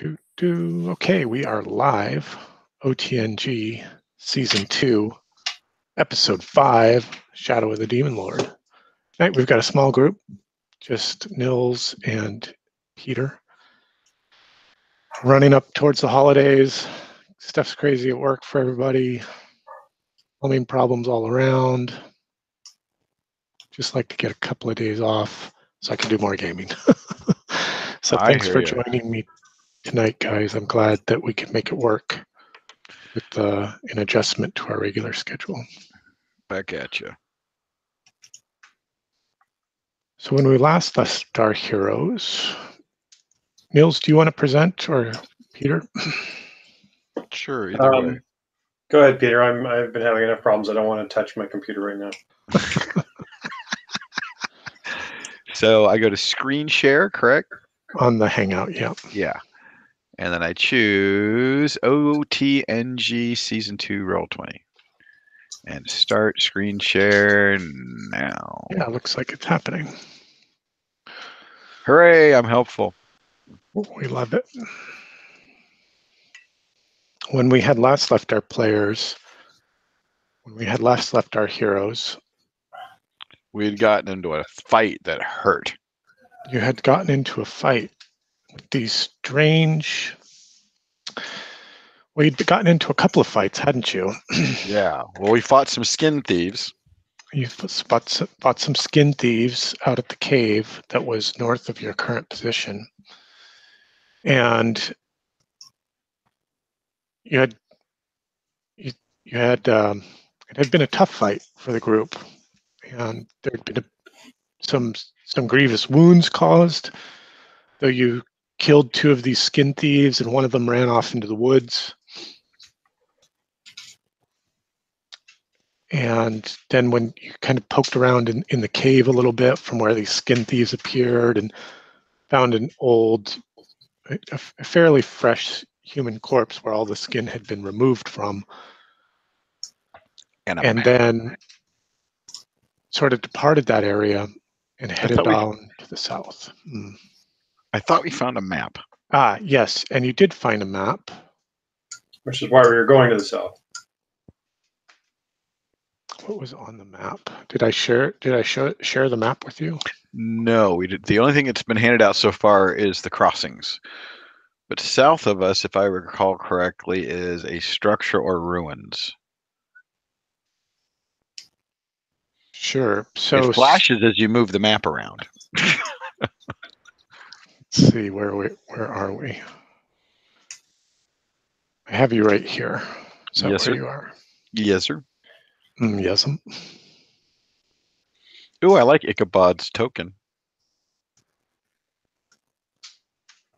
Okay, we are live. OTNG Season 2, Episode 5, Shadow of the Demon Lord. Tonight we've got a small group, just Nils and Peter. Running up towards the holidays. Stuff's crazy at work for everybody. Plumbing problems all around. Just like to get a couple of days off so I can do more gaming. So thanks for joining me tonight, guys. I'm glad that we can make it work with an adjustment to our regular schedule. Back at you. So when we last left our heroes, Nils, do you want to present, or Peter? Sure, either way. Go ahead, Peter. I've been having enough problems. I don't want to touch my computer right now. So I go to screen share, correct? On the Hangout, yeah. Yeah. And then I choose OTNG Season 2 Roll20. And start screen share now. Yeah, it looks like it's happening. Hooray, I'm helpful. We love it. When we had last left our players, when we had last left our heroes, We had gotten into a fight that hurt. you had gotten into a fight with these strange... We'd gotten into a couple of fights, hadn't you? Yeah. Well, we fought some skin thieves. You fought some skin thieves out at the cave that was north of your current position. And it had been a tough fight for the group, and there had been some grievous wounds caused, though you killed two of these skin thieves and one of them ran off into the woods. And then when you kind of poked around in the cave a little bit from where these skin thieves appeared and found an old, a fairly fresh human corpse where all the skin had been removed from. And then sort of departed that area and headed down to the south. I thought we found a map. Ah, yes, and you did find a map. Which is why we were going to the south. What was on the map? Did I share the map with you? No, we did. The only thing that's been handed out so far is the crossings. But south of us, if I recall correctly, is a structure or ruins. Sure. So it flashes as you move the map around. Let's see, where are we? I have you right here. Is that Yes, where sir. you are? Yes, sir. Yes. Ooh, I like Ichabod's token.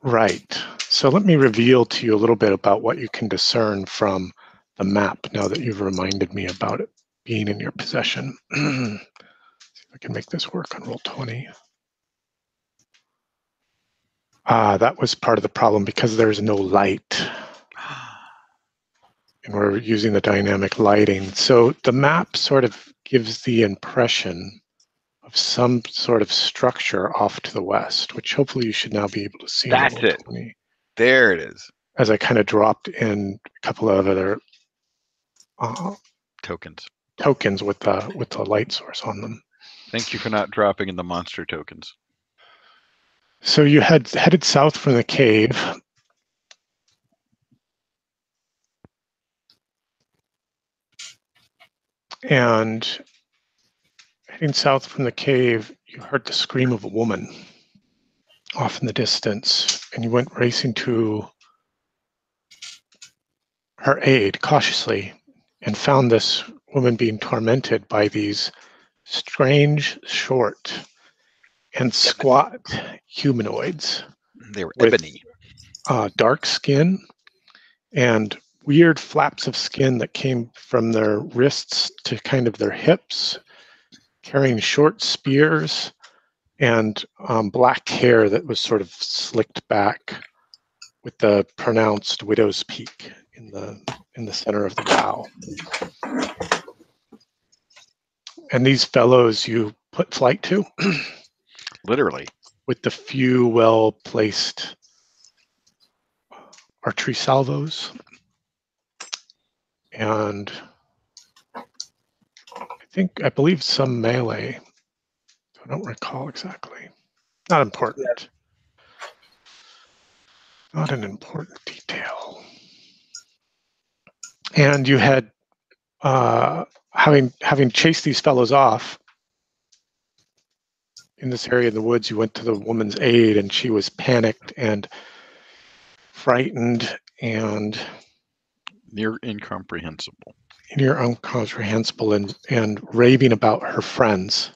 Right. So let me reveal to you a little bit about what you can discern from the map now that you've reminded me about it being in your possession. See if I can make this work on Roll20. That was part of the problem because there's no light. And we're using the dynamic lighting. So the map sort of gives the impression of some sort of structure off to the west, which hopefully you should now be able to see. That's it. 20. There it is. As I kind of dropped in a couple of other tokens with the light source on them. Thank you for not dropping in the monster tokens. So you had headed south from the cave. And heading south from the cave, you heard the scream of a woman off in the distance, and you went racing to her aid cautiously and found this woman being tormented by these strange, short, and squat humanoids. They were ebony. Dark skin and weird flaps of skin that came from their wrists to kind of their hips, carrying short spears and black hair that was sort of slicked back with the pronounced widow's peak in the center of the brow. And these fellows you put flight to? Literally. With the few well-placed archery salvos, and I believe some melee. I don't recall exactly. Not important. Not an important detail. And you had, having chased these fellows off in this area in the woods, you went to the woman's aid, and she was panicked and frightened and Near incomprehensible. near incomprehensible, and raving about her friends.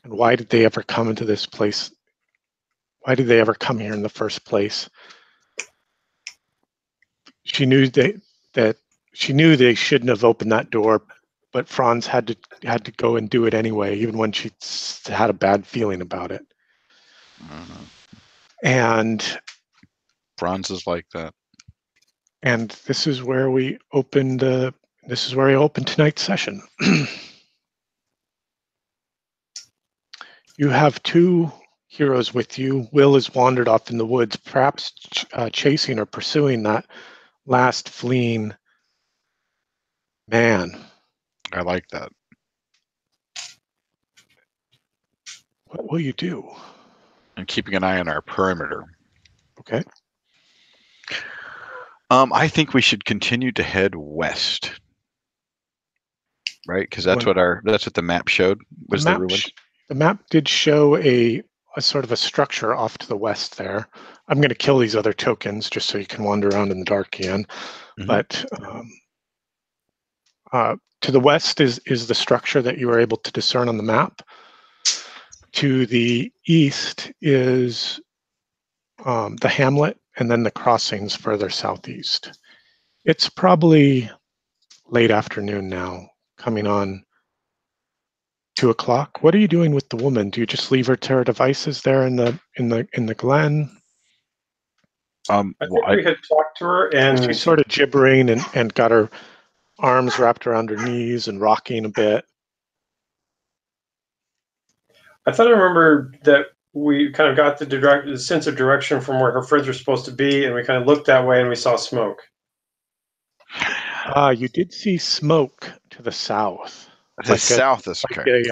And why did they ever come into this place? Why did they ever come here in the first place? She knew that she knew they shouldn't have opened that door, but Franz had to go and do it anyway, even when she had a bad feeling about it. And Franz is like that. And this is where we opened. This is where I opened tonight's session. You have two heroes with you. Will has wandered off in the woods, perhaps chasing or pursuing that last fleeing man. I like that. What will you do? And keeping an eye on our perimeter. Okay. I think we should continue to head west. Right? Because that's what the map showed, was the ruins. The map did show a sort of a structure off to the west there. I'm going to kill these other tokens just so you can wander around in the dark again. Mm-hmm. But to the west is the structure that you were able to discern on the map. To the east is the hamlet, and then the crossings further southeast. It's probably late afternoon now, coming on 2 o'clock. What are you doing with the woman? Do you just leave her to her devices there in the glen? I think we had talked to her, and she's sort of gibbering and got her arms wrapped around her knees and rocking a bit. I thought I remember that we kind of got the sense of direction from where her friends were supposed to be, and we kind of looked that way and we saw smoke. You did see smoke to the south. South is okay.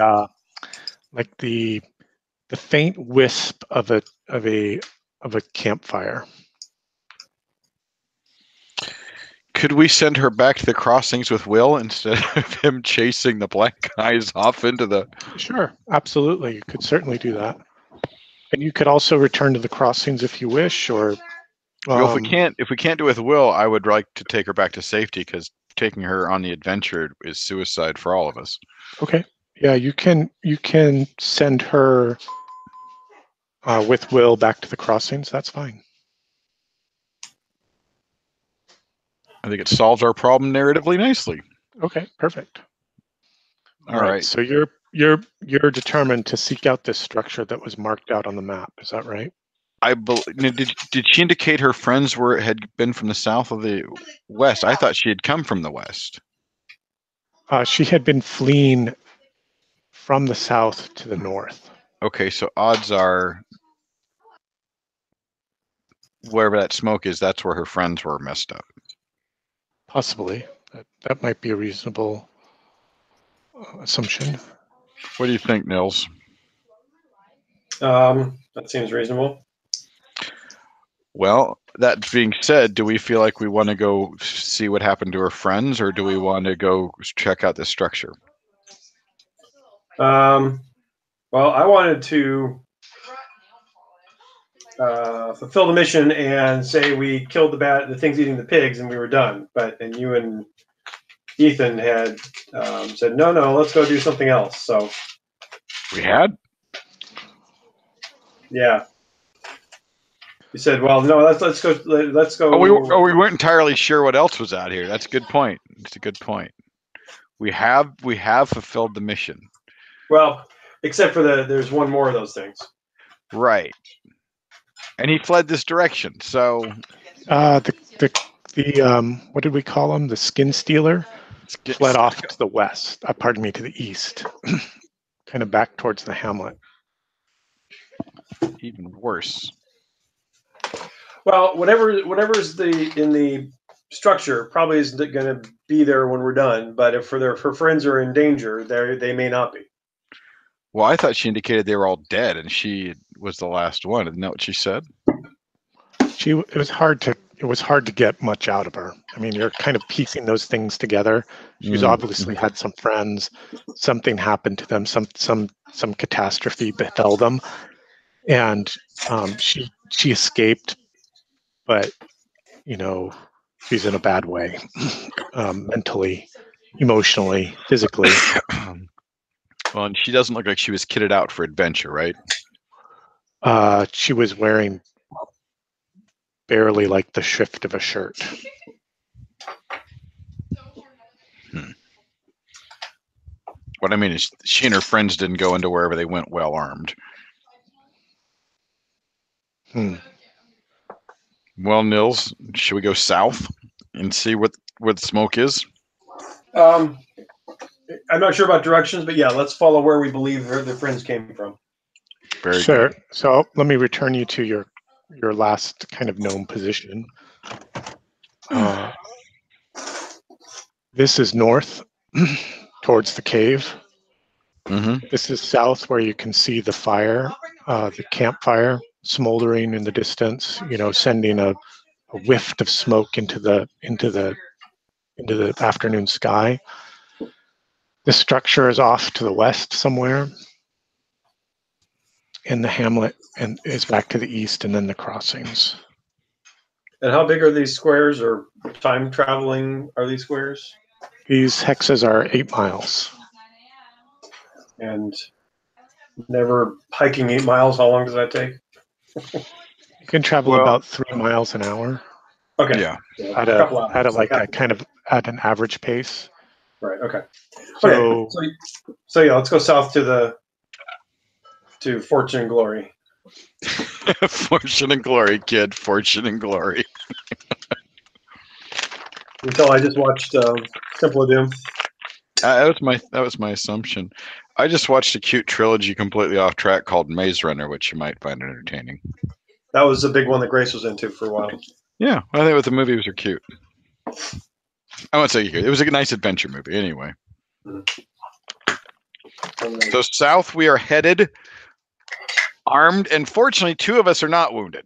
Like the faint wisp of a campfire. Could we send her back to the crossings with Will instead of him chasing the black guys off into the... Sure, absolutely. You could certainly do that. And you could also return to the crossings if you wish, or... Well, if we can't do it with Will, I would like to take her back to safety, because taking her on the adventure is suicide for all of us. Okay. Yeah, you can send her with Will back to the crossings. That's fine. I think it solves our problem narratively nicely. Okay, perfect. All right. So you're determined to seek out this structure that was marked out on the map. Is that right? Did she indicate her friends had been from the south or the west? I thought she had come from the west. She had been fleeing from the south to the north. Okay, so odds are wherever that smoke is, that's where her friends were messed up. Possibly. That might be a reasonable assumption. What do you think, Nils? That seems reasonable. Well, that being said, do we feel like we want to go see what happened to her friends, or do we want to go check out this structure? Well, I wanted to fulfill the mission and say we killed the things eating the pigs and we were done. And you and Ethan had said, no, let's go do something else. So we had? Yeah. You said, well, no, let's go. Oh, we weren't entirely sure what else was out here. That's a good point. It's a good point. We have fulfilled the mission. Well, except for there's one more of those things. Right. And he fled this direction. So the what did we call him? The skin stealer fled off to the west. Pardon me, to the east, kind of back towards the hamlet. Even worse. Well, whatever's in the structure probably isn't going to be there when we're done. But if her friends are in danger, they may not be. Well, I thought she indicated they were all dead, and she was the last one. Isn't that what she said? It was hard to get much out of her. I mean, you're kind of piecing those things together. She's obviously had some friends. Something happened to them. Some catastrophe befell them, and she escaped. But she's in a bad way, mentally, emotionally, physically. Well, and she doesn't look like she was kitted out for adventure, right? She was wearing barely like the shift of a shirt. What I mean is, she and her friends didn't go into wherever they went well armed. Well, Nils, should we go south and see what the smoke is? I'm not sure about directions, but yeah, let's follow where we believe their friends came from. Very sure. good. So let me return you to your last kind of known position. This is north towards the cave. Mm-hmm. This is south where you can see the fire, the campfire smoldering in the distance, sending a whiff of smoke into the afternoon sky. The structure is off to the west somewhere, and the hamlet and is back to the east, and then the crossings. And how big are these squares, or time traveling are these squares? These hexes are 8 miles. And never hiking 8 miles, how long does that take? You can travel about 3 miles an hour. Okay. Yeah. So at an average pace. Right. Okay. So, So yeah, let's go south to Fortune and Glory. Fortune and glory, kid. Fortune and glory. Until I just watched Temple of Doom. That was my assumption. I just watched a cute trilogy completely off track called Maze Runner, which you might find entertaining. That was a big one that Grace was into for a while. Yeah, I think the movies are cute. I won't say cute. It was a nice adventure movie, anyway. So south we are headed, armed, and fortunately 2 of us are not wounded.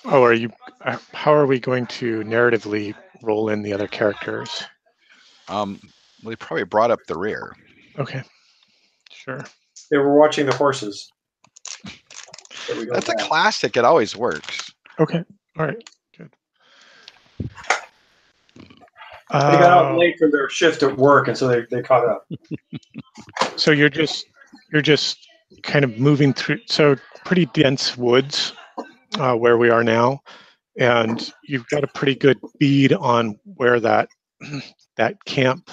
Oh, are you? How are we going to narratively roll in the other characters? They probably brought up the rear. Okay, sure. They were watching the horses. That's a classic. It always works. Okay, all right, good. They got out late for their shift at work, and so they caught up. So you're just kind of moving through. So pretty dense woods where we are now, and you've got a pretty good bead on where that camp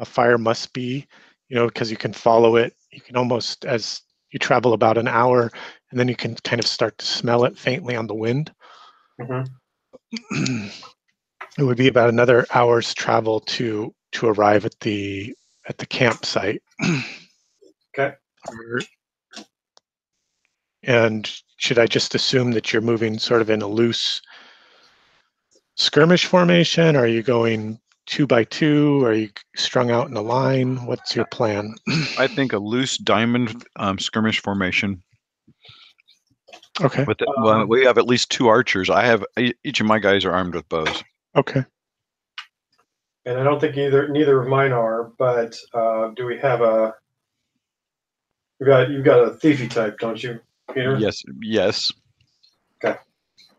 fire must be, because you can follow it. You can almost, as you travel about an hour, and then you can kind of start to smell it faintly on the wind. Mm-hmm. It would be about another hour's travel to arrive at the campsite. Okay. And should I just assume that you're moving sort of in a loose skirmish formation? Are you going 2 by 2? Are you strung out in a line? What's your plan? I think a loose diamond skirmish formation. Okay. But we have at least 2 archers. Each of my guys are armed with bows. Okay. And I don't think neither of mine are. But do we have a? You've got a thiefy type, don't you, Peter? Yes. Okay.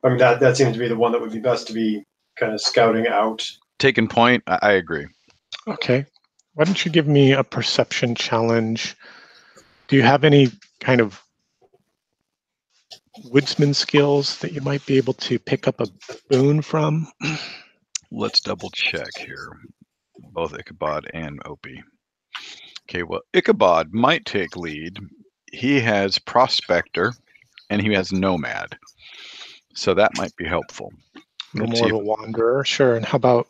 I mean that seems to be the one that would be best to be kind of scouting out. Taking point. I agree. Okay. Why don't you give me a perception challenge? Do you have any kind of woodsman skills that you might be able to pick up a boon from? Let's double check here. Both Ichabod and Opie. Okay, well, Ichabod might take lead. He has Prospector, and he has Nomad. So that might be helpful. More of a wanderer, sure. And how about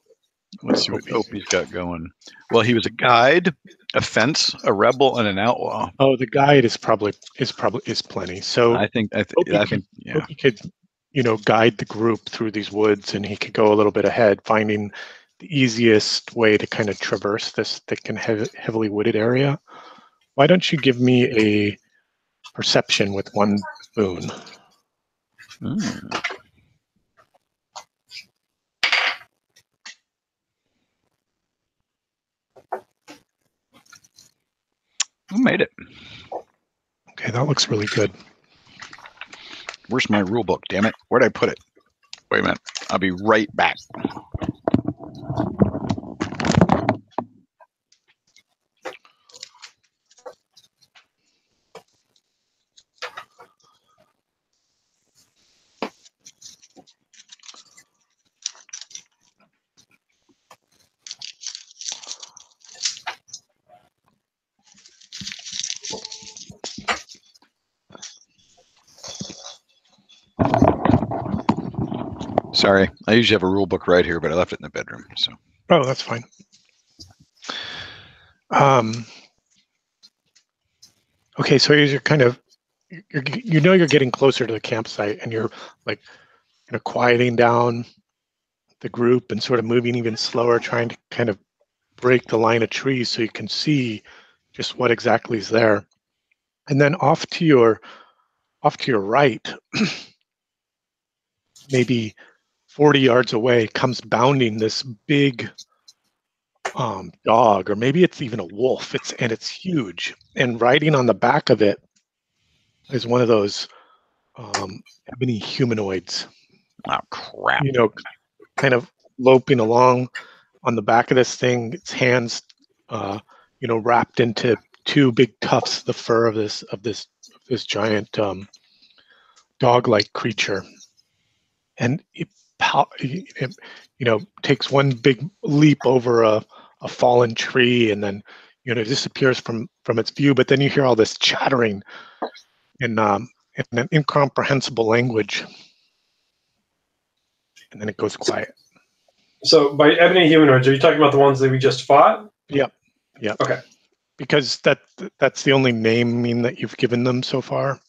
Let's see what Opie's got going. Well, he was a guide, a fence, a rebel, and an outlaw. Oh, the guide is plenty. So I think yeah. Opie could, guide the group through these woods, and he could go a little bit ahead, finding the easiest way to kind of traverse this thick and heavily wooded area. Why don't you give me a perception with 1 boon? Who made it? Okay, that looks really good. Where's my rule book? Damn it! Where'd I put it? Wait a minute. I'll be right back. Sorry, I usually have a rule book right here, but I left it in the bedroom. So. Oh, that's fine. Okay, so you're kind of, you're getting closer to the campsite, and you're like, quieting down the group and sort of moving even slower, trying to kind of break the line of trees so you can see just what exactly is there. And then off to your right, maybe 40 yards away, comes bounding this big dog, or maybe it's even a wolf. It's huge, and riding on the back of it is one of those ebony humanoids. Oh crap! Kind of loping along on the back of this thing. Its hands, wrapped into 2 big tufts of the fur of this giant dog-like creature, and it takes one big leap over a fallen tree, and then disappears from its view. But then you hear all this chattering in an incomprehensible language, and then it goes quiet. So by ebony humanoids, are you talking about the ones that we just fought? Yep. Okay. Because that's the only naming that you've given them so far.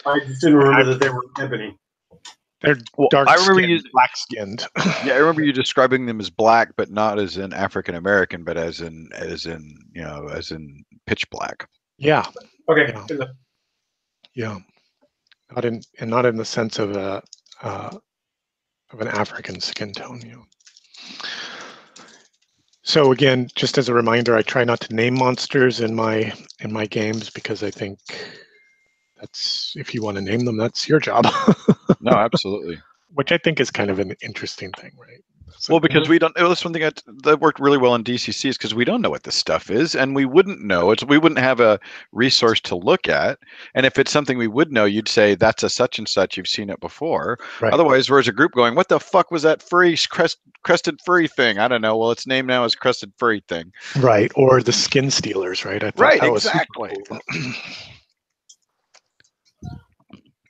I just didn't remember that they were ebony. They're dark-skinned, black-skinned. Yeah, I remember you describing them as black, but not as in African American, but as in pitch black. Yeah. Okay. Yeah. Not in the sense of an African skin tone. So again, just as a reminder, I try not to name monsters in my games, because I think that's, if you want to name them, that's your job. No, absolutely. Which I think is kind of an interesting thing, right? Well, because we don't. That's one thing that worked really well in DCC, is because we don't know what this stuff is, and we wouldn't know it. We wouldn't have a resource to look at. And if it's something we would know, you'd say that's a such and such. You've seen it before. Right. Otherwise, we're as a group going, "What the fuck was that crested furry thing?" I don't know. Well, its name now is crested furry thing. Right, or the skin stealers, right? I thought right, that exactly. Was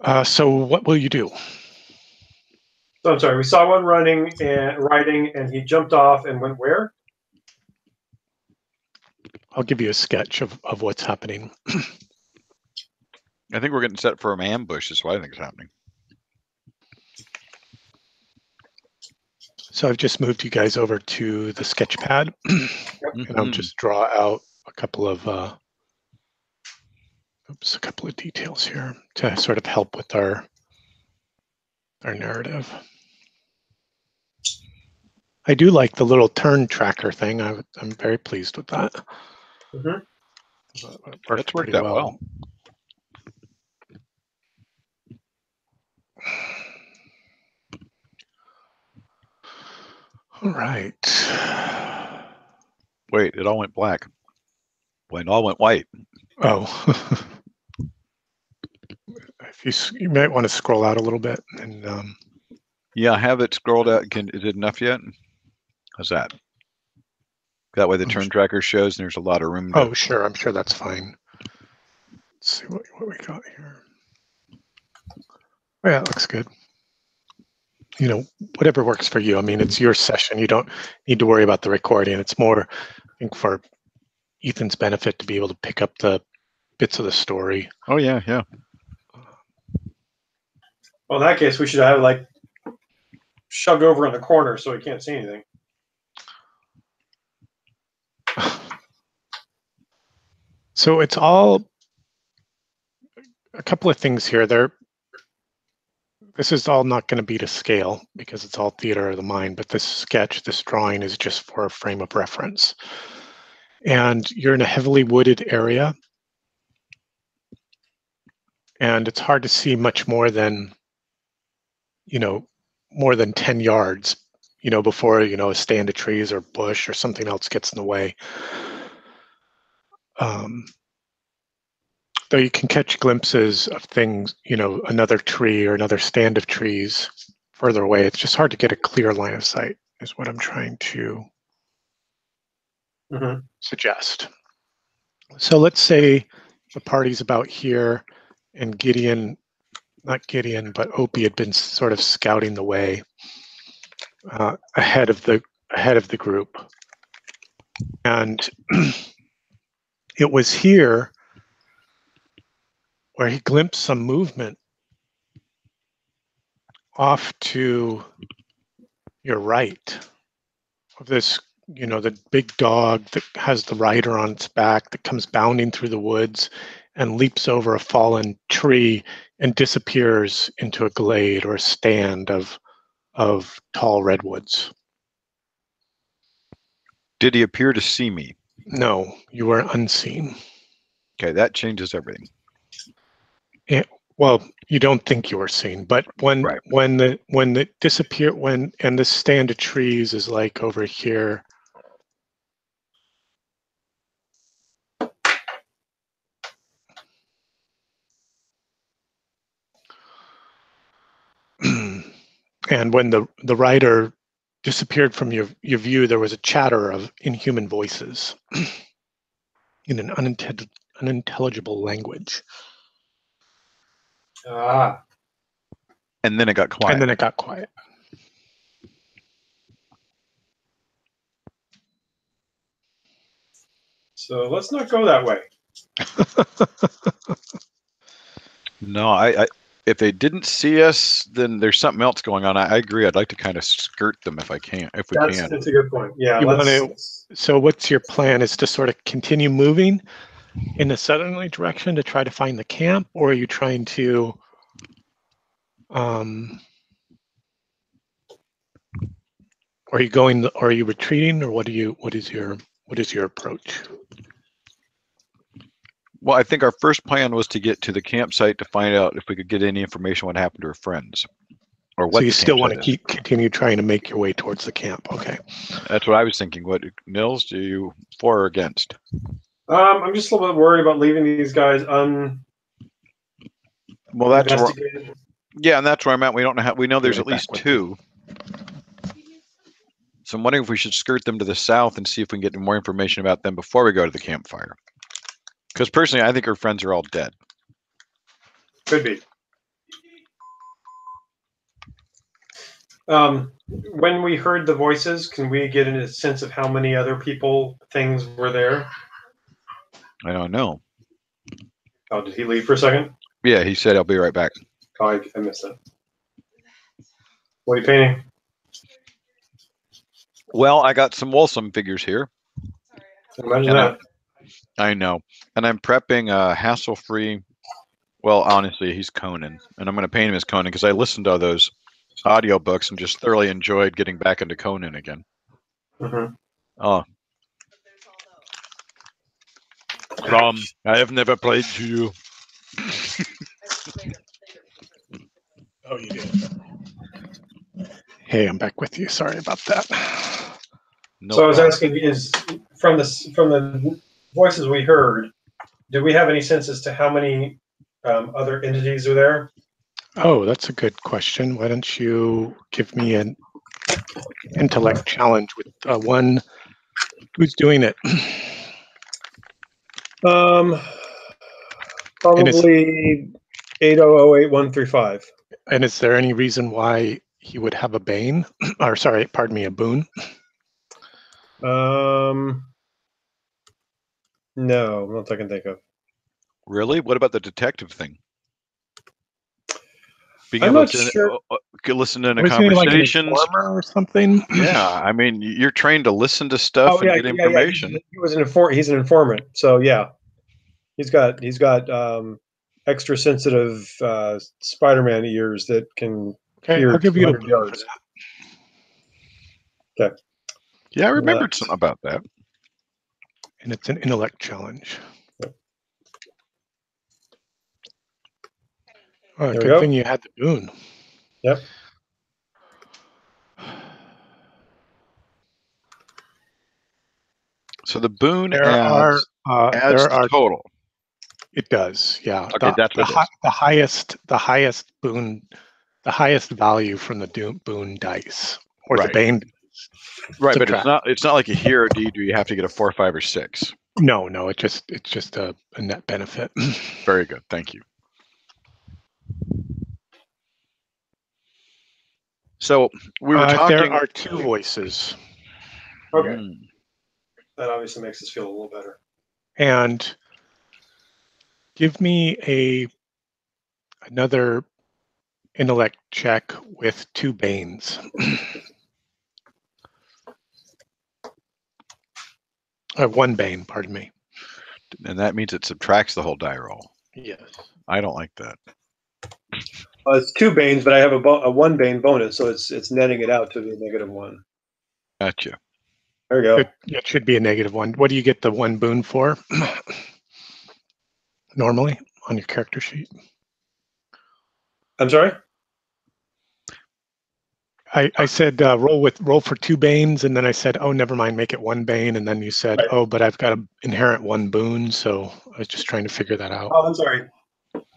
cool. So what will you do? So I'm sorry, we saw one riding, and he jumped off and went where? I'll give you a sketch of what's happening. I think we're getting set for an ambush, is what I think is happening. So I've just moved you guys over to the sketch pad, and I'll just draw out a couple of details here to sort of help with our narrative. I do like the little turn tracker thing. I'm very pleased with that. That's worked out well. All right. Wait, it all went black. Well, it all went white. Oh. You might want to scroll out a little bit. And yeah, have it scrolled out. Is it enough yet? How's that? That way the turn tracker shows and there's a lot of room. Oh, sure. I'm sure that's fine. Let's see what we got here. Oh, yeah, it looks good. you know, whatever works for you. I mean, it's your session. You don't need to worry about the recording. It's more, I think, for Ethan's benefit to be able to pick up the bits of the story. Oh yeah, yeah. Well, in that case, we should have like shoved over in the corner so he can't see anything. So it's all a couple of things here. This is all not going to be to scale because it's all theater of the mind, but this sketch, this drawing is just for a frame of reference. And you're in a heavily wooded area. And it's hard to see much more than, more than 10 yards, before, a stand of trees or bush or something else gets in the way. Though you can catch glimpses of things, another tree or another stand of trees further away. It's just hard to get a clear line of sight is what I'm trying to suggest. So let's say the party's about here and not Gideon, but Opie had been sort of scouting the way ahead of the group. And it was here where he glimpsed some movement off to your right of this, the big dog that has the rider on its back that comes bounding through the woods and leaps over a fallen tree and disappears into a glade or a stand of tall redwoods. Did he appear to see me? No, you were unseen. Okay, that changes everything. Well, you don't think you were seen, but when the disappear and the stand of trees is like over here. And when the rider disappeared from your view, there was a chatter of inhuman voices in an unintelligible language. Ah. And then it got quiet. So let's not go that way. No, I if they didn't see us, then there's something else going on. I agree. I'd like to kind of skirt them if we can. That's a good point. Yeah. So what's your plan? Is to sort of continue moving in the southerly direction to try to find the camp, or are you trying to are you retreating, or what is your approach? Well, I think our first plan was to get to the campsite to find out if we could get any information what happened to her friends. Or what. So you still want to continue trying to make your way towards the camp. Okay. That's what I was thinking. What, Nils, do you for or against? I'm just a little bit worried about leaving these guys Well, that's where, yeah, and that's where I'm at. We don't know how. We know there's at least two. So I'm wondering if we should skirt them to the south and see if we can get more information about them before we go to the campfire. Because personally, I think her friends are all dead. Could be. When we heard the voices, can we get a sense of how many other things were there? I don't know. Oh, did he leave for a second? Yeah, he said, I'll be right back. Oh, I missed that. What are you painting? Well, I got some Wolsom figures here. Imagine that. I know. And I'm prepping a hassle-free, well, honestly, he's Conan. And I'm going to paint him as Conan because I listened to those audiobooks and just thoroughly enjoyed getting back into Conan again. Mm-hmm. Oh. I have never played to you. Oh, you did. Hey, I'm back with you. Sorry about that. No so problem. I was asking, is from the voices we heard, do we have any sense as to how many other entities are there? Oh, that's a good question. Why don't you give me an intellect challenge with one who's doing it? Probably 8008135. And is there any reason why he would have a bane, or sorry, pardon me, a boon? No, not that I can think of. Really? What about the detective thing? Being I'm able not to sure. listen in a Wasn't he like an conversations. informer or something? Yeah, I mean, you're trained to listen to stuff Oh and yeah, get yeah. information. He was he's an informant. So yeah, he's got extra sensitive Spider-Man ears that can Okay, hear I'll give you a 200 boon for yards. that. Okay. Yeah, I remembered something about that. And it's an intellect challenge. Oh, There we good go. thing you had the boon. Yep. So the boon There adds the total. It does, yeah. Okay, that's what it is. The highest boon, the highest value from the boon dice or the Right. bane. Right, but subtract. it's not like a hero deed where you have to get a 4, 5, or 6. No, it's just a net benefit. Very good, thank you. So we were talking. There are 2 voices. Okay. That obviously makes us feel a little better. And give me another intellect check with 2 banes. One bane, pardon me. And that means it subtracts the whole die roll. Yes. I don't like that. It's 2 banes, but I have a 1 bane bonus, so it's netting it out to the -1. Gotcha. There we go. It should be a -1. What do you get the 1 boon for? Normally on your character sheet. I'm sorry? I said roll for 2 banes, and then I said, oh, never mind, make it 1 bane, and then you said, Right. oh, but I've got an inherent 1 boon, so I was just trying to figure that out. Oh, I'm sorry.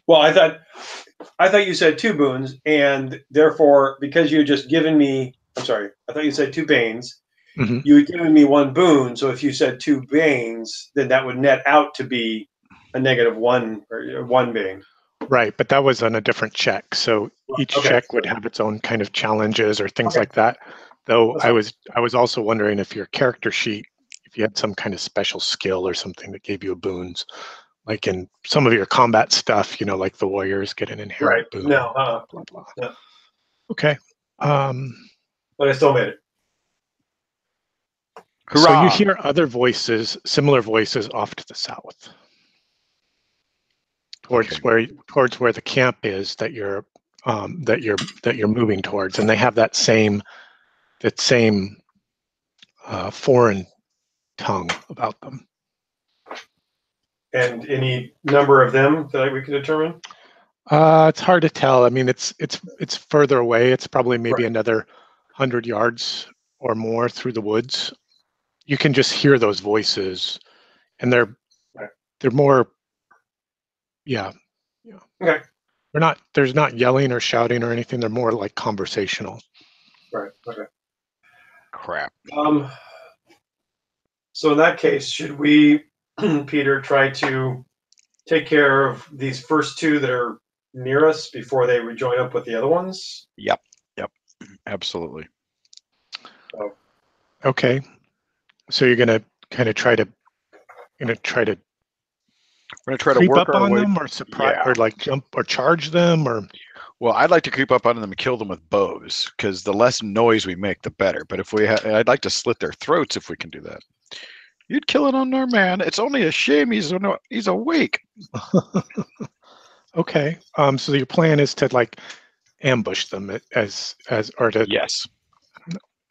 Well, I thought you said 2 boons, and therefore, because you had just given me, I'm sorry, I thought you said 2 banes. Mm-hmm. You had given me 1 boon, so if you said 2 banes, then that would net out to be a -1 or 1 bane. Right, but that was on a different check. So each check would have its own kind of challenges or things like that. Though I was also wondering if your character sheet, if you had some kind of special skill or something that gave you a boons, like in some of your combat stuff, like the warriors get an inherent boon. No, blah blah. No. Okay. But I still made it. Hurrah! So you hear other voices, similar voices off to the south. Towards where the camp is that you're moving towards, and they have that same foreign tongue about them. And any number of them that we can determine? It's hard to tell. I mean, it's further away. It's probably maybe another 100 yards or more through the woods. You can just hear those voices, and they're more. Yeah. Okay. There's not yelling or shouting or anything. They're more like conversational. Right. Okay. Crap. So in that case, should we, Peter, try to take care of these first 2 that are near us before they rejoin up with the other ones? Yep. Absolutely. Okay. So you're gonna kind of try to We're gonna try to creep work up our on way. them, or surprise, or like jump or charge them, or. Well, I'd like to creep up on them and kill them with bows, because the less noise we make, the better. But if I'd like to slit their throats if we can do that. You'd kill an unarmed man. It's only a shame he's awake. Okay. So your plan is to like ambush them or to Yes.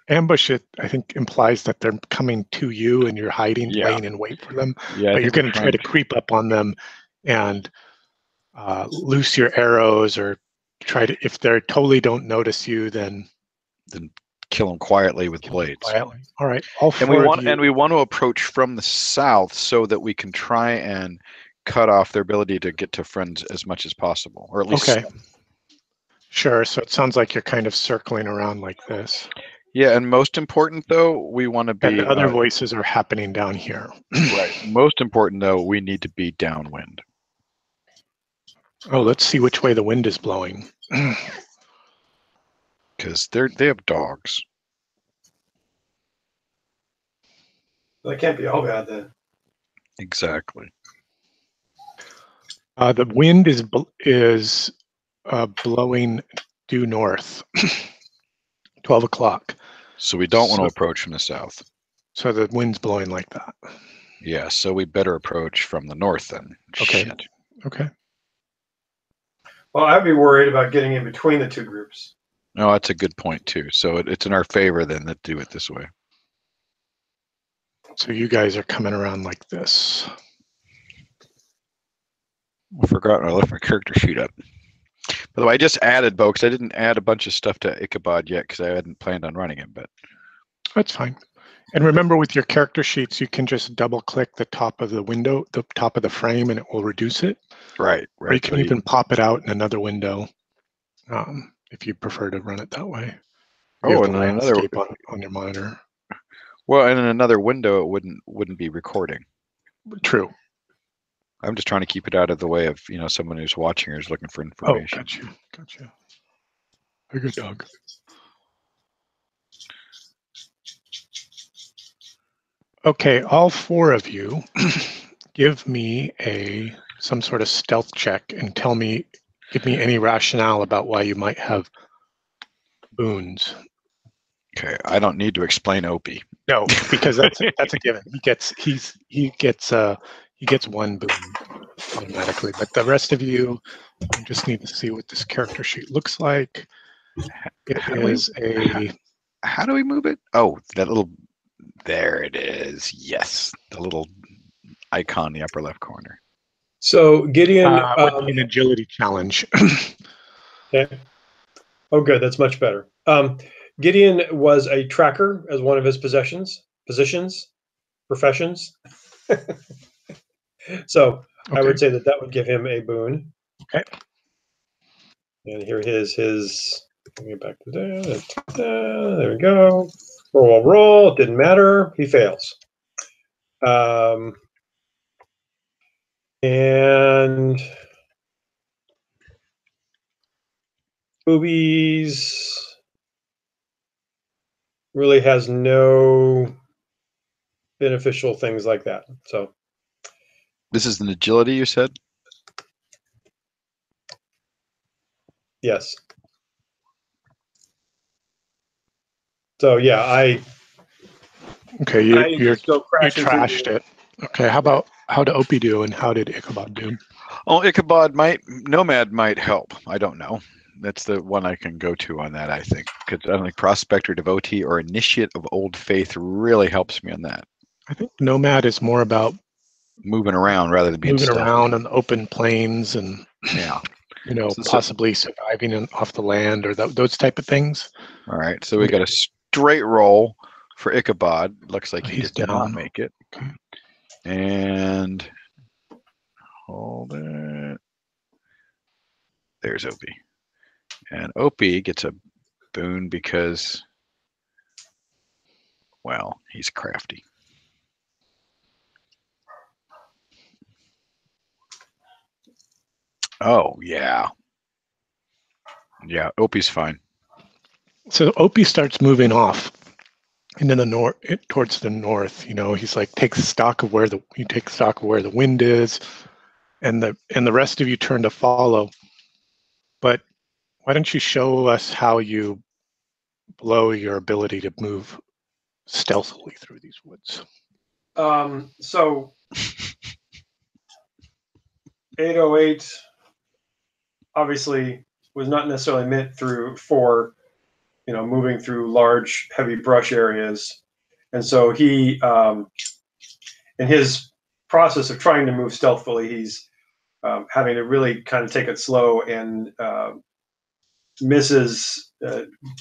ambush it. I think implies that they're coming to you and you're hiding, laying in wait for them. Yeah. But you're going to try to creep up on them and loose your arrows, or try to, if they totally don't notice you, then kill them quietly with blades. Quietly. All right. All And four of you. we want to approach from the south so that we can try and cut off their ability to get to friends as much as possible, or at least. Okay. Sure. So it sounds like you're kind of circling around like this. Yeah, and most important though, we want to be. And the other voices are happening down here. Right. Most important though, we need to be downwind. Oh, let's see which way the wind is blowing. because they have dogs. That can't be all bad then. Exactly. The wind is blowing due north, 12 o'clock. So we don't want So- to approach from the south. So the wind's blowing like that. Yeah, so we better approach from the north then. Okay. Shit. Okay. Well, I'd be worried about getting in between the two groups. No, that's a good point too. So it's in our favor then to do it this way. So you guys are coming around like this. I forgot I left my character sheet up. By the way, I just added Bo because I didn't add a bunch of stuff to Ichabod yet because I hadn't planned on running it. But That's fine. And remember, with your character sheets, you can just double click the top of the window, the top of the frame, and it will reduce it. right. Or you can even pop it out in another window if you prefer to run it that way. You have and the then another. landscape on your monitor. Well, and in another window, it wouldn't be recording. True. I'm just trying to keep it out of the way of someone who's watching or is looking for Oh, information. gotcha. A good dog. Okay, all four of you, give me some sort of stealth check and give me any rationale about why you might have boons. Okay, I don't need to explain Opie. No, because that's a given. He gets one boon automatically, but the rest of you, I just need to see what this character sheet looks like. How do we move it? Oh, that little. There it is. Yes, the little icon in the upper left corner. So Gideon would be an agility challenge. Okay. Oh, good. That's much better. Gideon was a tracker as one of his professions. So Okay. I would say that would give him a boon. Okay. And here his. Let me get back to that. There we go. Roll. It didn't matter. He fails. And Boobies really has no beneficial things like that. So this is an agility, you said? Yes. So yeah, you trashed it. Okay, how did Opie do and how did Ichabod do? Oh, Nomad might help. I don't know. That's the one I can go to on that, I think. Because I don't think Prospector, Devotee, or Initiate of Old Faith really helps me on that. I think Nomad is more about moving around rather than being moving stealthy. around on the open plains and possibly surviving off the land or those type of things. All right, so we got a straight roll for Ichabod. Looks like He's did not down. make it. Okay. And hold it. There's Opie. And Opie gets a boon because, well, he's crafty. Oh, yeah. Yeah, Opie's fine. So Opie starts moving off into the north, towards the north. He's like takes stock of where the wind is, and the rest of you turn to follow. But why don't you show us how you blow your ability to move stealthily through these woods? So 808 obviously was not necessarily meant for moving through large, heavy brush areas, and so he, in his process of trying to move stealthily, he's having to really kind of take it slow and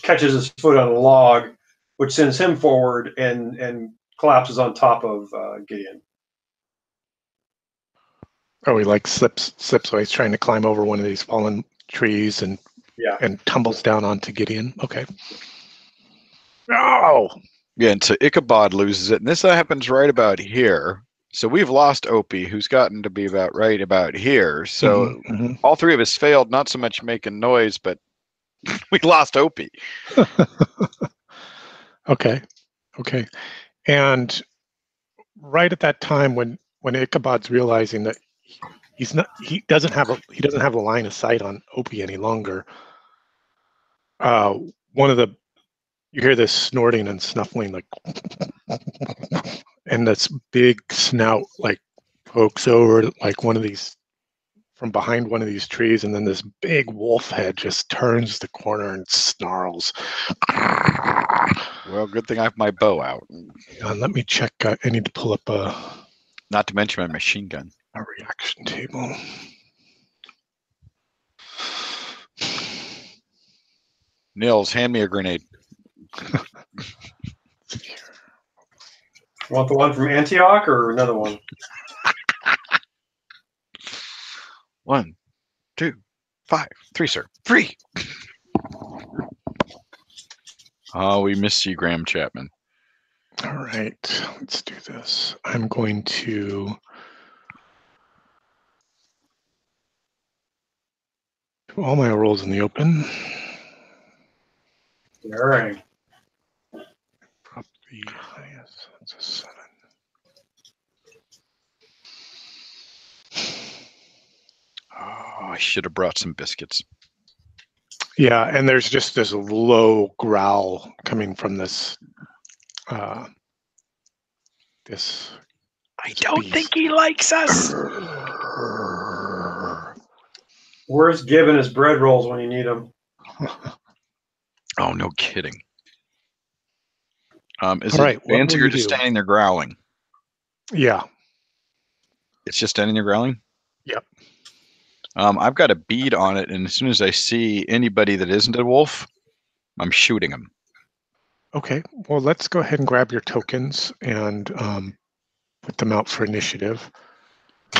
catches his foot on a log, which sends him forward and collapses on top of Gideon. Oh, he slips away. He's trying to climb over one of these fallen trees and tumbles down onto Gideon. Okay. Oh! Yeah, and so Ichabod loses it. And this happens right about here. So we've lost Opie, who's gotten to be right about here. So all three of us failed, not so much making noise, but We lost Opie. Okay. And right at that time when Ichabod's realizing that he doesn't have a line of sight on Opie any longer, you hear this snorting and snuffling, like, and this big snout like pokes over like one of these from behind one of these trees, and then this big wolf head just turns the corner and snarls. Well, good thing I have my bow out. Let me check. I need to pull up Not to mention my machine gun. a reaction table. Nils, hand me a grenade. Want the one from Antioch or another one? 1, 2, 5, 3, sir. 3. Oh, we miss you, Graham Chapman. All right, let's do this. I'm going to do all my rolls in the open. All right. Drop the highest. That's a 7. Oh, I should have brought some biscuits. Yeah, and there's just this low growl coming from this. This. I don't think he likes us. Where's Gibbon his bread rolls when you need them? Oh, no kidding. Is All it right, what fancy will or you just do? standing there growling? Yeah. It's just standing there growling? Yep. I've got a bead on it, and as soon as I see anybody that isn't a wolf, I'm shooting them. Okay. Well, let's go ahead and grab your tokens and put them out for initiative.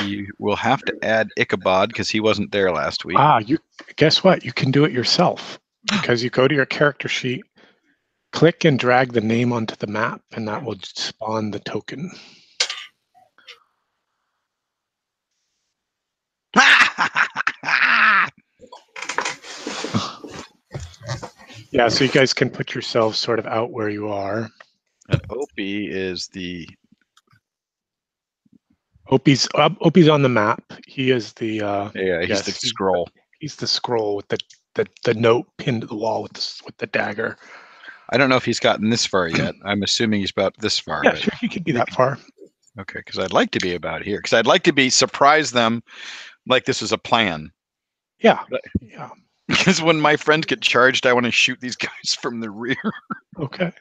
You will have to add Ichabod because he wasn't there last week. You guess what? You can do it yourself because you go to your character sheet, click and drag the name onto the map, and that will spawn the token. Yeah, so you guys can put yourselves sort of out where you are. And Opie is the... Opie's on the map. He is the he's the scroll. He's the scroll with the note pinned to the wall with the dagger. I don't know if he's gotten this far yet. I'm assuming he's about this far. Yeah, but sure, he could be that far. Okay, because I'd like to be about here. Because I'd like to surprise them like this is a plan. Yeah, yeah. Because when my friends get charged, I want to shoot these guys from the rear. Okay.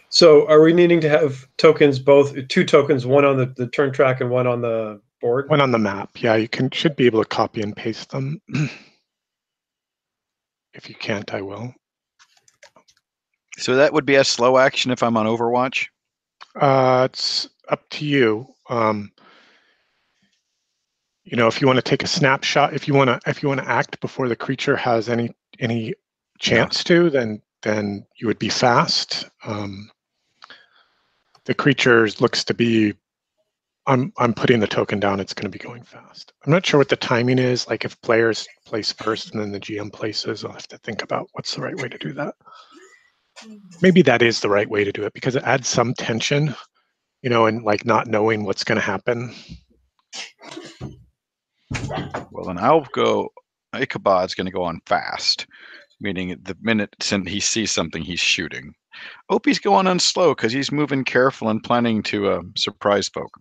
So are we needing to have tokens, two tokens, one on the turn track and one on the board? One on the map. Yeah, you should be able to copy and paste them. If you can't, I will. So that would be a slow action if I'm on Overwatch? It's up to you. If you want to take a snapshot, if you want to act before the creature has any chance to, then you would be fast. The creature looks to be. I'm putting the token down. It's going to be going fast. I'm not sure what the timing is. Like if players place first and then the GM places, I'll have to think about what's the right way to do that. Maybe that is the right way to do it because it adds some tension, and like not knowing what's going to happen. Well, then I'll go. Ichabod's going to go on fast, meaning the minute he sees something, he's shooting. Opie's going on slow because he's moving careful and planning to surprise folk.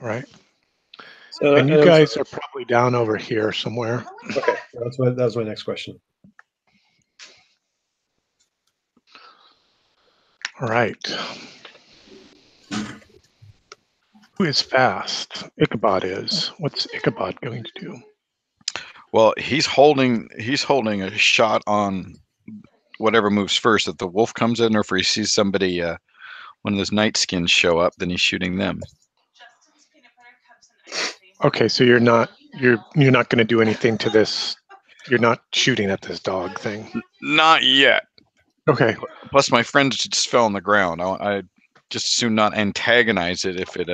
All right. So, and you guys are probably down over here somewhere. Okay, that was my next question. All right. Who is fast? Ichabod is. What's Ichabod going to do? Well, he's holding a shot on whatever moves first. If the wolf comes in, or if he sees somebody, one of those night skins show up, then he's shooting them. Okay, so you're not going to do anything to this. You're not shooting at this dog thing. Not yet. Okay. Plus, my friend just fell on the ground. I just as soon not antagonize it if it.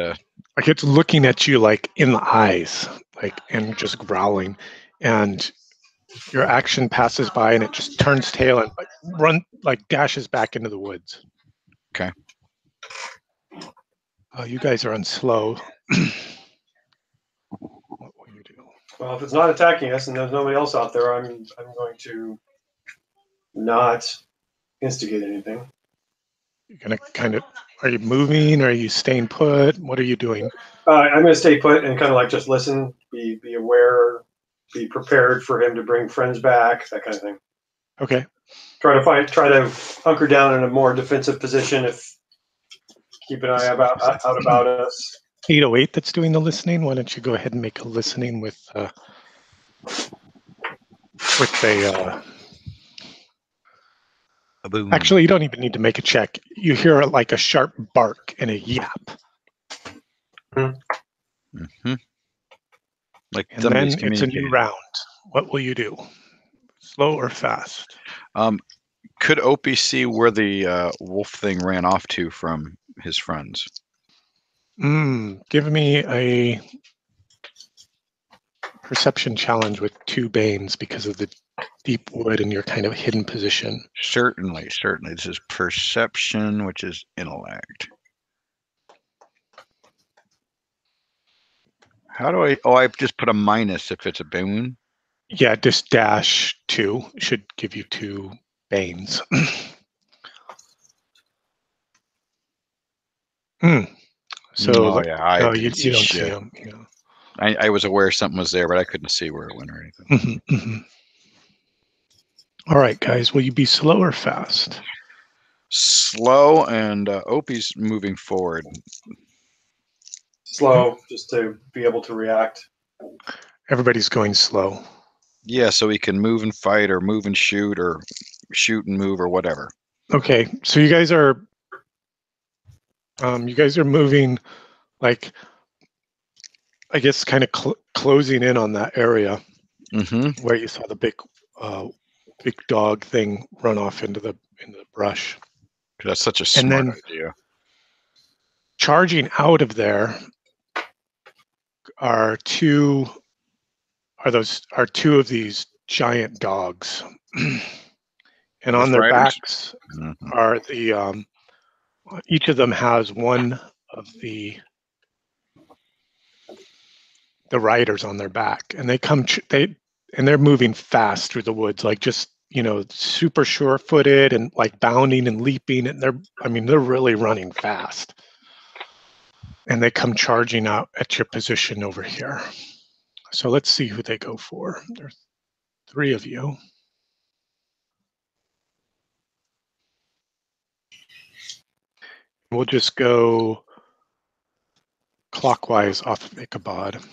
Like it's looking at you like in the eyes, like and just growling, and your action passes by and it just turns tail and like dashes back into the woods. Okay. You guys are on slow. What will you do? Well, if it's not attacking us and there's nobody else out there, I'm going to not instigate anything. You're gonna kind of. Are you moving? Are you staying put? What are you doing? I'm going to stay put and kind of like just listen, be aware, be prepared for him to bring friends back, that kind of thing. Okay. Try to hunker down in a more defensive position. If keep an eye out about us. 808 that's doing the listening. Why don't you go ahead and make a listening with a A boom. actually you don't even need to make a check. You hear like a sharp bark and a yap. Mm-hmm. Like And somebody's then it's a new communicating. round. What will you do? Slow or fast? Could Opie see where the wolf thing ran off to from his friends? Give me a perception challenge with 2 banes because of the deep wood and your kind of hidden position. Certainly. This is perception, which is intellect. How do I? Oh, I just put a minus if it's a boon. Yeah, just dash 2 should give you 2 banes. So yeah, I no, didn't you don't shit. see him. Yeah. I was aware something was there, but I couldn't see where it went or anything. All right, guys, will you be slow or fast? Slow, and Opie's moving forward. Slow, just to be able to react. Everybody's going slow. Yeah, so he can move and fight, or move and shoot, or shoot and move, or whatever. Okay, so you guys are moving, like, I guess, kind of closing in on that area where you saw the big dog thing run off into the brush. That's such a And smart then idea. charging out of there are two of these giant dogs, and on Wolf their Riders? backs are the each of them has one of the riders on their back, and they're moving fast through the woods, like just super sure-footed and like bounding and leaping, and they're really running fast, and they come charging out at your position over here. So let's see who they go for. There's 3 of you. We'll just go clockwise off of Ichabod.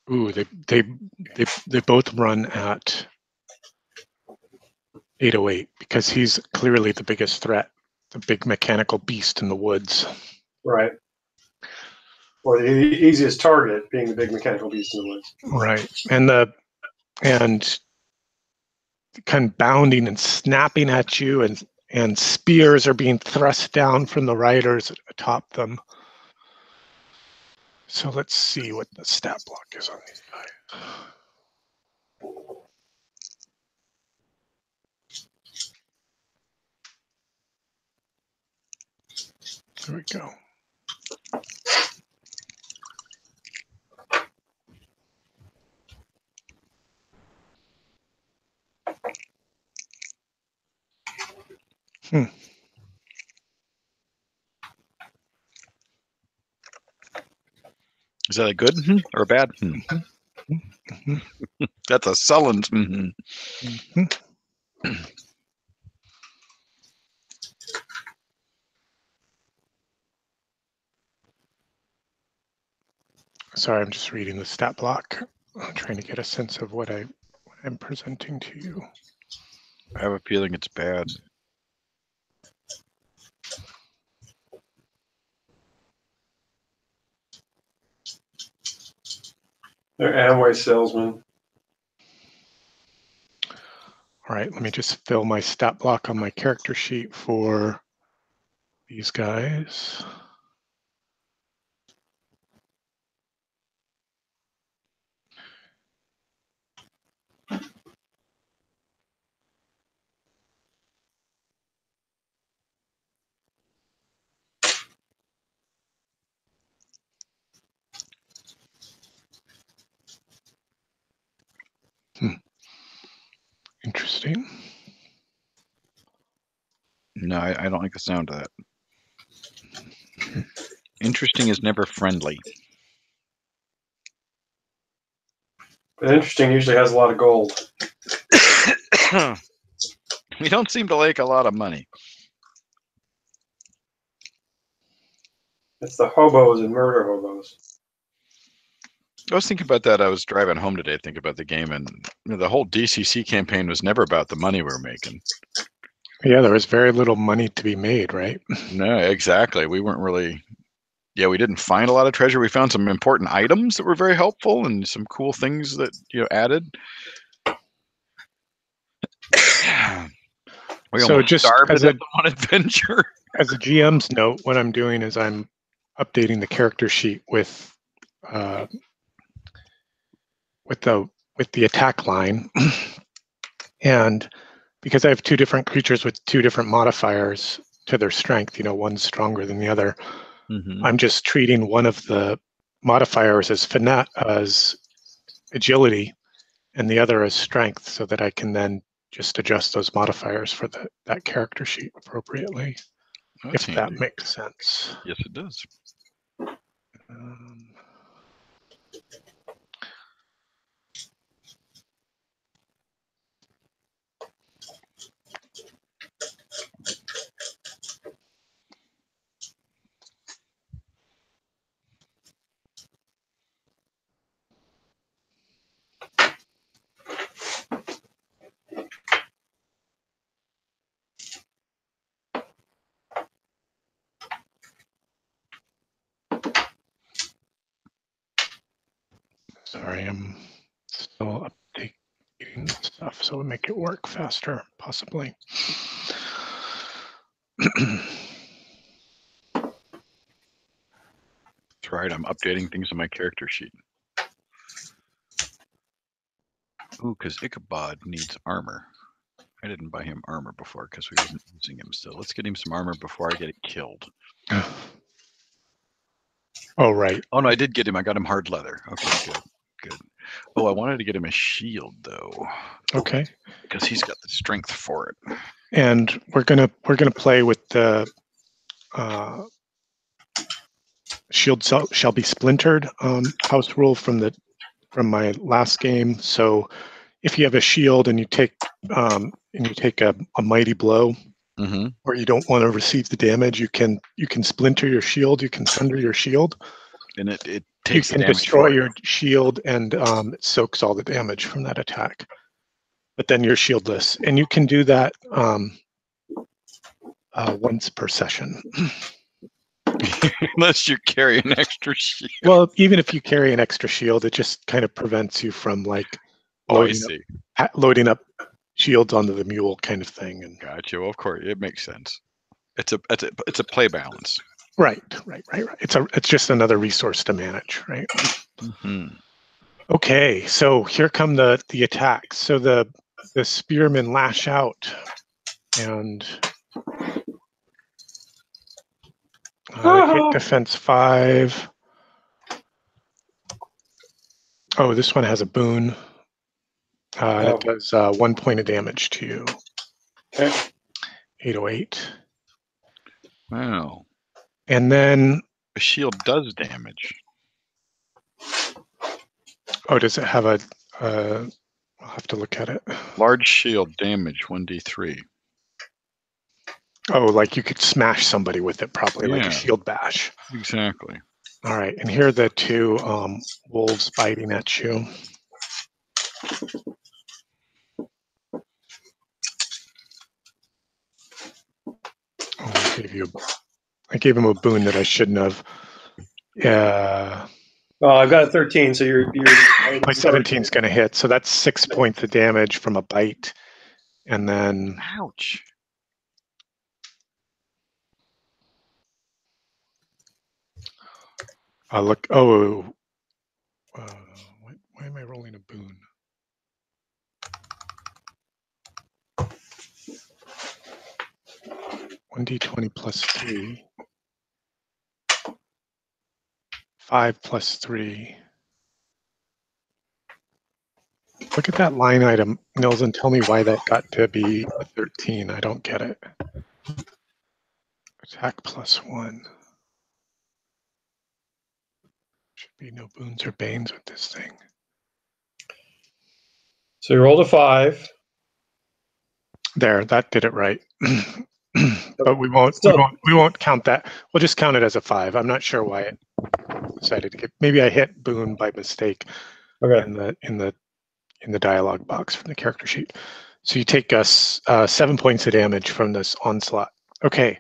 Ooh, they both run at 808 because he's clearly the biggest threat, the big mechanical beast in the woods. Right. Or the easiest target being the big mechanical beast in the woods. Right. And kind of bounding and snapping at you, and spears are being thrust down from the riders atop them. So let's see what the stat block is on these guys. There we go. Is that a good or a bad? That's a sullen. Sorry, I'm just reading the stat block. I'm trying to get a sense of what I'm presenting to you. I have a feeling it's bad. They're Amway salesmen. All right, let me just fill my stat block on my character sheet for these guys. Interesting. No, I don't like the sound of that. Interesting is never friendly. But interesting usually has a lot of gold. We don't seem to like a lot of money. It's the hobos and murder hobos. I was thinking about that. I was driving home today thinking about the game, and the whole DCC campaign was never about the money we were making. Yeah, there was very little money to be made, right? No, exactly. We weren't really... Yeah, we didn't find a lot of treasure. We found some important items that were very helpful and some cool things that, added. We So almost just starved as to death on one adventure. As a GM's note, what I'm doing is I'm updating the character sheet with the attack line, and because I have two different creatures with two different modifiers to their strength, one's stronger than the other. Mm-hmm. I'm just treating one of the modifiers as agility, and the other as strength, so that I can then just adjust those modifiers for that character sheet appropriately. That's If that handy. makes sense. Yes, it does. Sorry, I'm still updating stuff, so we'll make it work faster, possibly. That's right. I'm updating things on my character sheet. Ooh, because Ichabod needs armor. I didn't buy him armor before because we wasn't using him still. Let's get him some armor before I get it killed. Oh, right. Oh, no, I did get him. I got him hard leather. Okay, good. Oh, I wanted to get him a shield, though. Okay. Because he's got the strength for it. And we're gonna play with the shield shall be splintered house rule from my last game. So if you have a shield and you take a mighty blow, Mm-hmm. or you don't want to receive the damage, you can splinter your shield. You can sunder your shield, and it you takes can the damage destroy for your shield, and it soaks all the damage from that attack. But then you're shieldless, and you can do that once per session. Unless you carry an extra shield. Well, even if you carry an extra shield, it just kind of prevents you from loading up shields onto the mule kind of thing. And gotcha. Well, of course, it makes sense. It's a play balance. Right. It's just another resource to manage, right? Mm-hmm. Okay, so here come the attacks. So the spearmen lash out, and they hit defense 5. Oh, this one has a boon. It does 1 point of damage to you. Okay. 808. Wow. And then a shield does damage. Oh, does it have a? I'll have to look at it. Large shield damage 1d3. Oh, like you could smash somebody with it, probably, like a shield bash. Exactly. All right, and here are the two wolves biting at you. Oh, I gave him a boon that I shouldn't have. Yeah. Well, I've got a 13, so you're my 17 is going to hit. So that's 6 points of damage from a bite, And then Ouch. I'll look. Oh, why am I rolling a boon? One d20 plus 3. 5 plus 3. Look at that line item, Nils, and tell me why that got to be a 13. I don't get it. Attack plus 1. Should be no boons or banes with this thing. So you rolled a 5. There, that did it right. But we won't count that. We'll just count it as a 5. I'm not sure why it decided to get. Maybe I hit boon by mistake Okay. in the dialogue box from the character sheet. So you take us 7 points of damage from this onslaught. Okay,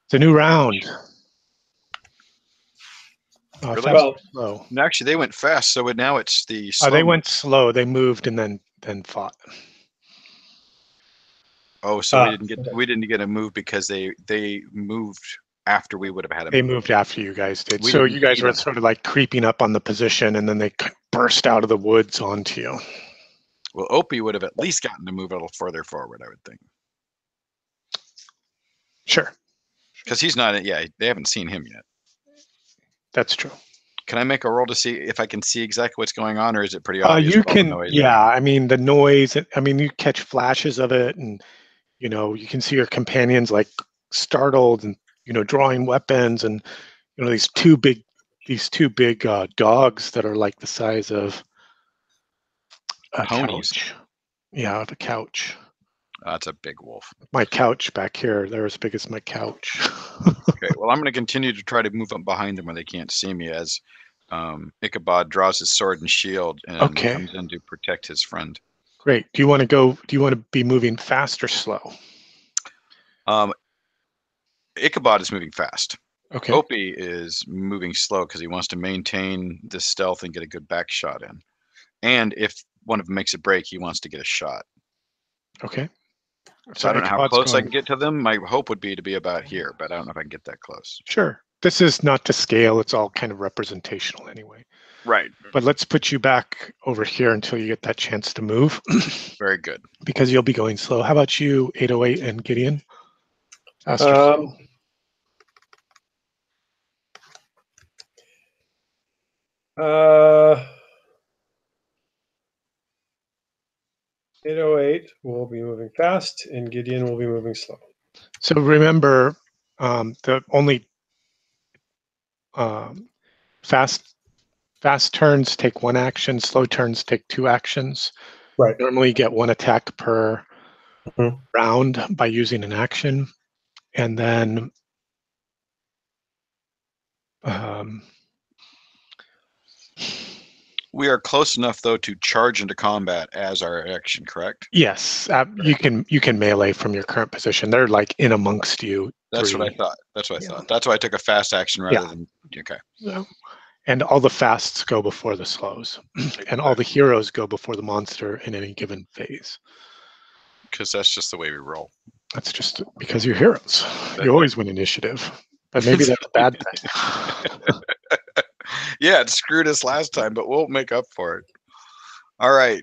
it's a new round. Really? Fast Well, or slow. No, actually, they went fast, so now it's the slow. They went slow. They moved and then fought. Oh, so we didn't get a move because they moved after we would have had a They move. moved after you guys did. We So didn't you guys see were them. sort of like creeping up on the position, and then they burst out of the woods onto you. Well, Opie would have at least gotten to move a little further forward, I would think. Sure. Because he's not, yeah, they haven't seen him yet. That's true. Can I make a roll to see if I can see exactly what's going on, or is it pretty obvious? You with all the can, noise? yeah. I mean, the noise. I mean, you catch flashes of it, and you can see your companions like startled and drawing weapons, and these two big dogs that are like the size of a Ponies. couch. Yeah, the couch. That's a big wolf. My couch back here, they're as big as my couch. Okay, well, I'm going to continue to try to move up behind them where they can't see me as Ichabod draws his sword and shield and comes in to protect his friend. Great. Do you want to be moving fast or slow? Ichabod is moving fast. Okay. Opie is moving slow because he wants to maintain the stealth and get a good back shot in. And if one of them makes a break, he wants to get a shot. Okay. So I don't know how close I can get to them. My hope would be to be about here, but I don't know if I can get that close. Sure. This is not to scale. It's all kind of representational anyway. Right. But let's put you back over here until you get that chance to move. Very good. Because you'll be going slow. How about you, 808 and Gideon? Fast or slow? 808 will be moving fast, and Gideon will be moving slow. So remember, the only fast turns take 1 action, slow turns take 2 actions. Right. Normally you get 1 attack per round by using an action. And then we are close enough though to charge into combat as our action, correct? Yes, you can melee from your current position. They're like in amongst you. That's what I thought. That's what I thought. That's why I took a fast action rather than okay. Yeah. And all the fasts go before the slows, and all the heroes go before the monster in any given phase. Because that's just the way we roll. That's just because you're heroes. You always win initiative, but maybe that's a bad thing. Yeah, it screwed us last time, but we'll make up for it. All right.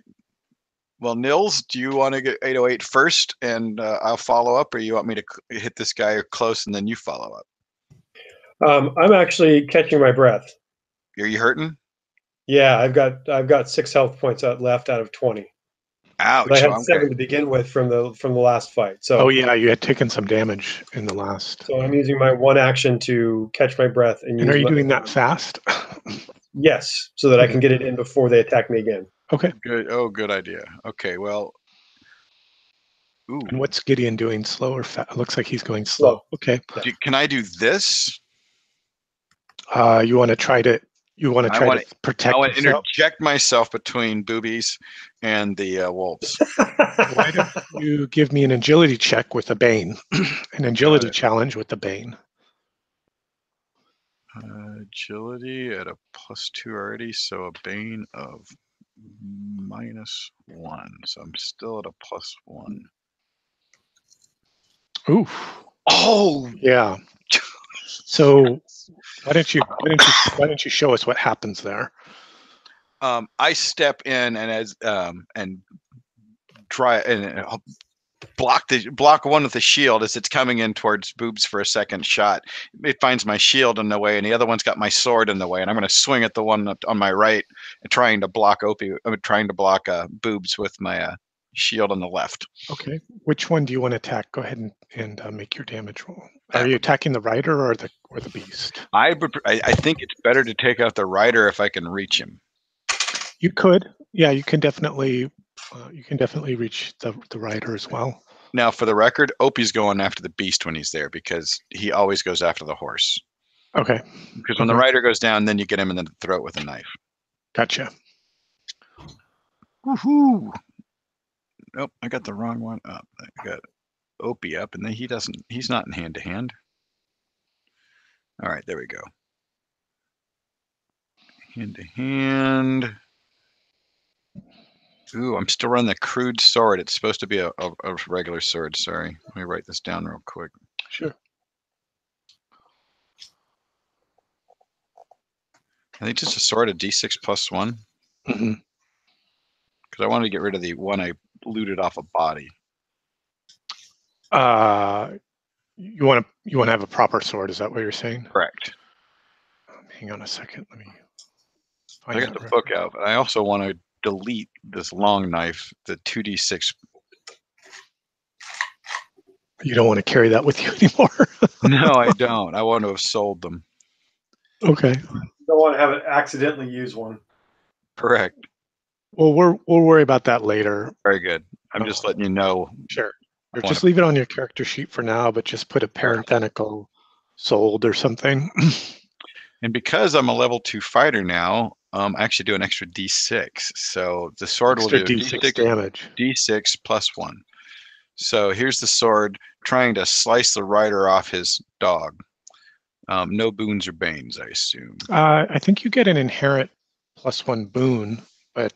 Well, Nils, do you want to get 808 first, and I'll follow up, or you want me to hit this guy close and then you follow up? I'm actually catching my breath. Are you hurting? Yeah, I've got 6 health points left out of 20. Ouch! I had 7 to begin with from the last fight. So. Oh yeah, you had taken some damage in the last. So I'm using my 1 action to catch my breath and use. And are you doing that fast? Yes, so that I can get it in before they attack me again. Okay. Good. Oh, good idea. Okay. Well. Ooh. And what's Gideon doing? Slow or fast? It looks like he's going slow. Okay. Can I do this? You want to try to protect I want to yourself? interject myself between boobies and the wolves. Why don't you give me an agility check with a bane? An agility challenge with the bane. Agility at a +2 already, so a bane of -1. So I'm still at a +1. Oof. Oh, Yeah. So why don't you show us what happens there? I step in and try and block one with the shield as it's coming in towards Boobs for a second shot. It finds my shield in the way, and the other one's got my sword in the way, and I'm going to swing at the one on my right, trying to block Boobs with my shield on the left. Okay. Which one do you want to attack? Go ahead and make your damage roll. Are you attacking the rider or the beast? I think it's better to take out the rider if I can reach him. You could. Yeah, you can definitely reach the rider as well. Now, for the record, Opie's going after the beast when he's there because he always goes after the horse. Okay. Because when the rider goes down, then you get him in the throat with a knife. Gotcha. Woohoo! Nope, I got the wrong one up. I got Opie up, and then he's not in hand to hand. All right, there we go. Hand to hand. Ooh, I'm still running the crude sword. It's supposed to be a regular sword. Sorry. Let me write this down real quick. Sure. I think just a sword, a D6 plus 1. Mm-hmm. Because I wanted to get rid of the one I looted off a body. You want to have a proper sword? Is that what you're saying? Correct. Hang on a second. Let me. I got the book out, but I also want to delete this long knife, the 2D6. You don't want to carry that with you anymore. No, I don't. I want to have sold them. Okay. You don't want to have it accidentally use one. Correct. Well, we'll worry about that later. Very good. I'm just letting you know. Sure. Or just leave it on your character sheet for now, but just put a parenthetical sold or something. And because I'm a level 2 fighter now, I actually do an extra D6. So the sword will do D6 damage. D6 plus 1. So here's the sword trying to slice the rider off his dog. No boons or banes, I assume. I think you get an inherent +1 boon, but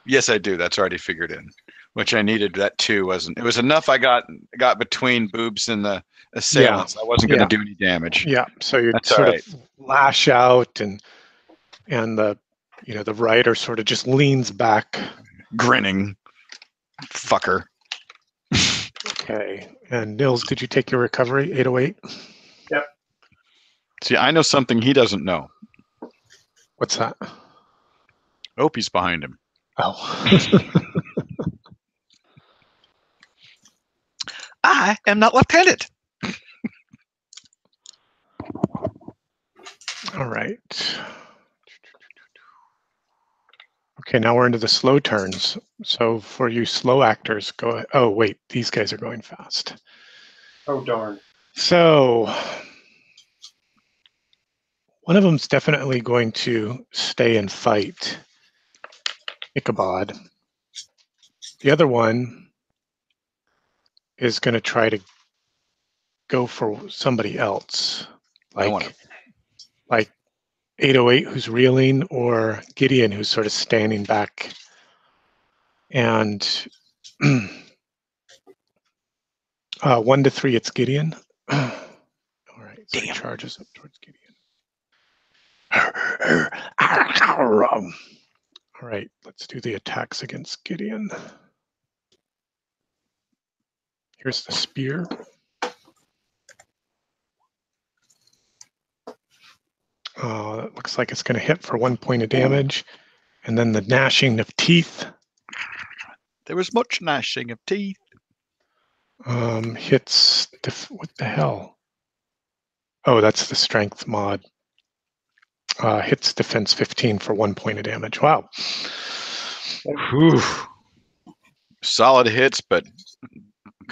yes, I do. That's already figured in, which I needed. That too it was enough. I got between Boobs and the assailants. I wasn't going to do any damage. Yeah, so you That's sort all right. of lash out, and the the rider sort of just leans back, grinning, fucker. Okay, and Nils, did you take your recovery 808? Yep. See, I know something he doesn't know. What's that? Opie's behind him. Oh. I am not left-handed. All right. Okay, now we're into the slow turns. So for you slow actors, go ahead. Oh, wait, these guys are going fast. Oh, darn. So one of them's definitely going to stay and fight Ichabod. The other one is going to try to go for somebody else, like 808, who's reeling, or Gideon, who's sort of standing back. And 1 to 3, it's Gideon. All right, so he charges up towards Gideon. All right, let's do the attacks against Gideon. Here's the spear. That looks like it's going to hit for 1 point of damage. And then the gnashing of teeth. There was much gnashing of teeth. Hits, what the hell? Oh, that's the strength mod. Hits defense 15 for 1 point of damage. Wow. Whew. Solid hits, but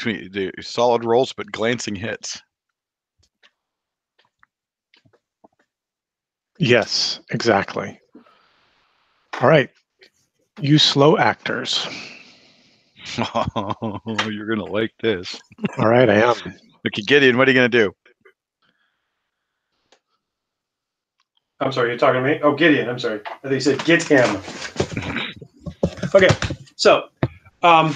the solid rolls, but glancing hits. Yes, exactly. All right. You slow actors. Oh, you're going to like this. All right, I am. Okay, Gideon, what are you going to do? I'm sorry, you're talking to me? Oh, Gideon, I'm sorry. I think you said get him. Okay, so, I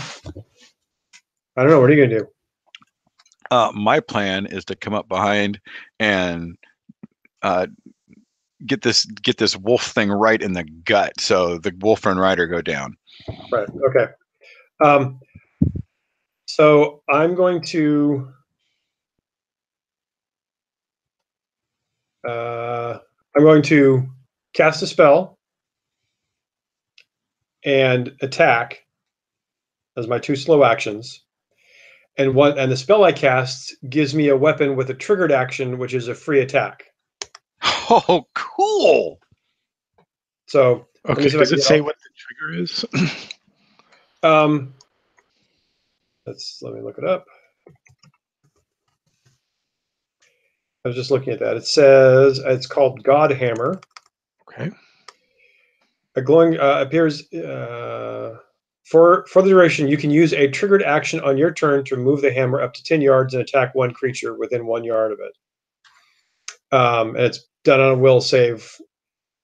don't know. What are you going to do? My plan is to come up behind and get this wolf thing right in the gut, so the wolf and rider go down. Right. Okay. So I'm going to. I'm going to cast a spell and attack as my 2 slow actions. And the spell I cast gives me a weapon with a triggered action, which is a free attack. Oh, cool! So Okay, does it say what the trigger is? Let me look it up. I was just looking at that. It says it's called God Hammer. Okay. A glowing appears for the duration. You can use a triggered action on your turn to move the hammer up to 10 yards and attack one creature within 1 yard of it. And it's done on a will save.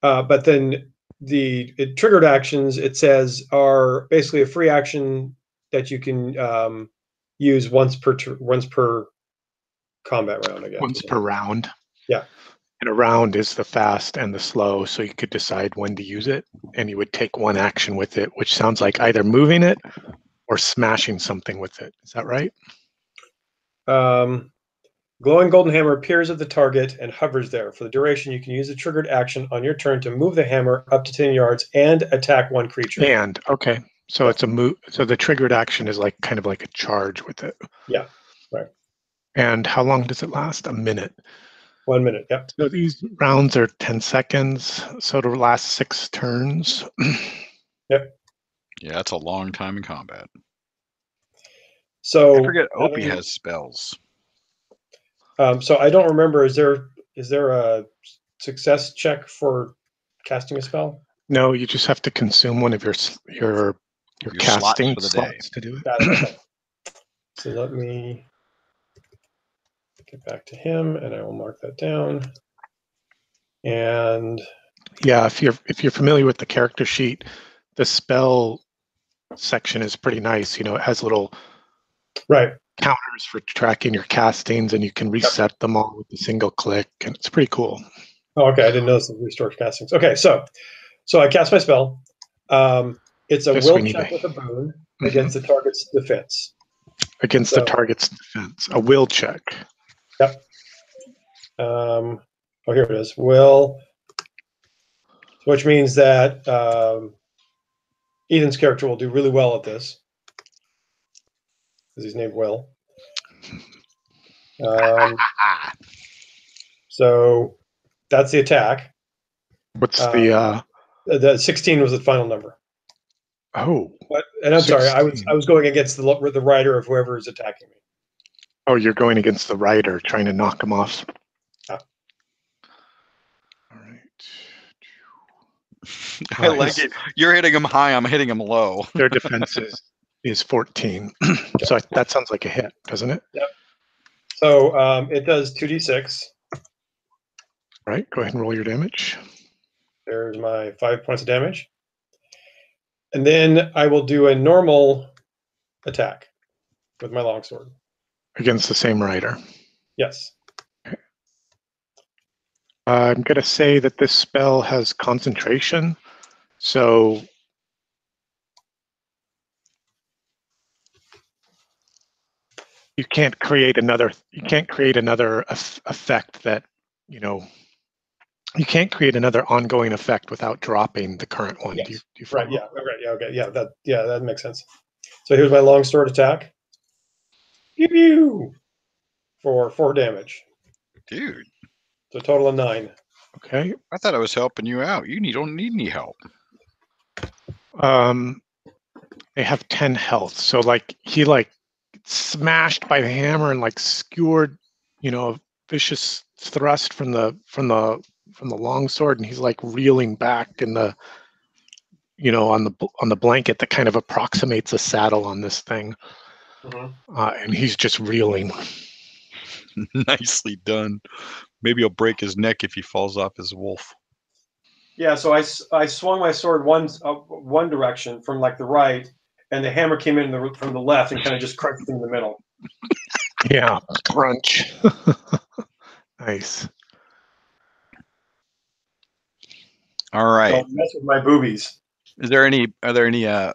But then the triggered actions, it says, are basically a free action that you can use once per combat round, I guess. Once per round. Yeah. And a round is the fast and the slow, so you could decide when to use it, and you would take one action with it, which sounds like either moving it or smashing something with it. Is that right? Glowing golden hammer appears at the target and hovers there. For the duration, you can use a triggered action on your turn to move the hammer up to 10 yards and attack one creature. And okay, so yeah. It's a move. So the triggered action is like kind of like a charge with it. Yeah, right. And how long does it last? A minute. 1 minute. Yep. So these rounds are 10 seconds. So it'll last 6 turns. Yep. Yeah, that's a long time in combat. So I forget Opie has spells. So I don't remember. Is there a success check for casting a spell? No, you just have to consume one of your casting slots to do it. Got it. Okay. So let me get back to him, and I will mark that down. And yeah, if you're familiar with the character sheet, the spell section is pretty nice. You know, it has little counters for tracking your castings, and you can reset them all with a single click, and it's pretty cool. Oh, okay, I didn't notice the restore castings. Okay, so I cast my spell. It's a will check with a boon against the target's defense. Against the target's defense, a will check. Yep. Oh, here it is. Will, which means that Ethan's character will do really well at this, because he's named Will. So that's the attack. What's the 16 was the final number. Oh. And I'm 16. Sorry, I was going against the rider of whoever is attacking me. Oh, you're going against the rider, trying to knock him off. Yeah. All right. I like it. You're hitting him high. I'm hitting him low. Their defense is 14. So that sounds like a hit, doesn't it? Yep. So it does 2d6. Right. Go ahead and roll your damage. There's my 5 points of damage. And then I will do a normal attack with my longsword. Against the same rider? Yes. Okay. I'm going to say that this spell has concentration. So you can't create another effect that, you can't create another ongoing effect without dropping the current one. Yes. Do you follow? Right. Yeah. Right. Yeah. Okay. Yeah. That makes sense. So here's my longsword attack. Pew pew. For 4 damage. Dude. So a total of 9. Okay. I thought I was helping you out. You don't need any help. They have 10 health. So he smashed by the hammer and skewered, a vicious thrust from the longsword, and he's reeling back in the on the blanket that kind of approximates a saddle on this thing. And he's just reeling. Nicely done. Maybe he'll break his neck if he falls off his wolf. Yeah, so I swung my sword one direction from the right, and the hammer came in from the left and kind of just crunched in the middle. Yeah, brunch. Nice. All right. Don't mess with my boobies. Are there any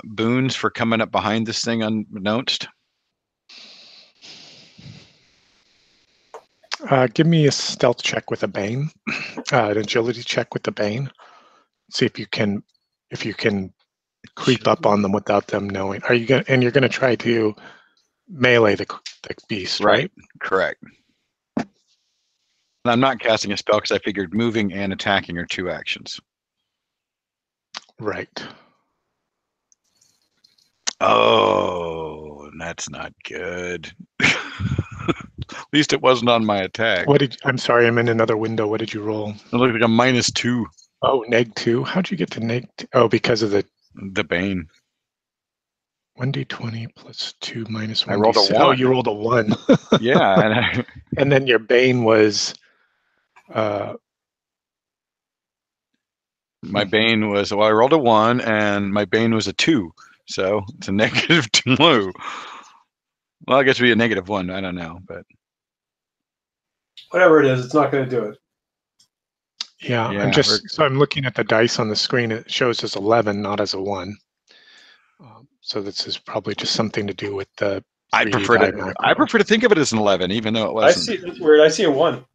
boons for coming up behind this thing unbeknownst? Give me a stealth check with a bane, an agility check with the bane. See if you can creep up on them without them knowing. Are you gonna? And you're gonna try to melee the beast, right? Correct. And I'm not casting a spell because I figured moving and attacking are 2 actions. Right. Oh, that's not good. At least it wasn't on my attack. I'm sorry, I'm in another window. What did you roll? It looked like a -2. Oh, -2. How'd you get to -2? Oh, because of the bane. 1d20 plus 2 minus 1d6. I rolled a 1. Oh, you rolled a 1. Yeah, and then your bane was. My bane was, well, I rolled a 1 and my bane was a 2. So it's a -2. Well, I guess it'd be a -1. I don't know, but Whatever it is, it's not going to do it. Yeah, I'm looking at the dice on the screen. It shows as 11, not as a 1. So this is probably just something to do with the. I prefer to think of it as an 11, even though it wasn't. I see. That's weird. I see a 1.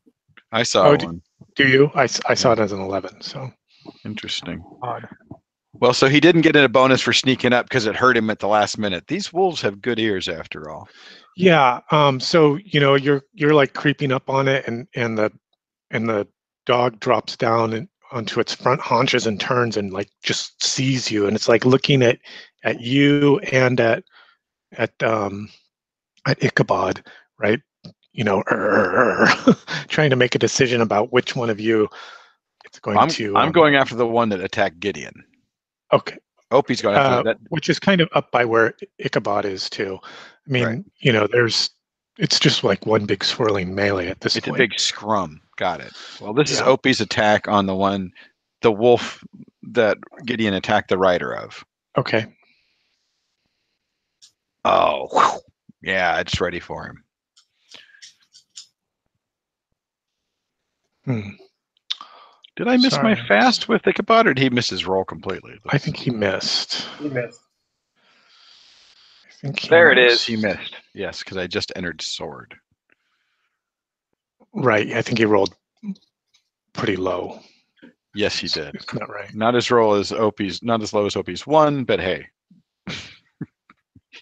I saw one. Do you? I saw it as an 11. So interesting. Odd. Well, so he didn't get a bonus for sneaking up because it hurt him at the last minute. These wolves have good ears, after all. Yeah. So you're like creeping up on it, and the dog drops down and onto its front haunches and turns and like just sees you, and it's like looking at you and at Ichabod, right? Trying to make a decision about which one of you it's going to. I'm going after the one that attacked Gideon. Okay. Opie's going after that, which is kind of up by where Ichabod is too. I mean, right. It's just like one big swirling melee at this point. It's a big scrum. Got it. Well, this is Opie's attack on the wolf that Gideon attacked the rider of. Okay. Oh, whew. Yeah, it's ready for him. Did I miss my fast with Ichabod, or did he miss his roll completely? I think he missed. He missed. There it is. He missed. Yes, because I just entered sword. Right. I think he rolled pretty low. Yes, he did. Isn't that right? Not as low as Opie's 1, but hey,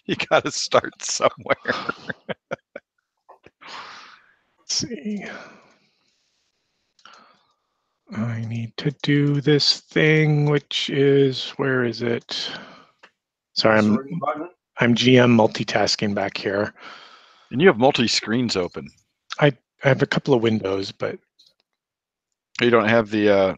you got to start somewhere. Let's see. I need to do this thing, which is, where is it? Sorry, I'm GM multitasking back here. And you have multi-screens open. I have a couple of windows, but you don't have the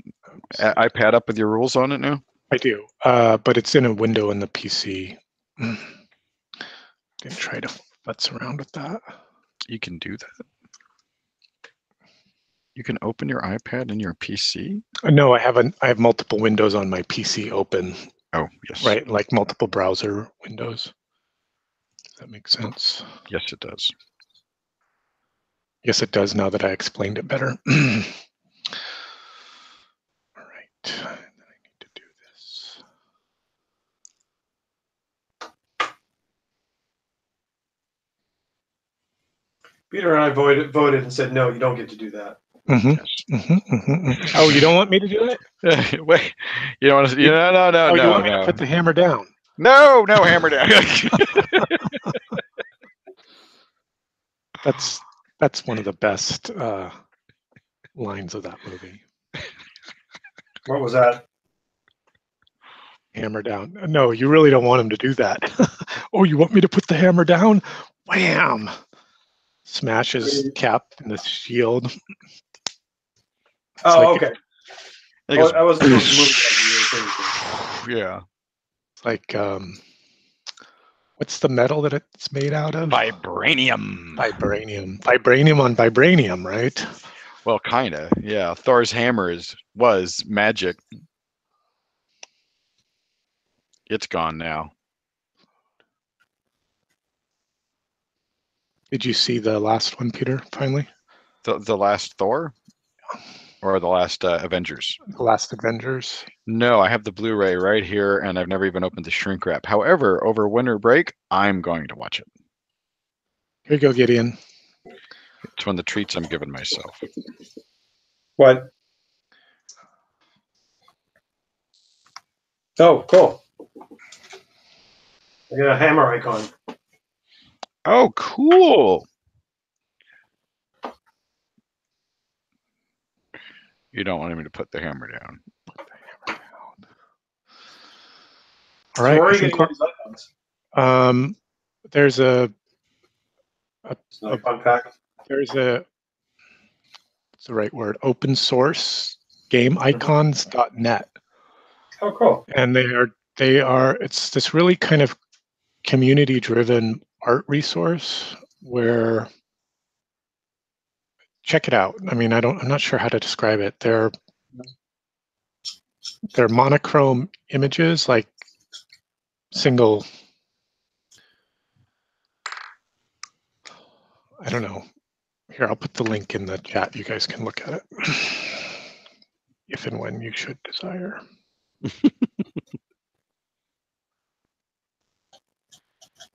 iPad up with your rules on it now? I do, but it's in a window in the PC. Didn't try to futz around with that. You can do that. You can open your iPad in your PC? No, I have multiple windows on my PC open. Oh, yes. Right, like multiple browser windows. Does that make sense? Yes, it does. Yes, it does now that I explained it better. All right, then I need to do this. Peter and I voted and said, no, you don't get to do that. Oh, you don't want me to do it? Wait, you don't want to? No. You want me to put the hammer down? No, hammer down. That's one of the best lines of that movie. What was that? Hammer down. No, you really don't want him to do that. Oh, you want me to put the hammer down? Wham! Smashes Cap in the shield. Oh, okay. I wasn't supposed to move. Yeah. It's like, what's the metal that it's made out of? Vibranium. Vibranium on vibranium, right? Well, kind of. Yeah. Thor's hammer was magic. It's gone now. Did you see the last one, Peter, finally? The last Thor? Or the last Avengers? The last Avengers? No, I have the Blu-ray right here, and I've never even opened the shrink wrap. However, over winter break, I'm going to watch it. Here you go, Gideon. It's one of the treats I'm giving myself. What? Oh, cool. I got a hammer icon. Oh, cool. You don't want me to put the hammer down. All right. So where are I you think getting all these icons? there's a It's not fun pack. there's a what's the right word? Open source gameicons.net. Oh, cool. And they are it's this really kind of community driven art resource where check it out. I mean, I'm not sure how to describe it. They're monochrome images, like single, I don't know. Here, I'll put the link in the chat. You guys can look at it if and when you should desire.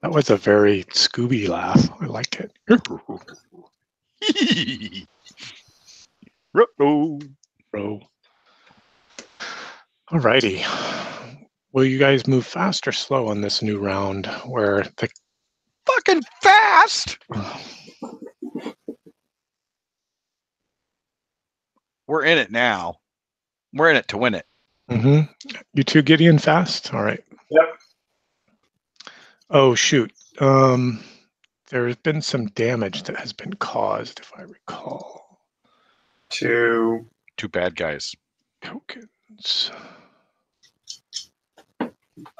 That was a very Scooby laugh. I like it. Bro. Alrighty. Will you guys move fast or slow on this new round where the Fucking fast! We're in it now. We're in it to win it. You too, Gideon, fast? All right. Yep. Oh, shoot. There's been some damage that has been caused, if I recall. Two bad guys. Tokens.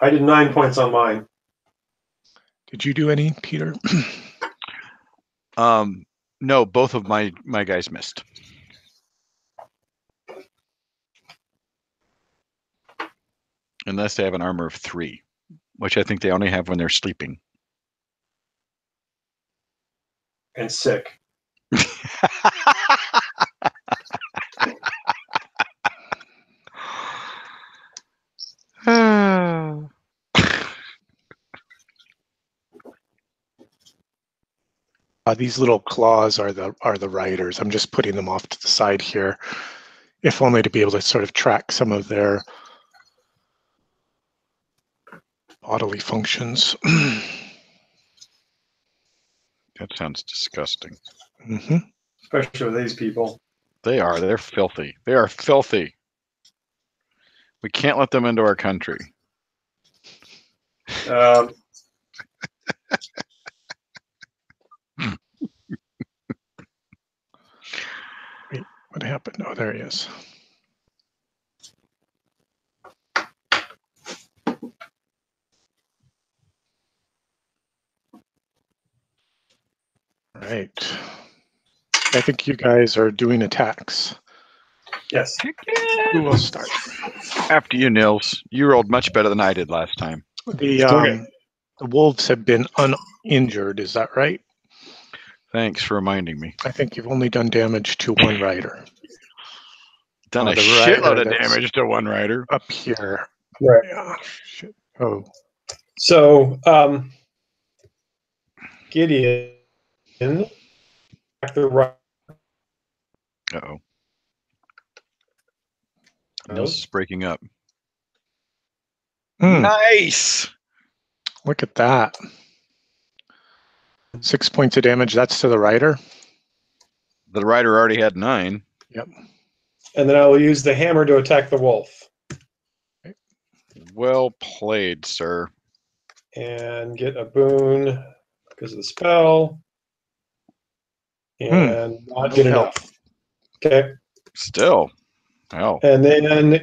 I did 9 points on mine. Did you do any, Peter? No, both of my guys missed. Unless they have an armor of 3, which I think they only have when they're sleeping. And sick. These little claws are the riders. I'm just putting them off to the side here, if only to be able to sort of track some of their bodily functions. That sounds disgusting. Especially with these people. They are. They're filthy. They are filthy. We can't let them into our country. Wait, what happened? Oh, there he is. All right. I think you guys are doing attacks. Yes. Who will start? After you, Nils. You rolled much better than I did last time. The wolves have been uninjured, is that right? Thanks for reminding me. I think you've only done damage to one rider. Done a the shitload rider of damage to one rider. Up here. Right. Yeah. Shit. Oh. So, Gideon, back the right. Uh-oh. Nils is breaking up. Nice! Look at that. 6 points of damage. That's to the rider. The rider already had 9. Yep. And then I will use the hammer to attack the wolf. Well played, sir. And get a boon because of the spell. And not get enough. Okay. Still. Hell. And then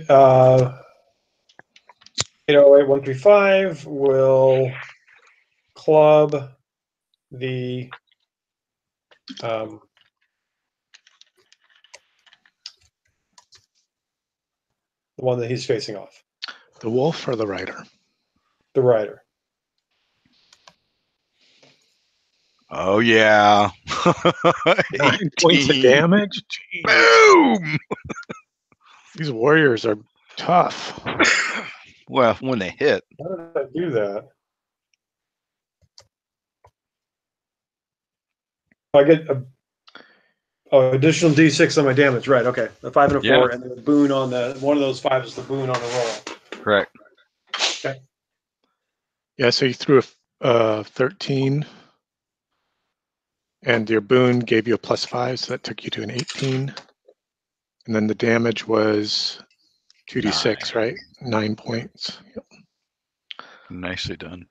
808135 will club the one that he's facing off. The wolf or the rider? The rider. Oh yeah. 9 points of 18. damage. Jeez. Boom. These warriors are tough. Well, when they hit. How did I do that? I get a additional D6 on my damage. Right. Okay. A 5 and a 4, and then a boon on the one of those 5 is the boon on the roll. Correct. Okay. Yeah, so you threw a 13, and your boon gave you a +5, so that took you to an 18. And then the damage was 2d6, right? 9 points. Yep. Nicely done.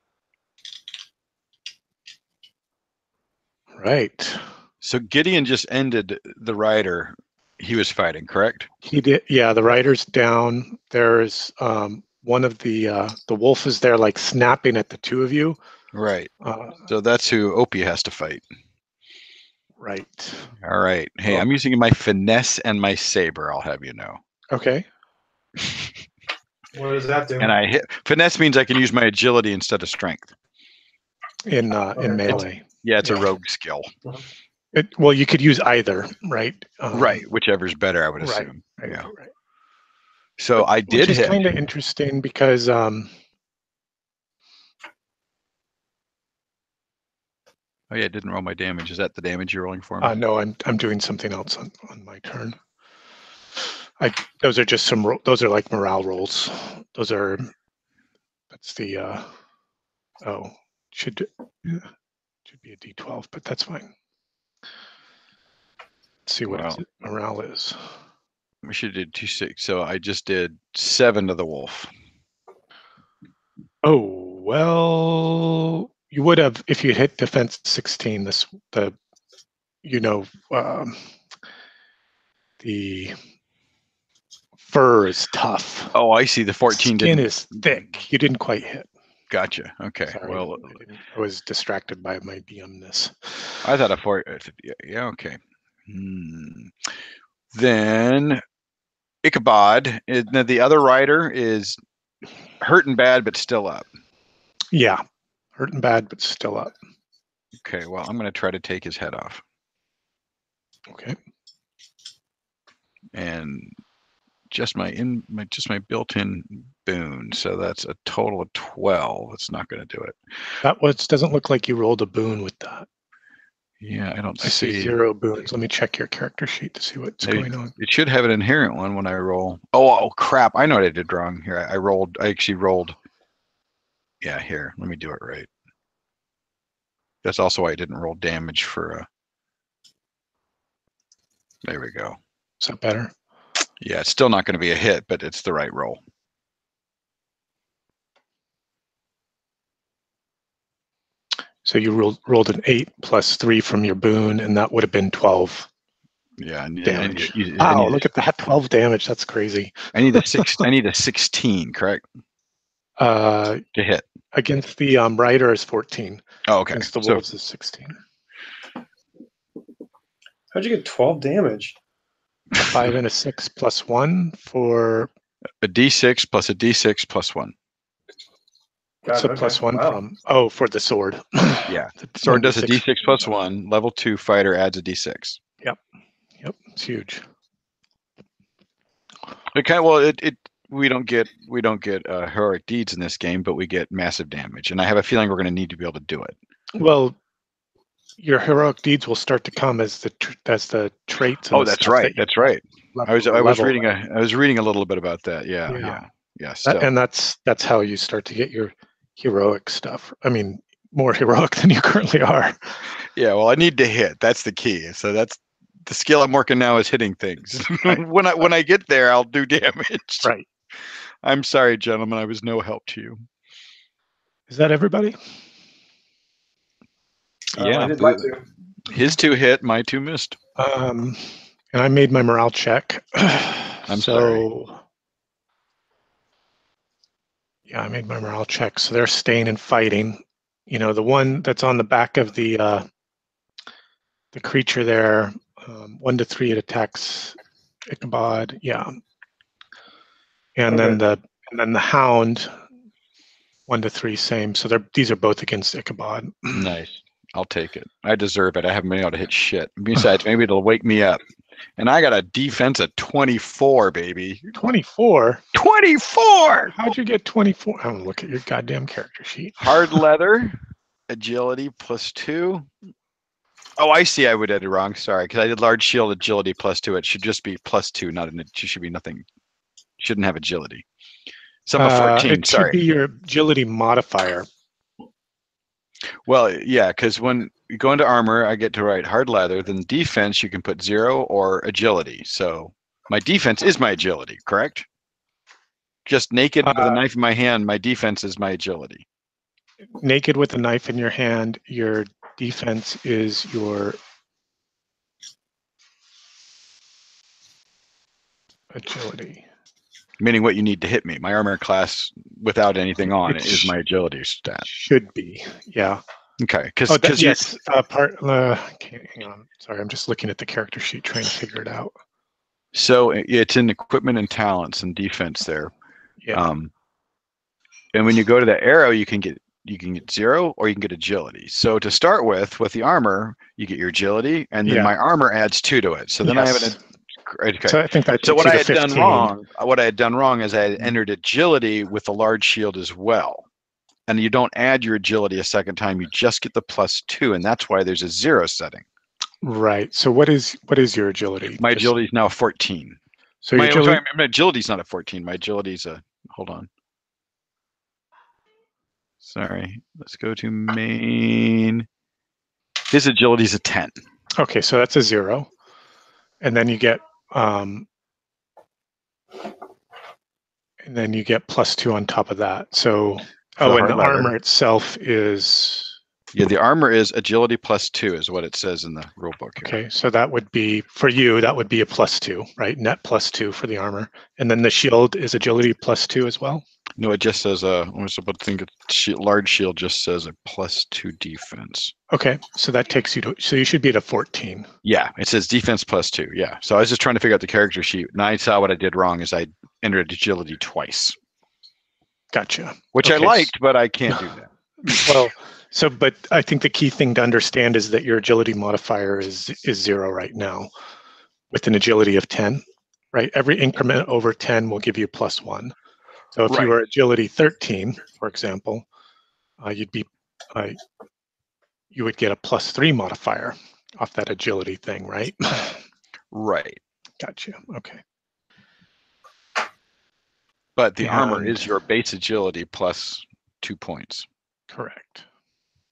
Right. So Gideon just ended the rider he was fighting, correct? He did. Yeah, the rider's down. There's one of the wolf is there, like snapping at the two of you. Right. So that's who Opie has to fight. Right. All right. Hey, Oh. I'm using my finesse and my saber, I'll have you know. Okay. What does that do? And I hit finesse means I can use my agility instead of strength. In Okay, melee. Yeah, it's a Yeah. rogue skill. Well, you could use either, right? Right, whichever's better, I would right, assume. Right. Yeah. Right. So I did Which is hit. kind of interesting because Oh yeah, I didn't roll my damage. Is that the damage you're rolling for me? no, I'm doing something else on my turn. Those are just those are like morale rolls. That's the should be a D12, but that's fine. Let's see what morale is. We should have did 2-6. So I just did 7 to the wolf. Oh well, you would have if you hit defense 16. The fur is tough. Oh, I see. The 14 Skin didn't. is thick. You didn't quite hit. Gotcha. Okay. Sorry, Well, I was distracted by my BMness. I thought a 4. Yeah. Okay. Then Ichabod. The other rider is hurting bad, but still up. Yeah, hurting bad, but still up. Okay. Well, I'm going to try to take his head off. Okay. And just my built-in boon. So that's a total of 12. It's not going to do it. Doesn't look like you rolled a boon with that. Yeah, I don't I see 0 boons. Let me check your character sheet to see what's going on. It should have an inherent one when I roll. Oh crap! I know what I did wrong here. I actually rolled. Yeah, here. Let me do it right. That's also why I didn't roll damage for. There we go. Is that better? Yeah, it's still not going to be a hit, but it's the right roll. So you rolled an 8 plus 3 from your boon, and that would have been 12. Yeah, damage. Wow, look at that, 12 damage. That's crazy. I need a 6. I need a 16, correct? To hit. Against the rider is 14. Oh, okay. Against the wolves is 16. How'd you get 12 damage? A 5 and a 6 plus 1 for a D6 plus a D6 plus 1. So plus 1 from for the sword. Yeah, the sword does a D6 plus 1. Level 2 fighter adds a D6. Yep, it's huge. We don't get heroic deeds in this game, but we get massive damage, and I have a feeling we're going to need to be able to do it. Well, your heroic deeds will start to come as the traits. Oh, that's right. That's right. I was reading a little bit about that. Yeah. And that's how you start to get your heroic stuff. I mean, more heroic than you currently are. Yeah. Well, I need to hit. That's the key. So that's the skill I'm working now is hitting things. Right. when I get there, I'll do damage. Right. I'm sorry, gentlemen. I was no help to you. Is that everybody? Yeah. I did my 2. His 2 hit, my 2 missed. And I made my morale check. I'm sorry. Yeah, I made my morale check. So they're staying and fighting. You know, the one that's on the back of the creature there, 1 to 3 it attacks Ichabod. Yeah. And then the hound, 1 to 3, same. So these are both against Ichabod. Nice. I'll take it. I deserve it. I haven't been able to hit shit. Besides, maybe it'll wake me up. And I got a defense of 24, baby. 24? 24! How'd you get 24? I don't look at your goddamn character sheet. Hard leather, agility +2. Oh, I see. I would edit wrong. Sorry, because I did large shield, agility +2. It should just be +2, not an. It should be nothing. Shouldn't have agility. So I'm a 14. It should be your agility modifier. Well, yeah, because when you go into armor, I get to write hard leather. Then defense, you can put 0 or agility. So my defense is my agility, correct? Just naked with a knife in my hand, my defense is my agility. Naked with a knife in your hand, your defense is your agility. Meaning what you need to hit me. My armor class without anything on it is my agility stat. Should be, yeah. Okay, because yes, okay, hang on. Sorry, I'm just looking at the character sheet trying to figure it out. So it's in equipment and talents and defense there. Yeah. And when you go to the arrow, you can get 0 or you can get agility. So to start with the armor, you get your agility, and then my armor adds 2 to it. So then I have an. Okay. So I think that. So what I had done wrong is I had entered agility with a large shield as well, and you don't add your agility a second time. You just get the +2, and that's why there's a 0 setting. Right. So what is your agility? My agility is now a 14. So my agility is not a 14. My agility is a. Hold on. Sorry. Let's go to main. His agility is a 10. Okay, so that's a 0, and then you get. And then you get +2 on top of that. So, and the armor itself is. Yeah, the armor is agility +2 is what it says in the rule book here. Okay, so that would be, for you, that would be a +2, right? Net +2 for the armor. And then the shield is agility +2 as well? No, it just says, I was about to think large shield just says a +2 defense. Okay, so that takes you to, so you should be at a 14. Yeah, it says defense +2, yeah. So I was just trying to figure out the character sheet, and I saw what I did wrong is I entered agility twice. Gotcha. Which I liked, but I can't do that. Well, but I think the key thing to understand is that your agility modifier is 0 right now with an agility of 10, right? Every increment over 10 will give you +1. So if you were agility 13, for example, you would get a +3 modifier off that agility thing, right? Right. Gotcha. Okay. But the armor is your base agility +2 points. Correct.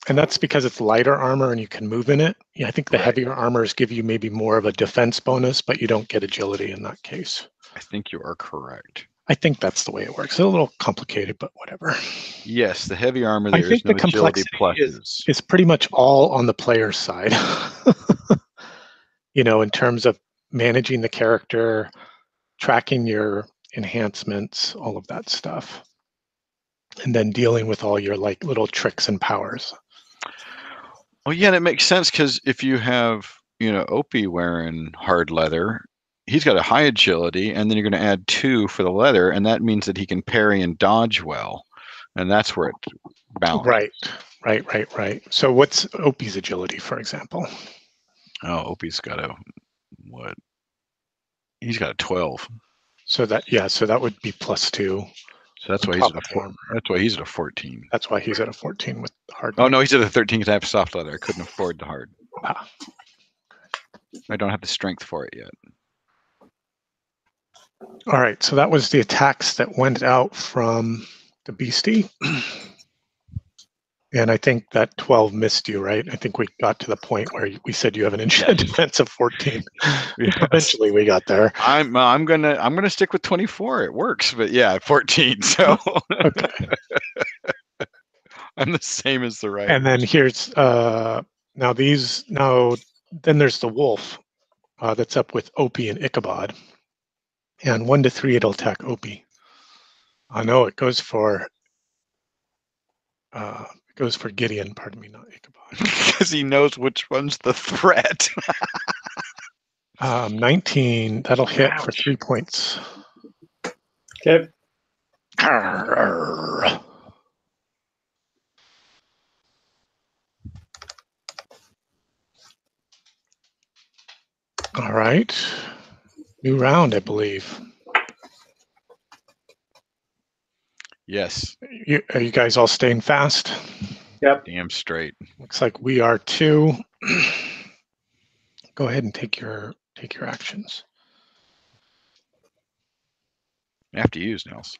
And that's because it's lighter armor and you can move in it. Yeah, I think the heavier armors give you maybe more of a defense bonus, but you don't get agility in that case. I think you are correct. I think that's the way it works. It's a little complicated, but whatever. Yes, the heavy armor there is no agility pluses. Is pretty much all on the player's side. In terms of managing the character, tracking your enhancements, all of that stuff. And then dealing with all your little tricks and powers. Well, yeah, it makes sense because if you have, Opie wearing hard leather, he's got a high agility, and then you're going to add 2 for the leather, and that means that he can parry and dodge well, and that's where it balances. Right. So what's Opie's agility, for example? Oh, Opie's got he's got a 12. So that would be +2. So that's why he's at a 4. That's why he's at a 14. That's why he's at a 14 with hard. Oh no, he's at a 13 because I have soft leather. I couldn't afford the hard. I don't have the strength for it yet. All right, so that was the attacks that went out from the beastie. And I think that 12 missed you, right? I think we got to the point where we said you have an defense of 14. Yes. Eventually we got there. I'm gonna stick with 24. It works, but yeah, 14. So okay. I'm the same as the right. And then here's then there's the wolf that's up with Opie and Ichabod. And 1 to 3 it'll attack Opie. No, it goes for Gideon, pardon me, not Ichabod. Because he knows which one's the threat. 19, that'll hit for 3 points. Okay. All right. New round, I believe. Yes. Are you guys all staying fast? Yep. Damn straight. Looks like we are too. Go ahead and take your actions. You have to use Nels.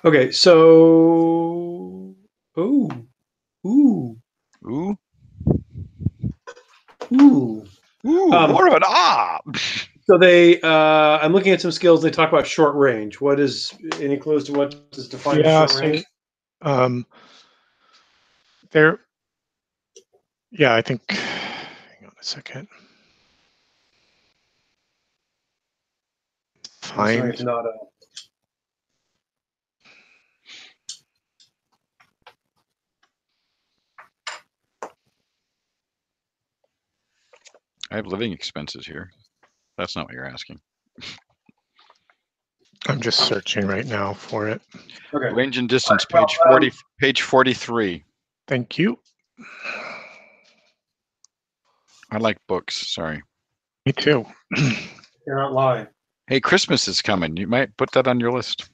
Okay, so ooh. Ooh. Ooh. Ooh, more of an So they, I'm looking at some skills. They talk about short range. What is any clues to what is defined as short range? There. Yeah, I think. Hang on a second. I'm assuming Find. it's not a. I have living expenses here. That's not what you're asking. I'm just searching right now for it. Okay. Range and distance, All right, page well, 40, page 43. Thank you. I like books. Sorry. Me too. You're not lying. Hey, Christmas is coming. You might put that on your list.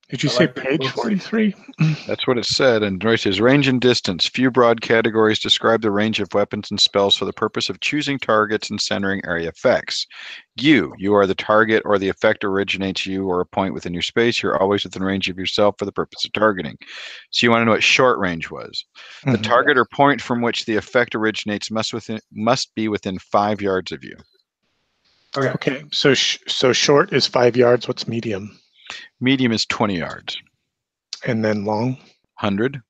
Did you I say like big page books. 43? That's what it said. And Roy says range and distance. Few broad categories describe the range of weapons and spells for the purpose of choosing targets and centering area effects. You are the target or the effect originates you or a point within your space. You're always within range of yourself for the purpose of targeting. So you want to know what short range was. The target or point from which the effect originates must be within 5 yards of you. Okay. Okay. So short is 5 yards. What's medium? Medium is 20 yards. And then long? 100.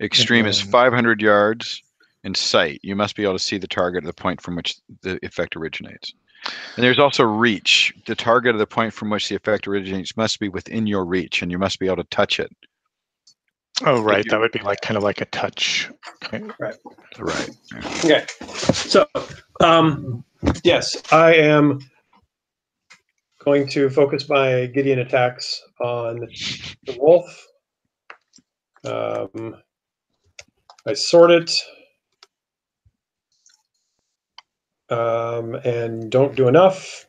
Extreme is 500 yards. In sight, you must be able to see the target at the point from which the effect originates. And there's also reach. The target of the point from which the effect originates must be within your reach, and you must be able to touch it. Oh, right. That would be like kind of like a touch. Okay. Right. Right. Okay. So, yes, I am going to focus my Gideon attacks on the wolf. I sort it and don't do enough.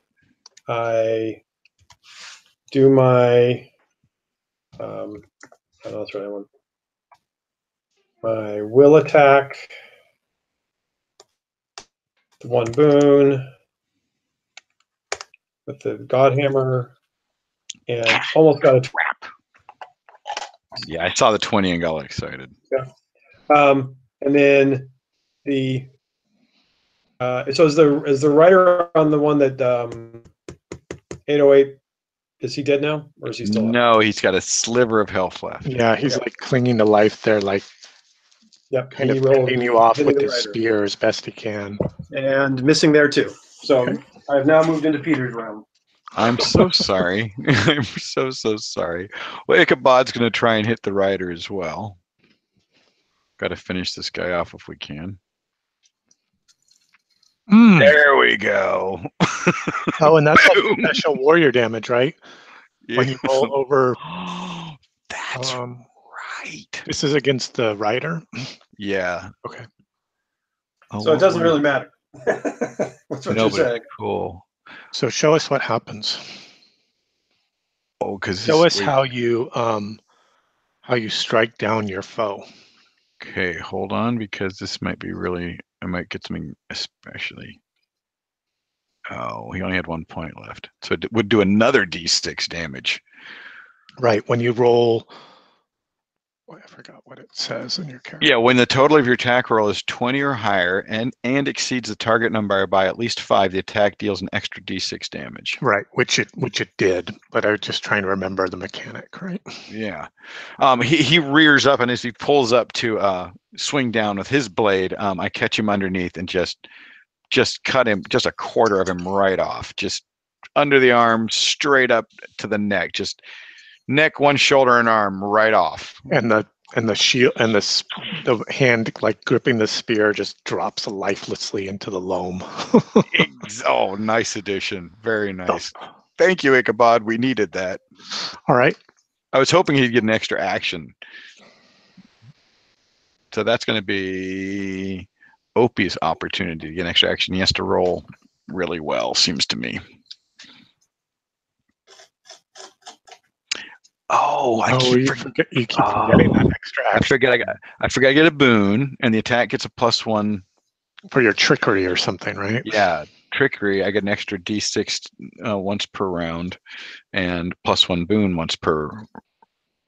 I do my I don't know that's what I want. My will attack. The one boon with the God Hammer and almost got a trap. Yeah, I saw the 20 and got excited. Yeah. And then the so is the writer on the one that 808, is he dead now or is he still alive? No, he's got a sliver of health left. Yeah, he's like clinging to life there, like kind of fending you off with his spear as best he can. And missing there too. So Okay. I've now moved into Peter's round. I'm so sorry. I'm so sorry. Well, Ichabod's going to try and hit the rider as well. Got to finish this guy off if we can. There we go. Oh, and that's all special warrior damage, right? Yeah. When you roll over. That's right. This is against the rider? Yeah. Okay. So it doesn't really matter. What's what you're saying? Cool. So show us what happens. Oh, because show us how you strike down your foe. Okay, hold on, because this might be really. I might get something especially. Oh, he only had 1 point left, so it would do another d6 damage. Right when you roll. Oh, I forgot what it says in your character. Yeah, when the total of your attack roll is 20 or higher and exceeds the target number by at least 5, the attack deals an extra d6 damage. Right, which it did, but I was just trying to remember the mechanic, right? Yeah. He rears up, and as he pulls up to swing down with his blade, I catch him underneath and just cut him, just a quarter of him right off, just under the arm, straight up to the neck, just neck, one shoulder, and arm right off. And the shield and the hand like gripping the spear just drops lifelessly into the loam. Oh, nice addition. Very nice. Thank you, Ichabod. We needed that. All right. I was hoping he'd get an extra action. So that's going to be Opie's opportunity to get an extra action. He has to roll really well, seems to me. Oh, you keep forgetting that extra action. I forget I get a boon, and the attack gets a +1 for your trickery or something, right? Yeah, trickery. I get an extra D6 once per round, and +1 boon once per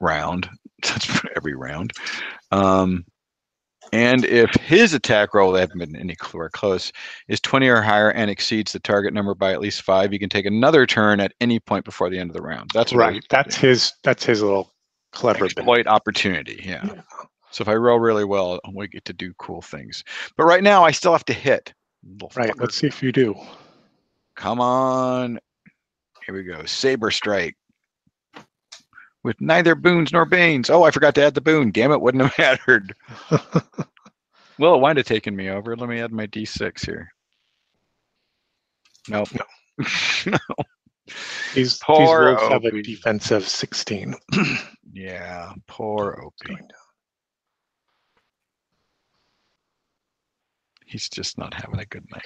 round. That's for every round. And if his attack roll, they haven't been anywhere close, is 20 or higher and exceeds the target number by at least 5, you can take another turn at any point before the end of the round. That's right. That's his little clever exploit opportunity. Yeah. So if I roll really well, we get to do cool things. But right now, I still have to hit. Right. Fucker. Let's see if you do. Come on. Here we go. Saber strike. With neither boons nor banes. Oh, I forgot to add the boon. Damn it, wouldn't have mattered. Well, it might have taken me over. Let me add my D6 here. Nope. No. These wolves have a defensive 16. Yeah, poor Opie. He's just not having a good night.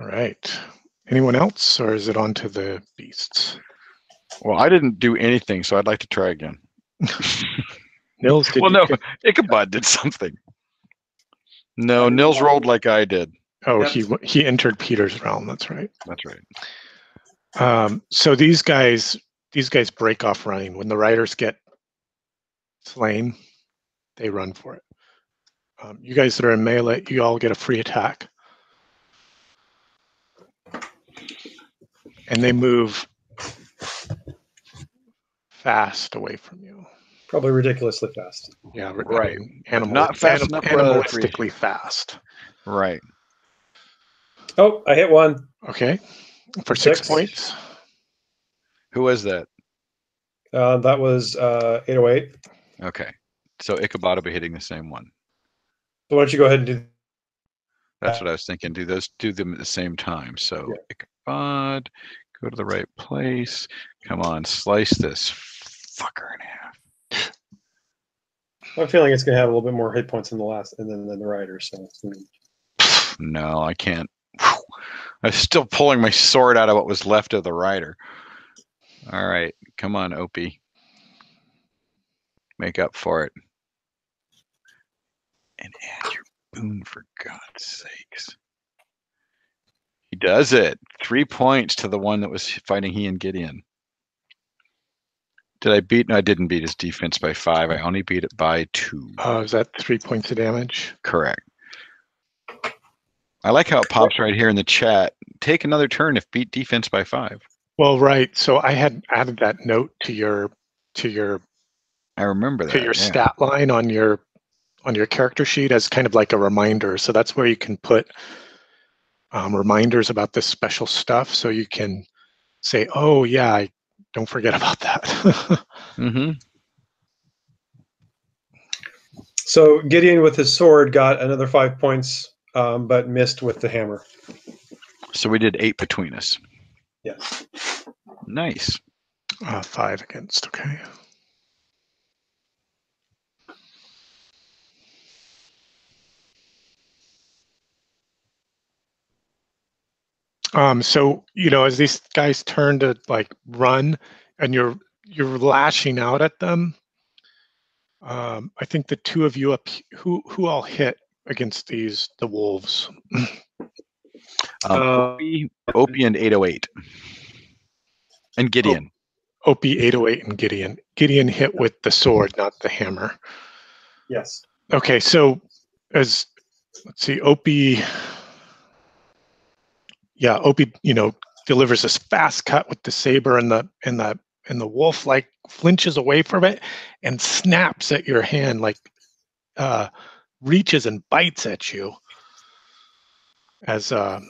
All right. Anyone else, or is it on to the beasts? Well, I didn't do anything, so I'd like to try again. Nils, Ichabod did something. No, Nils rolled like I did. Oh, yep. He entered Peter's realm. That's right. That's right. So these guys break off running. When the riders get slain, they run for it. You guys that are in melee, you all get a free attack. And they move fast away from you. Probably ridiculously fast. Yeah, right. Not fast enough. Animalistically fast. Right. Oh, I hit one. Okay. For 6 points. Who was that? That was 808. Okay. So Ichabod will be hitting the same one. So why don't you go ahead and do That's what I was thinking. Do them at the same time. So Ichabod, go to the right place. Come on, slice this fucker in half. I'm feeling it's going to have a little bit more hit points than the rider. So no, I can't. I'm still pulling my sword out of what was left of the rider. All right, come on, Opie. Make up for it. And add your boon, for God's sakes. He does it. 3 points to the one that was fighting he and Gideon. Did I beat? No, I didn't beat his defense by 5. I only beat it by 2. Is that 3 points of damage? Correct. I like how it pops right here in the chat. Take another turn if beat defense by 5. Well, right. So I had added that note to your. I remember that. To your stat line on your character sheet as kind of like a reminder. So that's where you can put reminders about this special stuff. So you can say, "Oh yeah, don't forget about that." Mm-hmm. So Gideon with his sword got another 5 points, but missed with the hammer. So we did 8 between us. Yes. Nice. 5 against. Okay. So as these guys turn to like run, and you're lashing out at them. I think the two of you up, who all hit against the wolves? Opie and 808. And Gideon. Opie, 808, and Gideon. Gideon hit with the sword, not the hammer. Yes. Okay, so let's see, Opie. Yeah, Opie, delivers this fast cut with the saber, and the wolf like flinches away from it and snaps at your hand, like reaches and bites at you as the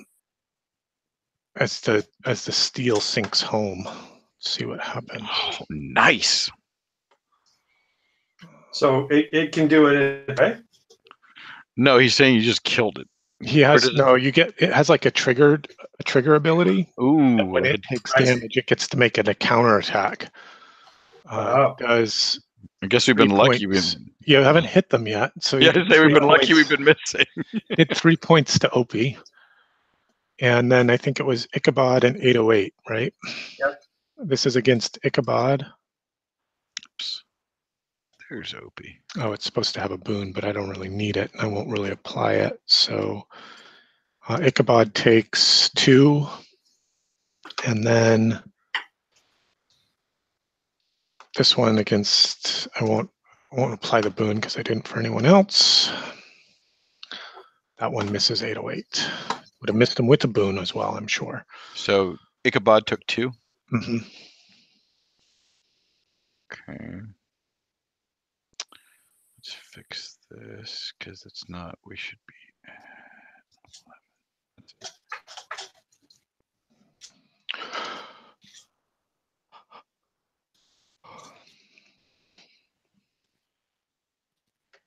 steel sinks home. Let's see what happens. Oh, nice. So it can do it, right? No, he's saying you just killed it. He has it has like a trigger ability. Ooh, when it takes damage, it gets to make it a counterattack. It I guess we've been 3 lucky. points. You haven't hit them yet. So Yeah, you we've 3 been lucky. points. We've been missing. Did 3 points to Opie. And then I think it was Ichabod and 808, right? Yep. This is against Ichabod. Oops. There's Opie. Oh, it's supposed to have a boon, but I don't really need it. I won't really apply it. So Ichabod takes 2. And then this one against, I won't apply the boon because I didn't for anyone else. That one misses 808. Would have missed him with the boon as well, I'm sure. So Ichabod took 2. Mm-hmm. Okay. Let's fix this because it's not. We should be at 11.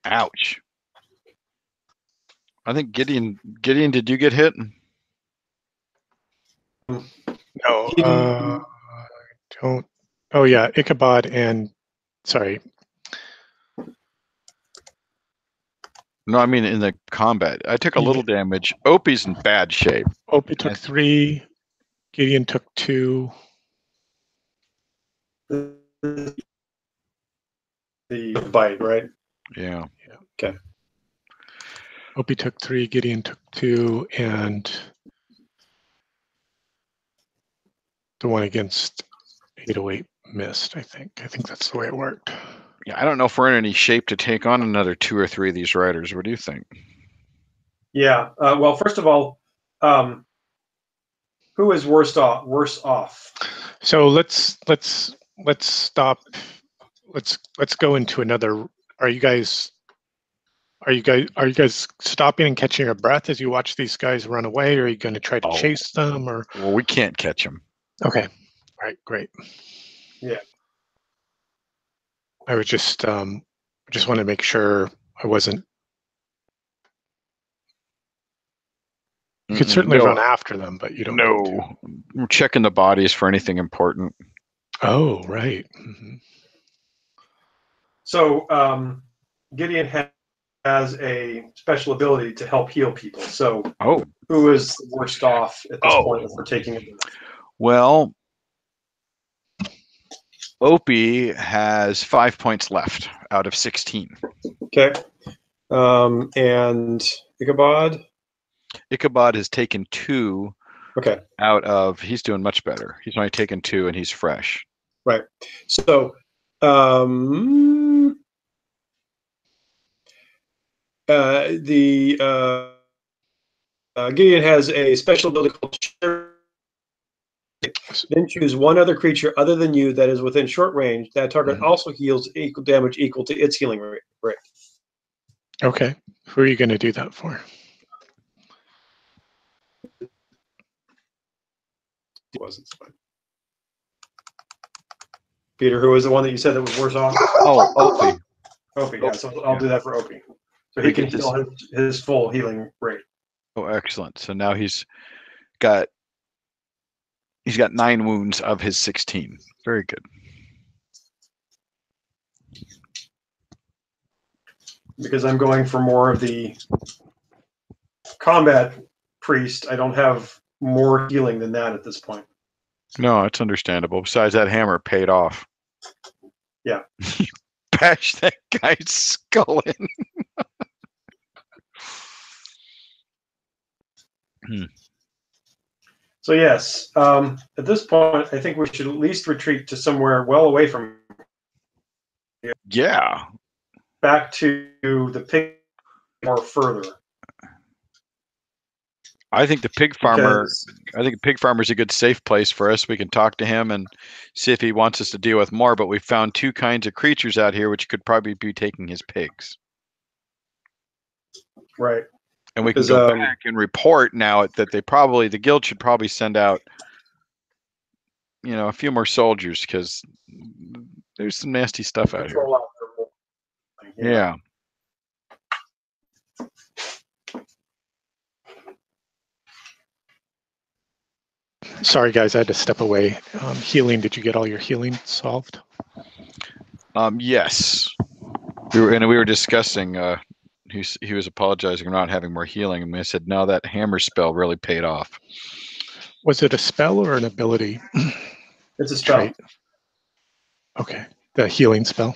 Ouch. I think Gideon, did you get hit? No, don't. Oh yeah, Ichabod and sorry. No, I mean in the combat. I took a little damage. Opie's in bad shape. Opie took 3. Gideon took 2. The bite, right? Yeah. Okay. Opie took 3. Gideon took 2, and the one against 808 missed. I think that's the way it worked. Yeah, I don't know if we're in any shape to take on another 2 or 3 of these riders. What do you think? Yeah. Well, first of all, who is worse off? So let's stop. Let's go into another. Are you guys stopping and catching your breath as you watch these guys run away? Or are you going to try to chase them? Or well, we can't catch them. Okay. All right. Great. Yeah. I was just want to make sure I wasn't. You could certainly run after them, but you don't. No, we're checking the bodies for anything important. Oh, right. Mm-hmm. So Gideon has a special ability to help heal people. So who is the worst off at this point if we're taking it? Well, Opie has 5 points left out of 16. Okay. And Ichabod? Ichabod has taken 2 out of, he's doing much better. He's only taken 2 and he's fresh. Right. So Gideon has a special ability called Share. Then choose one other creature other than you that is within short range. That target also heals equal damage equal to its healing rate. Okay. Who are you going to do that for? Peter, who was the one that you said that was worse off? Oh, Opie. Opie, yeah. So I'll do that for Opie. So he can heal his full healing rate. Oh, excellent. So now he's got 9 wounds of his 16. Very good. Because I'm going for more of the combat priest, I don't have more healing than that at this point. No, it's understandable. Besides, that hammer paid off. Yeah. Bash that guy's skull in. So yes, at this point, I think we should at least retreat to somewhere well away from here. Yeah. Back to the pig or further. I think the pig farmer. I think the pig farmer is a good safe place for us. We can talk to him and see if he wants us to deal with more. But we found 2 kinds of creatures out here, which could probably be taking his pigs. Right. And we can go back and report now that the guild should probably send out, a few more soldiers because there's some nasty stuff out here. Yeah. Sorry, guys, I had to step away. Healing, did you get all your healing solved? Yes. We were discussing. He was apologizing for not having more healing, and I said, no, that hammer spell really paid off. Was it a spell or an ability? It's a spell. Trait. Okay, the healing spell.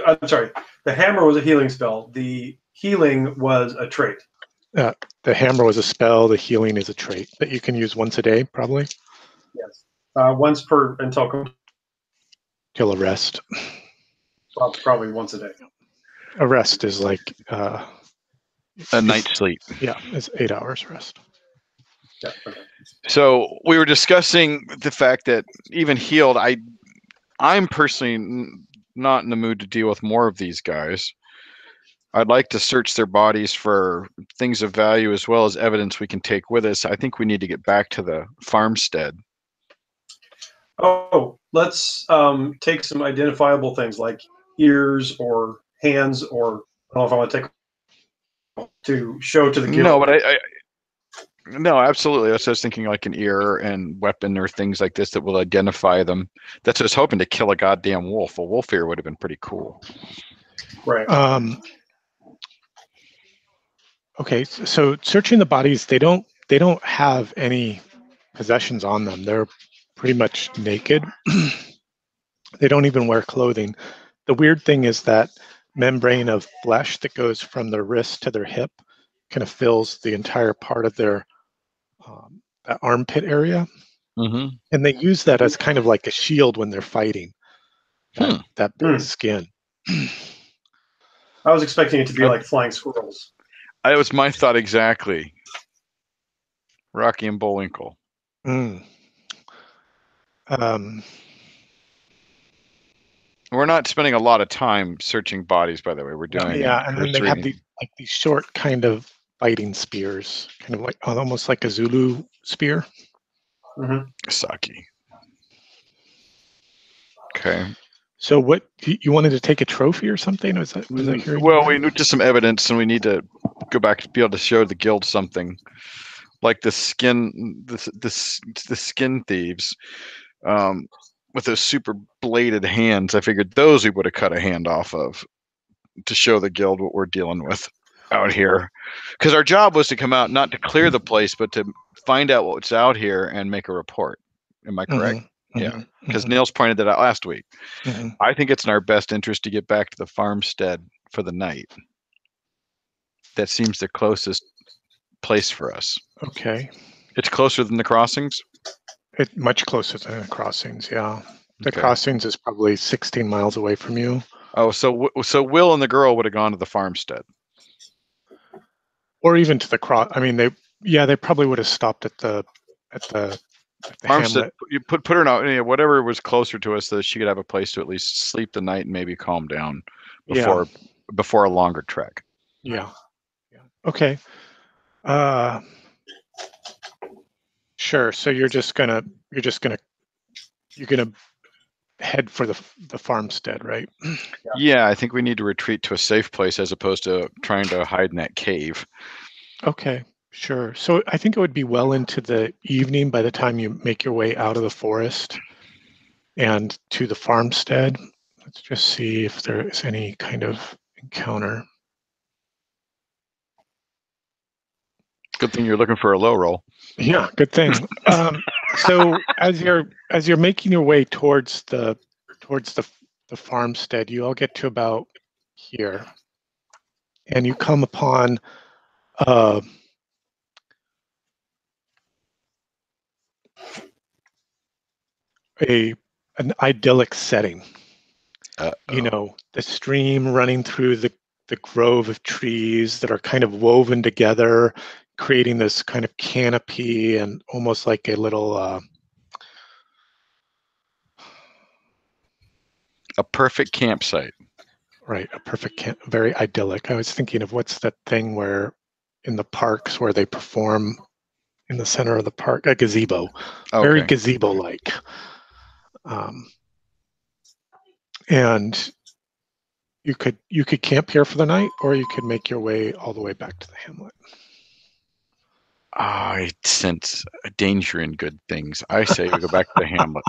I'm sorry. The hammer was a healing spell. The healing was a trait. The hammer was a spell. The healing is a trait that you can use once a day, probably. Yes. Once per until Till a rest. probably once a day. A rest is like A night's sleep. Yeah, it's 8 hours rest. Yeah. Okay. So we were discussing the fact that even healed, I'm personally not in the mood to deal with more of these guys. I'd like to search their bodies for things of value as well as evidence we can take with us. I think we need to get back to the farmstead. Oh, let's take some identifiable things like ears or hands, or I don't know if I want to take to show to the guild. No, but no, absolutely. That's what I was thinking, like an ear and weapon or things like this that will identify them. That's what I was hoping to kill a goddamn wolf. A wolf ear would have been pretty cool. Right. Okay, so searching the bodies, they don't have any possessions on them. They're pretty much naked. They don't even wear clothing. The weird thing is that membrane of flesh that goes from their wrist to their hip kind of fills the entire part of their that armpit area. Mm-hmm. And they use that as kind of like a shield when they're fighting, that bit of skin. I was expecting it to be like flying squirrels. That was my thought exactly. Rocky and Bullwinkle. Mm. We're not spending a lot of time searching bodies, by the way. We're doing and then they have these short kind of fighting spears, kind of like almost like a Zulu spear. Mm-hmm. Saki. Okay. So what you wanted to take a trophy or something? Was that hearing? Well, we need just some evidence, and we need to go back to be able to show the guild something, like the skin, the skin thieves, with those super bladed hands. I figured those we would have cut a hand off of to show the guild what we're dealing with out here, because our job was to come out not to clear the place, but to find out what's out here and make a report. Am I correct? Mm-hmm. Yeah, because Nils pointed that out last week. Mm-hmm. I think it's in our best interest to get back to the farmstead for the night. That seems the closest place for us. Okay. It's closer than the crossings? Much closer than the crossings, yeah. The Okay. crossings is probably 16 miles away from you. Oh, so Will and the girl would have gone to the farmstead. Or even to the cross. I mean, they probably would have stopped at the Farmstead. hamlet. You put her in whatever was closer to us, so that she could have a place to at least sleep the night and maybe calm down before a longer trek. Yeah. Okay. Sure. So you're gonna head for the farmstead, right? Yeah, I think we need to retreat to a safe place as opposed to trying to hide in that cave. Okay. Sure. So I think it would be well into the evening by the time you make your way out of the forest and to the farmstead. Let's just see if there is any kind of encounter. Good thing you're looking for a low roll. Yeah, good thing. So as you're making your way towards the farmstead, you all get to about here, and you come upon an idyllic setting. You know, the stream running through the grove of trees that are kind of woven together, creating this kind of canopy and almost like a little a perfect campsite. Right, a perfect very idyllic. I was thinking of what's that thing where in the parks where they perform in the center of the park, a gazebo. Okay. Very gazebo-like. And you could camp here for the night, or you could make your way all the way back to the hamlet. I sense a danger in good things. I say we go back to the hamlet.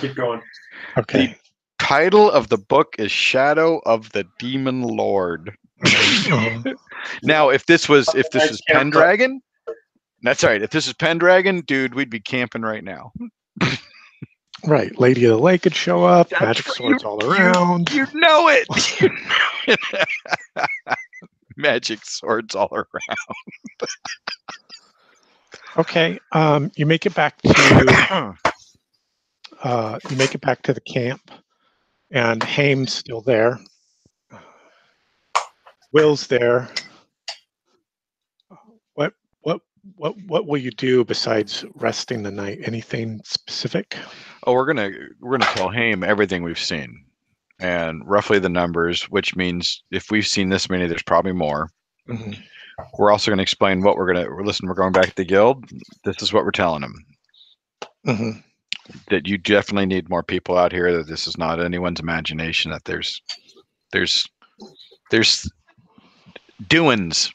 Keep going. Okay. Title of the book is Shadow of the Demon Lord. Now, if this was Pendragon, that's right. If this is Pendragon, dude, we'd be camping right now. Right. Lady of the Lake could show up. Magic swords all around. You know it. Magic swords all around. Okay. You make it back to the camp, and Haim's still there. Will's there. What will you do besides resting the night? Anything specific? Oh, we're gonna tell Haim everything we've seen, and roughly the numbers, which means if we've seen this many, there's probably more. Mm-hmm. We're also going to explain what we're going back to the guild. This is what we're telling them. Mm-hmm. That you definitely need more people out here, that this is not anyone's imagination, that there's doings.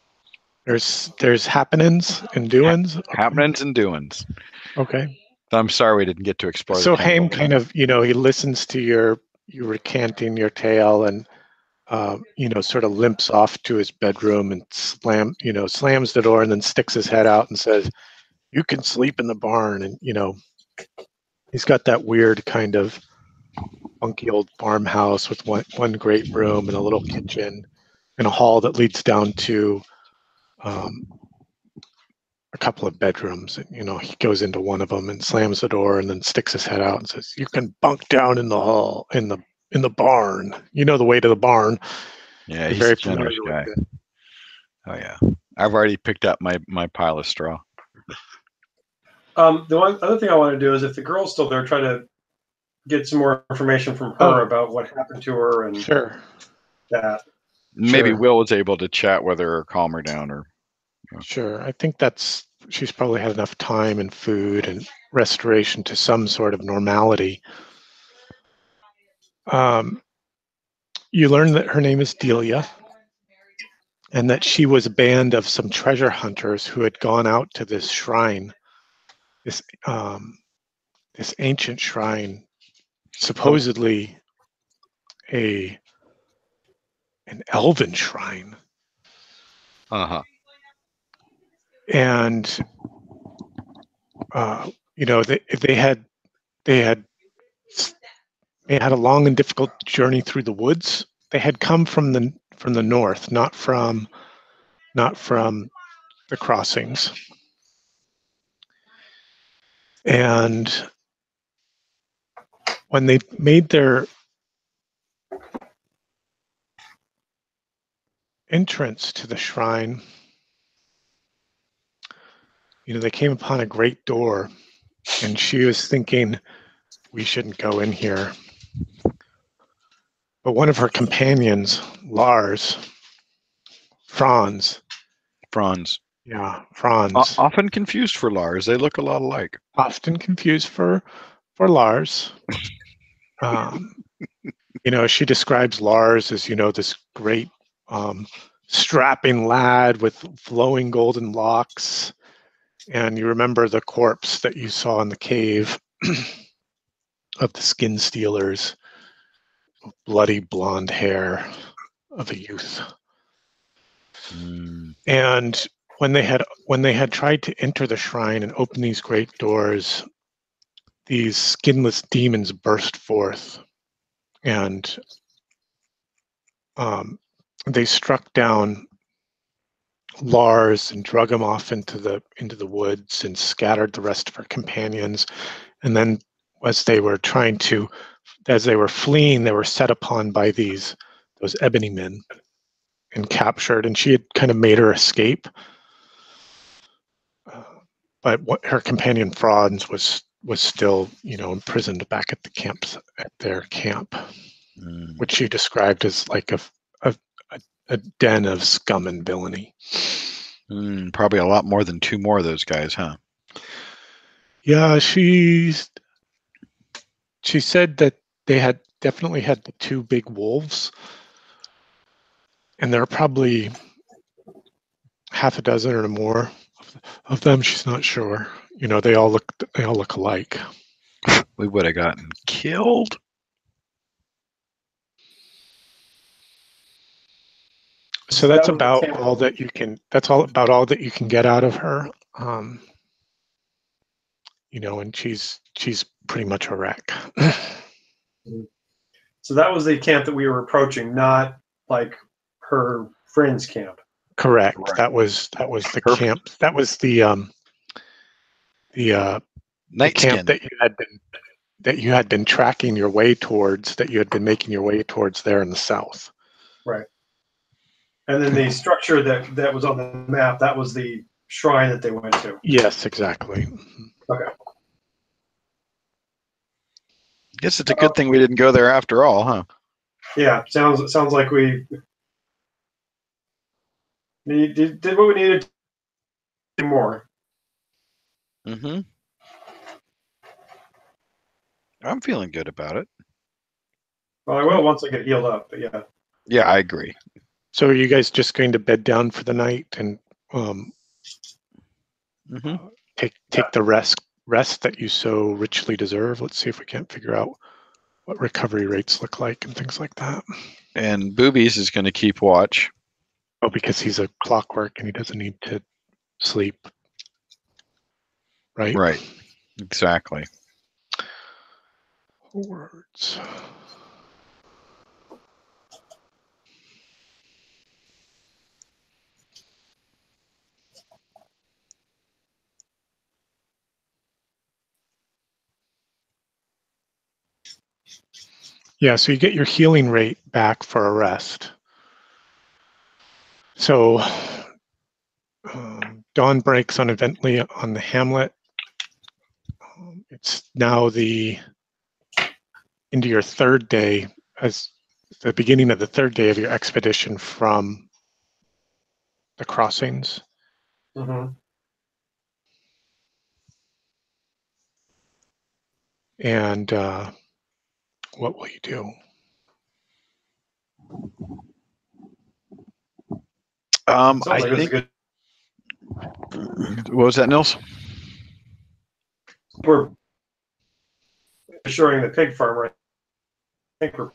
There's happenings and doings. Okay. Happenings and doings. Okay. I'm sorry we didn't get to explore. So Haim kind of, he listens to you recanting your tale, and sort of limps off to his bedroom and slams the door, and then sticks his head out and says, "You can sleep in the barn." And he's got that weird kind of funky old farmhouse with one great room and a little kitchen and a hall that leads down to a couple of bedrooms. And he goes into one of them and slams the door, and then sticks his head out and says, "You can bunk down in the hall in the barn. You know the way to the barn." Yeah, You're he's very a generous familiar guy. with it. Oh yeah, I've already picked up my pile of straw. The one other thing I want to do is, if the girl's still there, try to get some more information from her about what happened to her and that. Maybe Sure. Will was able to chat with her or calm her down, or Sure. I think she's probably had enough time and food and restoration to some sort of normality. You learn that her name is Delia, and that she was a band of some treasure hunters who had gone out to this shrine, this ancient shrine, supposedly an elven shrine. And they had a long and difficult journey through the woods. They had come from the north, not from the crossings. And when they made their entrance to the shrine, they came upon a great door, and she was thinking, "We shouldn't go in here." But one of her companions, Franz. Yeah, Franz. Often confused for Lars. They look a lot alike. Often confused for Lars. She describes Lars as, this great strapping lad with flowing golden locks. And you remember the corpse that you saw in the cave of the skin stealers, bloody blonde hair of a youth. And when they had tried to enter the shrine and open these great doors, these skinless demons burst forth, and they struck down Lars and drug him off into the woods and scattered the rest of her companions. And then as they were fleeing, they were set upon by those ebony men and captured, and she had kind of made her escape. But her companion Franz was still, imprisoned back at their camp, which she described as like a den of scum and villainy. Probably a lot more than two more of those guys, huh? Yeah, she said that they definitely had the two big wolves, and there are probably half a dozen or more of them. She's not sure. They all look alike. We would have gotten killed. So that's That was the about camp. all that you can. That's all that you can get out of her. You know, and she's pretty much a wreck. So that was the camp that we were approaching, not like her friend's camp. Correct. Right. That was the Her- camp. That was the Night camp skin. that you had been tracking your way towards. That you had been making your way towards there in the south. Right. And then the structure that was on the map, that was the shrine that they went to. Yes, exactly. Okay. Guess it's a good thing we didn't go there after all, huh? Yeah, sounds like we did what we needed to do more. Mm-hmm. I'm feeling good about it. Well, I will once I get healed up, but yeah. Yeah, I agree. So are you guys just going to bed down for the night and take the rest that you so richly deserve? Let's see if we can't figure out what recovery rates look like and things like that. And Boobies is going to keep watch. Oh, because he's a clockwork and he doesn't need to sleep. Right? Right. Exactly. Words. Yeah, so you get your healing rate back for a rest. So dawn breaks uneventfully on the hamlet. It's now into your third day, as the beginning of the third day of your expedition from the crossings. Mm-hmm. And what will you do? I think. What was that, Nils? We're assuring the pig farmer. I think we're.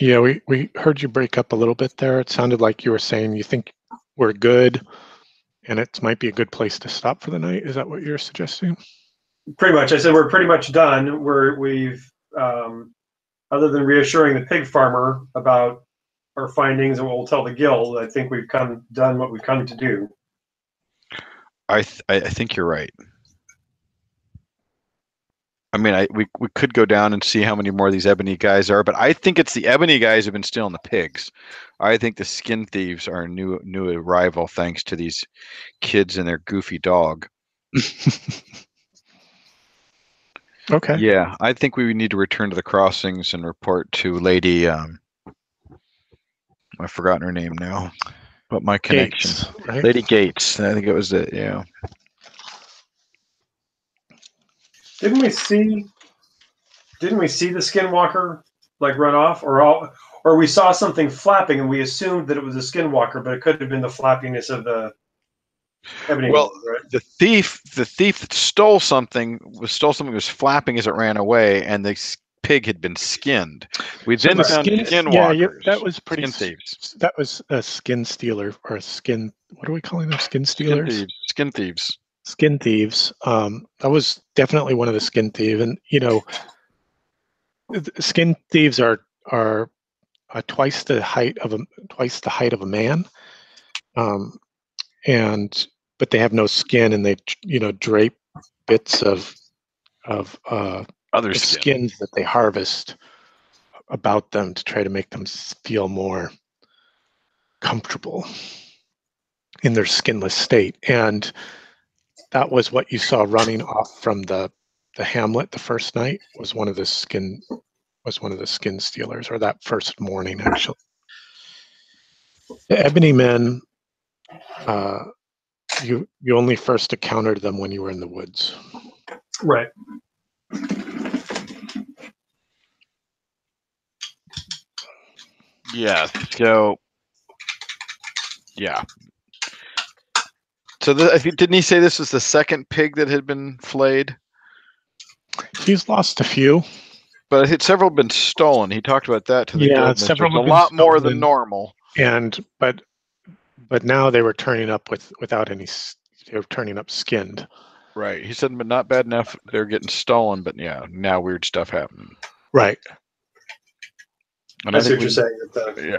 Yeah, we heard you break up a little bit there. It sounded like you were saying you think we're good and it might be a good place to stop for the night. Is that what you're suggesting? Pretty much. I said we're pretty much done. We've other than reassuring the pig farmer about our findings and what we'll tell the guild, I think we've done what we've come to do. I think you're right. I mean, we could go down and see how many more of these ebony guys are, but I think it's the ebony guys who've been stealing the pigs. I think the skin thieves are a new arrival thanks to these kids and their goofy dog. Okay. Yeah, I think we need to return to the crossings and report to Lady. I've forgotten her name now, but my connection, Gates, right? Lady Gates. I think it was it. Yeah. Didn't we see the skinwalker like run off, or we saw something flapping and we assumed that it was a skinwalker, but it could have been the flappiness of the ebony. Well, right? the thief that stole something was flapping as it ran away, and the pig had been skinned. We then found skinwalkers. Yeah, that was pretty. Skin thieves. That was a skin stealer or a skin. What are we calling them? Skin stealers. Skin thieves. Skin thieves. That was definitely one of the skin thieves, and you know, skin thieves are twice the height of a man, but they have no skin, and they drape bits of other skins that they harvest about them to try to make them feel more comfortable in their skinless state. And that was what you saw running off from the hamlet the first night was one of the skin stealers, or that first morning actually. The ebony men, you only first encountered them when you were in the woods. Right. Yeah. So. Yeah. So didn't he say this was the second pig that had been flayed? He's lost a few. But I think several have been stolen. He talked about that to the Yeah, guild several mistress. have A been lot more stolen. than normal. But now they were turning up without any. They were turning up skinned. Right. He said, but not bad enough. They're getting stolen. But yeah, now weird stuff happening. Right. And I see what you're saying. Yeah.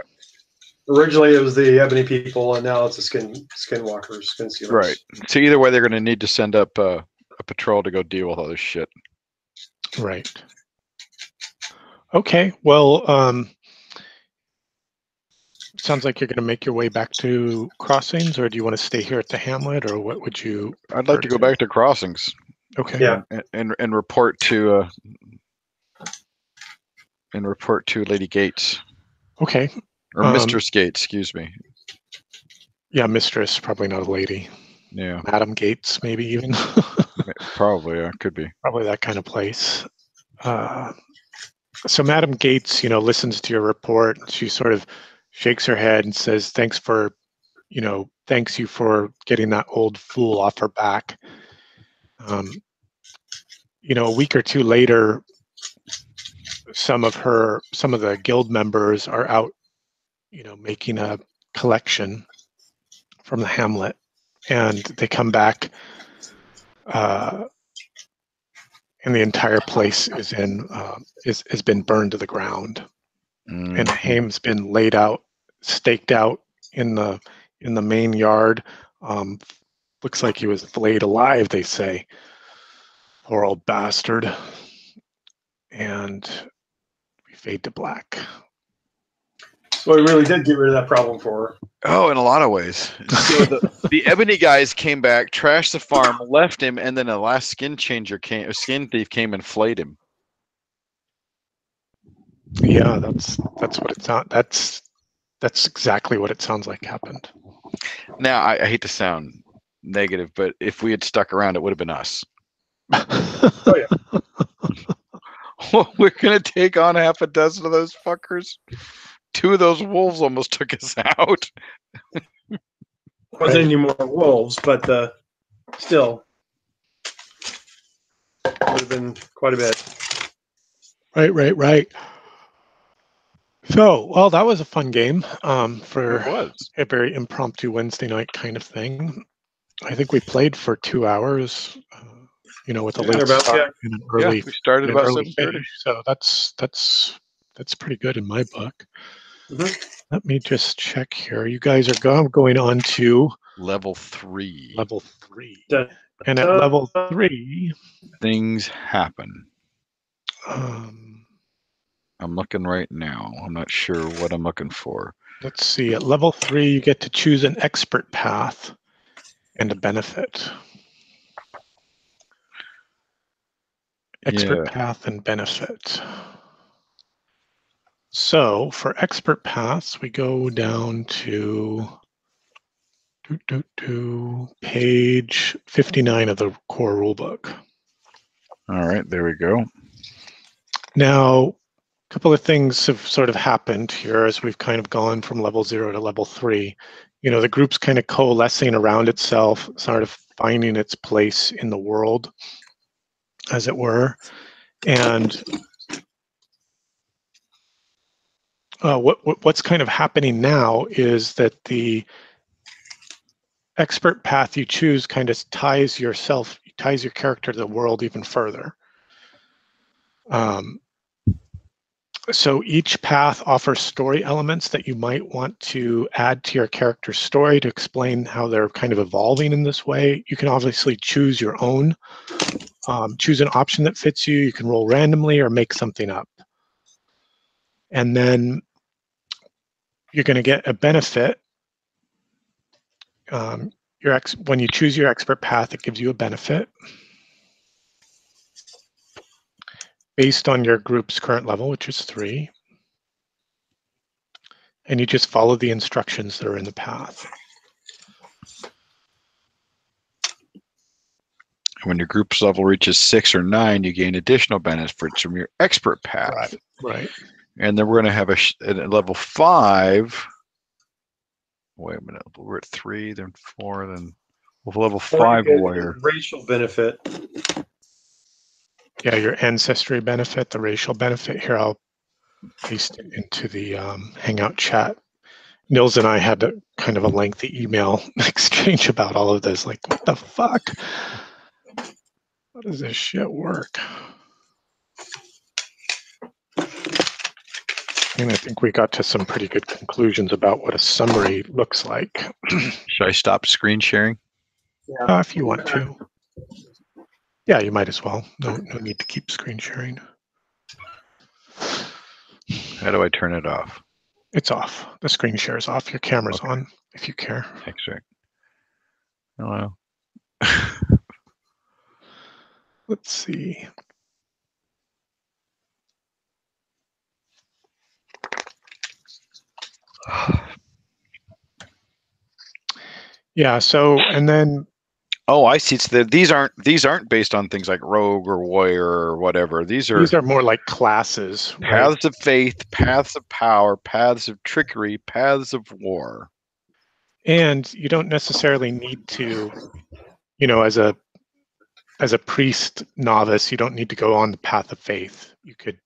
Originally, it was the ebony people, and now it's the skinwalkers, skin stealers. Right. So either way, they're going to need to send up a patrol to go deal with all this shit. Right. Okay. Well, sounds like you're going to make your way back to Crossings, or do you want to stay here at the Hamlet, or what would you? I'd like to go back to Crossings. Okay. Yeah. And report to Lady Gates. Okay. Or Mistress Gates, excuse me. Yeah, Mistress, probably not a lady. Yeah. Madam Gates, maybe even. Probably, yeah, could be. Probably that kind of place. So Madam Gates, listens to your report. She sort of shakes her head and says, thanks you for getting that old fool off her back. A week or two later, some of the guild members are out, making a collection from the Hamlet, and they come back, and the entire place is has been burned to the ground, and Haim's been laid out, staked out in the main yard. Looks like he was flayed alive, they say. Poor old bastard. And we fade to black. So we really did get rid of that problem for her. Oh, in a lot of ways. So the ebony guys came back, trashed the farm, left him, and then a last skin thief came and flayed him. Yeah, that's what it sounds. That's exactly what it sounds like happened. Now, I hate to sound negative, but if we had stuck around, it would have been us. Oh yeah. Well, we're gonna take on half a dozen of those fuckers. 2 of those wolves almost took us out. Wasn't any more wolves, but still would have been quite a bit. Right. So, well, that was a fun game for a very impromptu Wednesday night kind of thing. I think we played for 2 hours, with a late start and an early. We started about 7:30. So that's pretty good in my book. Mm-hmm. Let me just check here. You guys are going on to level 3. Level 3, and at level 3, things happen. I'm looking right now. I'm not sure what I'm looking for. Let's see. At level 3, you get to choose an expert path and a benefit. Expert path and benefit. So for expert paths, we go down to page 59 of the core rulebook. All right, there we go. Now, a couple of things have sort of happened here as we've kind of gone from level 0 to level 3. The group's kind of coalescing around itself, sort of finding its place in the world, as it were. And what's kind of happening now is that the expert path you choose kind of ties your character to the world even further. So each path offers story elements that you might want to add to your character's story to explain how they're kind of evolving in this way. You can obviously choose your own, choose an option that fits you. You can roll randomly or make something up. And then you're going to get a benefit. When you choose your expert path, it gives you a benefit based on your group's current level, which is 3. And you just follow the instructions that are in the path. When your group's level reaches 6 or 9, you gain additional benefits from your expert path. Right. And then we're going to have at level 5. Wait a minute. We're at 3, then 4, then level 5 warrior. Racial benefit. Yeah, your ancestry benefit, the racial benefit. Here, I'll paste it into the Hangout chat. Nils and I had kind of a lengthy email exchange about all of this. Like, what the fuck? How does this shit work? And I think we got to some pretty good conclusions about what a summary looks like. Should I stop screen sharing? If you want to. Yeah, you might as well. No need to keep screen sharing. How do I turn it off? It's off. The screen share is off. Your camera's Okay. on, if you care. Extract. Oh, well. Let's see. Yeah, so, and then Oh, I see. It's these aren't based on things like rogue or warrior or whatever. These are more like classes, right? paths of faith, paths of power, paths of trickery, paths of war. And you don't necessarily need to, as a priest novice, you don't need to go on the path of faith. You could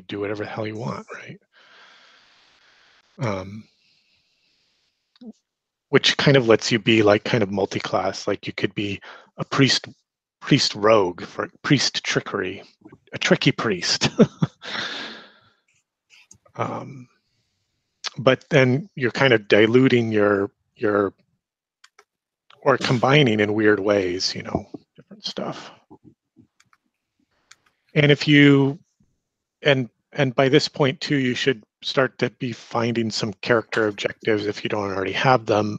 do whatever the hell you want, right? Which kind of lets you be like kind of multi-class. Like you could be a priest rogue for priest trickery, a tricky priest. But then you're kind of diluting your or combining in weird ways, different stuff. And if you and by this point too, you should start to be finding some character objectives if you don't already have them.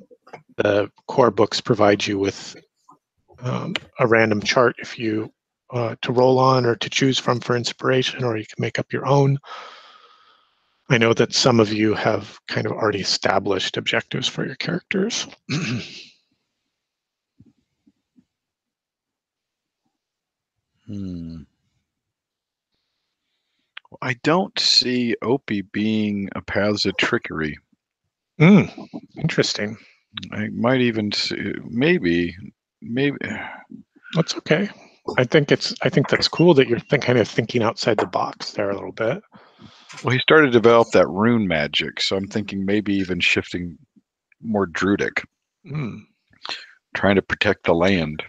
The core books provide you with a random chart if you to roll on or to choose from for inspiration, or you can make up your own. I know that some of you have kind of already established objectives for your characters. I don't see Opie being a paths of trickery. Interesting. I might even see, maybe. That's okay. I think that's cool that you're kind of thinking outside the box there a little bit. Well, he started to develop that rune magic, so I'm thinking maybe even shifting more druidic, trying to protect the land.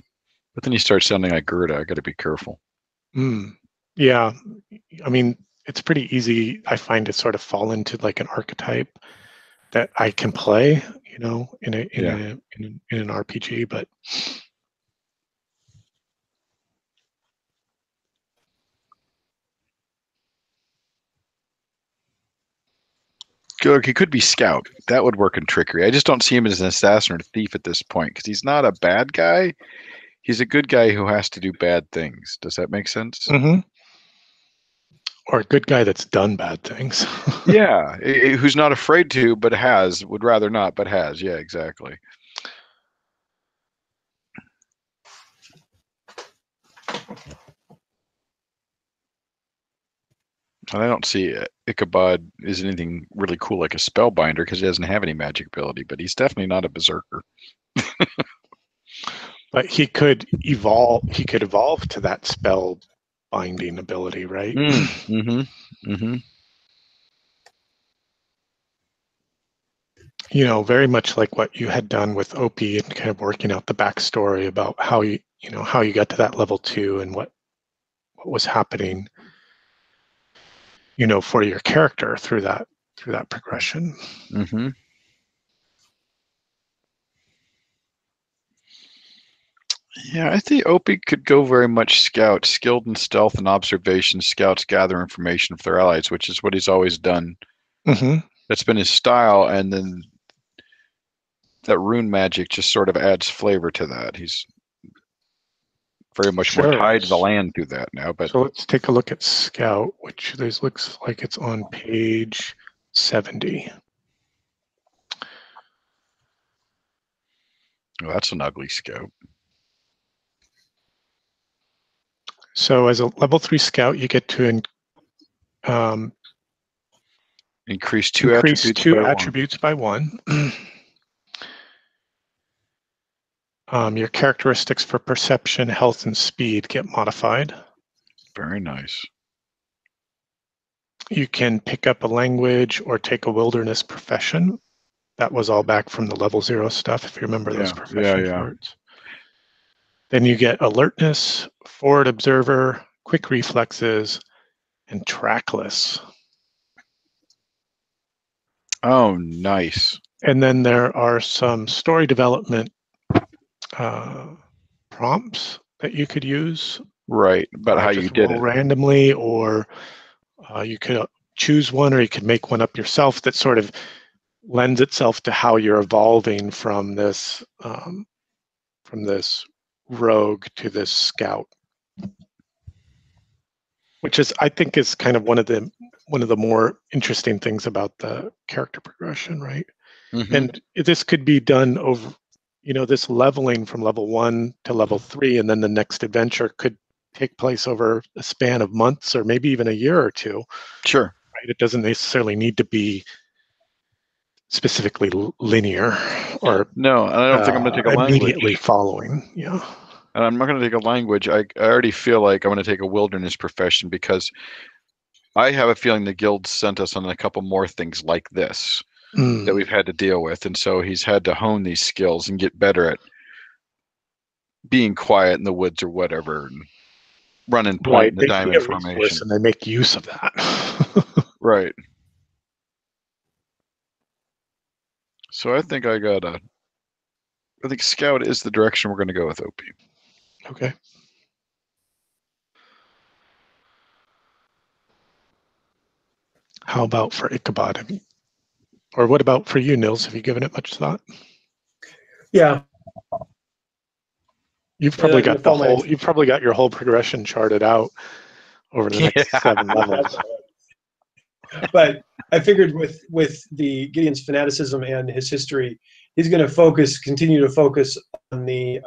But then he starts sounding like Gerda. I got to be careful. Yeah, I mean, it's pretty easy, I find, to sort of fall into like an archetype that I can play, in an RPG, but. Look, he could be scout. That would work in trickery. I just don't see him as an assassin or a thief at this point because he's not a bad guy. He's a good guy who has to do bad things. Does that make sense? Mm-hmm. Or a good guy that's done bad things. Yeah, who's not afraid to, but would rather not, but has. Yeah, exactly. And I don't see Ichabod is anything really cool like a spellbinder because he doesn't have any magic ability, but he's definitely not a berserker. But he could evolve. He could evolve to that spell binding ability, right? Very much like what you had done with Opie and kind of working out the backstory about how you got to that level 2 and what was happening, for your character through that progression. Yeah, I think Opie could go very much scout, skilled in stealth and observation. Scouts gather information for their allies, which is what he's always done. That's been his style, and then that rune magic just sort of adds flavor to that. He's very much more tied to the land through that now. But so let's take a look at Scout, which this looks like it's on page 70. Well, that's an ugly scout. So as a level 3 scout, you get to increase two attributes by one. Your characteristics for perception, health, and speed get modified. Very nice. You can pick up a language or take a wilderness profession. That was all back from the level 0 stuff, if you remember those profession cards. Then you get alertness, forward observer, quick reflexes, and trackless. Oh, nice. And then there are some story development prompts that you could use. Right, about how you did roll it. randomly, or you could choose one, or you could make one up yourself that sort of lends itself to how you're evolving from this rogue to this scout, which is, I think, is kind of one of the more interesting things about the character progression, right? Mm-hmm. And this could be done over, this leveling from level 1 to level 3, and then the next adventure could take place over a span of months or maybe even a year or two. Sure. Right? It doesn't necessarily need to be specifically linear or no. And I don't think I'm going to take a immediately language. following. Yeah. And I'm not going to take a language. I already feel like I'm going to take a wilderness profession because I have a feeling the guild sent us on a couple more things like this that we've had to deal with. And so he's had to hone these skills and get better at being quiet in the woods or whatever, and running point in the diamond formation. And they make use of that. Right. So I think I think scout is the direction we're going to go with OP. Okay. How about for Ichabod? Or what about for you, Nils? Have you given it much thought? Yeah. You've probably got your whole progression charted out over the next 7 levels. But I figured with the Gideon's fanaticism and his history, he's going to continue to focus on the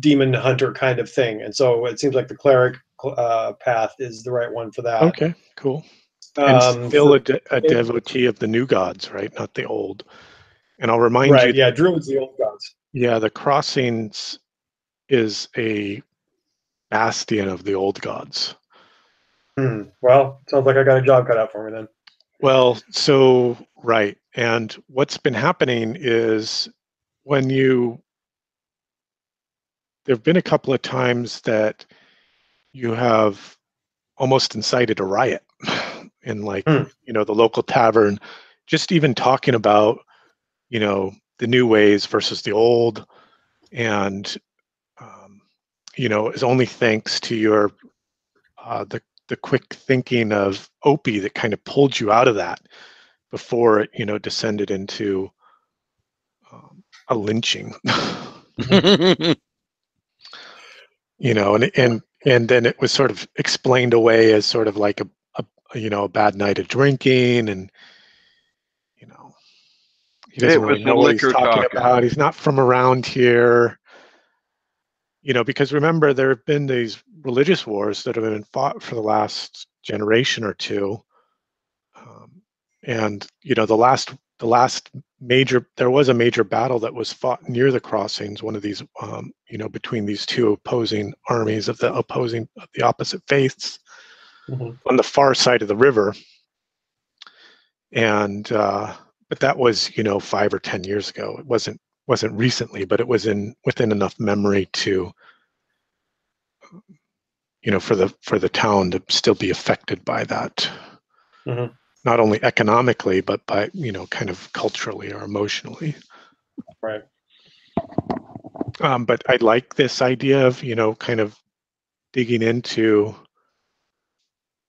demon hunter kind of thing, and so it seems like the cleric path is the right one for that. Okay, cool. And still a devotee of the new gods, right? Not the old. And I'll remind you. Yeah, Druid's the old gods. Yeah, the Crossings is a bastion of the old gods. Well, sounds like I got a job cut out for me then. Well, so, right. And what's been happening is there have been a couple of times that you have almost incited a riot in the local tavern, just even talking about, the new ways versus the old. And, is only thanks to your, the quick thinking of Opie that kind of pulled you out of that before it, descended into a lynching. And then it was sort of explained away as sort of like a bad night of drinking, and he doesn't really know what he's talking about. He's not from around here. Because remember, there have been these religious wars that have been fought for the last generation or two. And the last major, there was a major battle that was fought near the Crossings, one of these, between these two opposing armies of the opposite faiths on the far side of the river. And but that was 5 or 10 years ago. It wasn't recently, but it was within enough memory to for the town to still be affected by that. Not only economically, but by, kind of culturally or emotionally. Right. But I like this idea of, kind of digging into,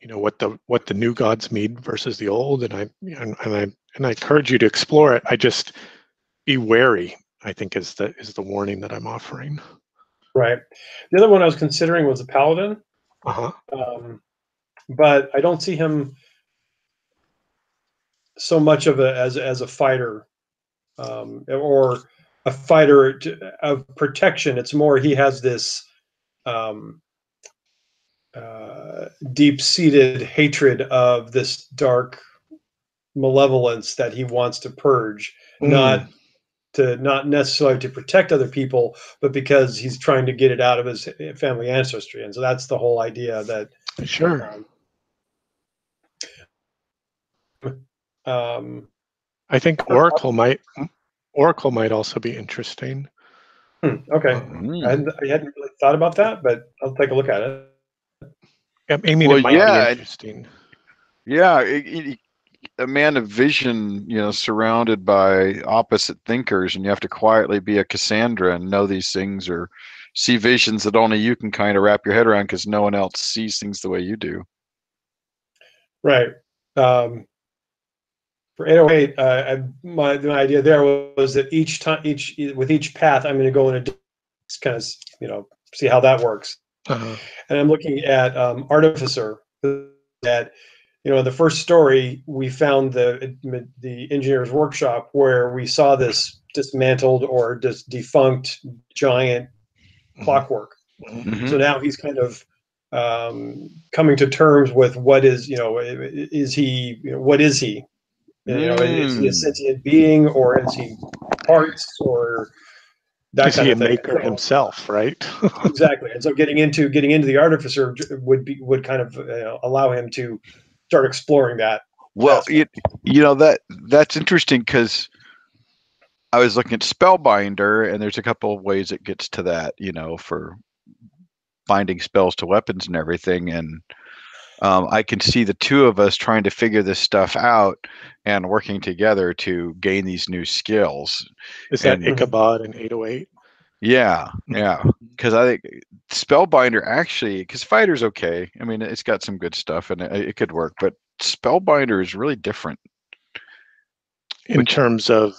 what the new gods mean versus the old. And I encourage you to explore it. I just be wary, I think, is the warning that I'm offering. Right. The other one I was considering was a paladin. But I don't see him so much of as a fighter, or a fighter of protection. It's more he has this deep-seated hatred of this dark malevolence that he wants to purge, not to not necessarily to protect other people, but because he's trying to get it out of his family ancestry. And so that's the whole idea that Sure. I think Oracle might also be interesting. Okay. I hadn't really thought about that, but I'll take a look at it. I mean, Well, it might yeah, be interesting. Yeah, a man of vision, surrounded by opposite thinkers, and you have to quietly be a Cassandra and know these things or see visions that only you can kind of wrap your head around because no one else sees things the way you do. Right. For 808, my idea there was that with each path, I'm going to go in a kind of see how that works. Uh-huh. And I'm looking at Artificer. That the first story we found the engineer's workshop where we saw this dismantled or just defunct giant clockwork. Mm-hmm. So now he's kind of coming to terms with what is is he what is he? Is he a sentient being, or is he parts, or that is kind he of a thing? maker himself, right? Exactly. And so getting into the Artificer would kind of allow him to start exploring that. Well, that's interesting because I was looking at Spellbinder, and there's a couple of ways it gets to that, for binding spells to weapons and everything, and I can see the two of us trying to figure this stuff out and working together to gain these new skills. Is that Ichabod and 808? Yeah, because I think Spellbinder actually, because Fighter's okay. I mean, it's got some good stuff and it could work, but Spellbinder is really different in terms of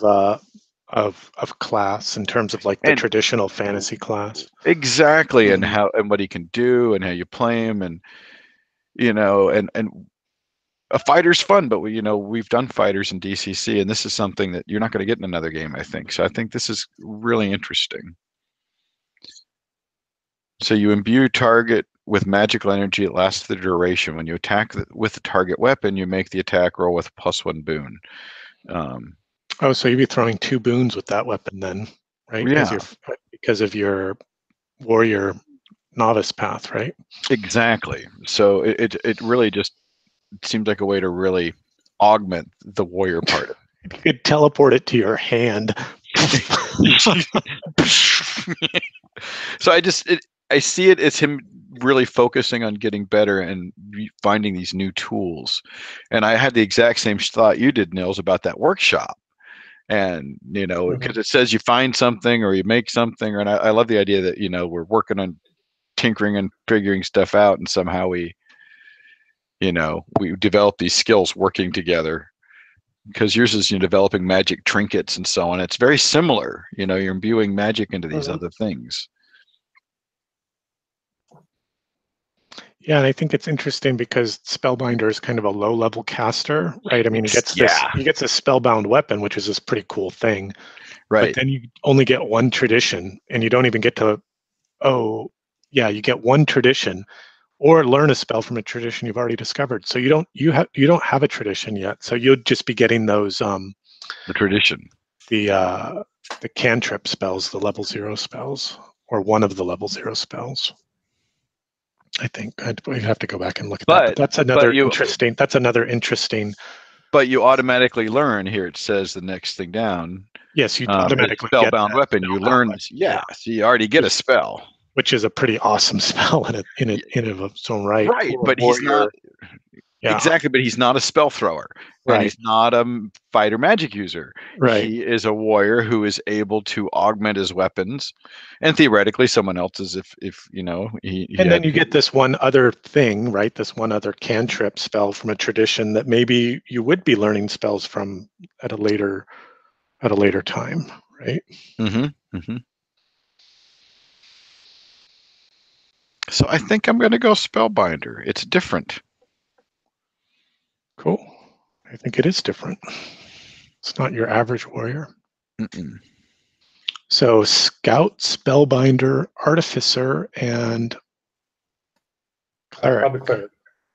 class, in terms of like the traditional fantasy class. Exactly, and how and what he can do and how you play him, and and a fighter's fun, but we've done fighters in DCC, and this is something that you're not going to get in another game, I think. So I think this is really interesting. So you imbue target with magical energy. It lasts the duration. When you attack with the target weapon, you make the attack roll with +1 boon. So you'd be throwing 2 boons with that weapon then, right? Yeah. Because of your warrior novice path, right? Exactly. So it really just seems like a way to really augment the warrior part. You could teleport it to your hand. So I see it as him really focusing on getting better and finding these new tools. And I had the exact same thought you did, Nils, about that workshop. And because it says you find something or you make something, and I love the idea that we're working on tinkering and figuring stuff out, and somehow we develop these skills working together. Because yours is developing magic trinkets and so on. It's very similar. You're imbuing magic into these other things. Yeah, and I think it's interesting because Spellbinder is kind of a low-level caster, right? I mean, he gets a spellbound weapon, which is this pretty cool thing. Right. But then you only get one tradition, and you don't even get to. You get one tradition, or learn a spell from a tradition you've already discovered. So you don't have a tradition yet. So you'll just be getting those the tradition, the cantrip spells, the level 0 spells, or one of the level 0 spells. I think we'd have to go back and look at that. But that's another interesting. That's another interesting. But you automatically learn here. It says the next thing down. Yes, you automatically spellbound weapon. You learn. So you already get a spell, which is a pretty awesome spell in its own right. Right, but he's not. Yeah. Exactly, but he's not a spell thrower. Right. And he's not a fighter magic user. Right. He is a warrior who is able to augment his weapons, and theoretically someone else's if then you get this one other thing, right? This one other cantrip spell from a tradition that maybe you would be learning spells from at a later time, right? So I think I'm going to go Spellbinder. It's different. Cool. I think it is different. It's not your average warrior. So Scout, Spellbinder, Artificer, and Cleric.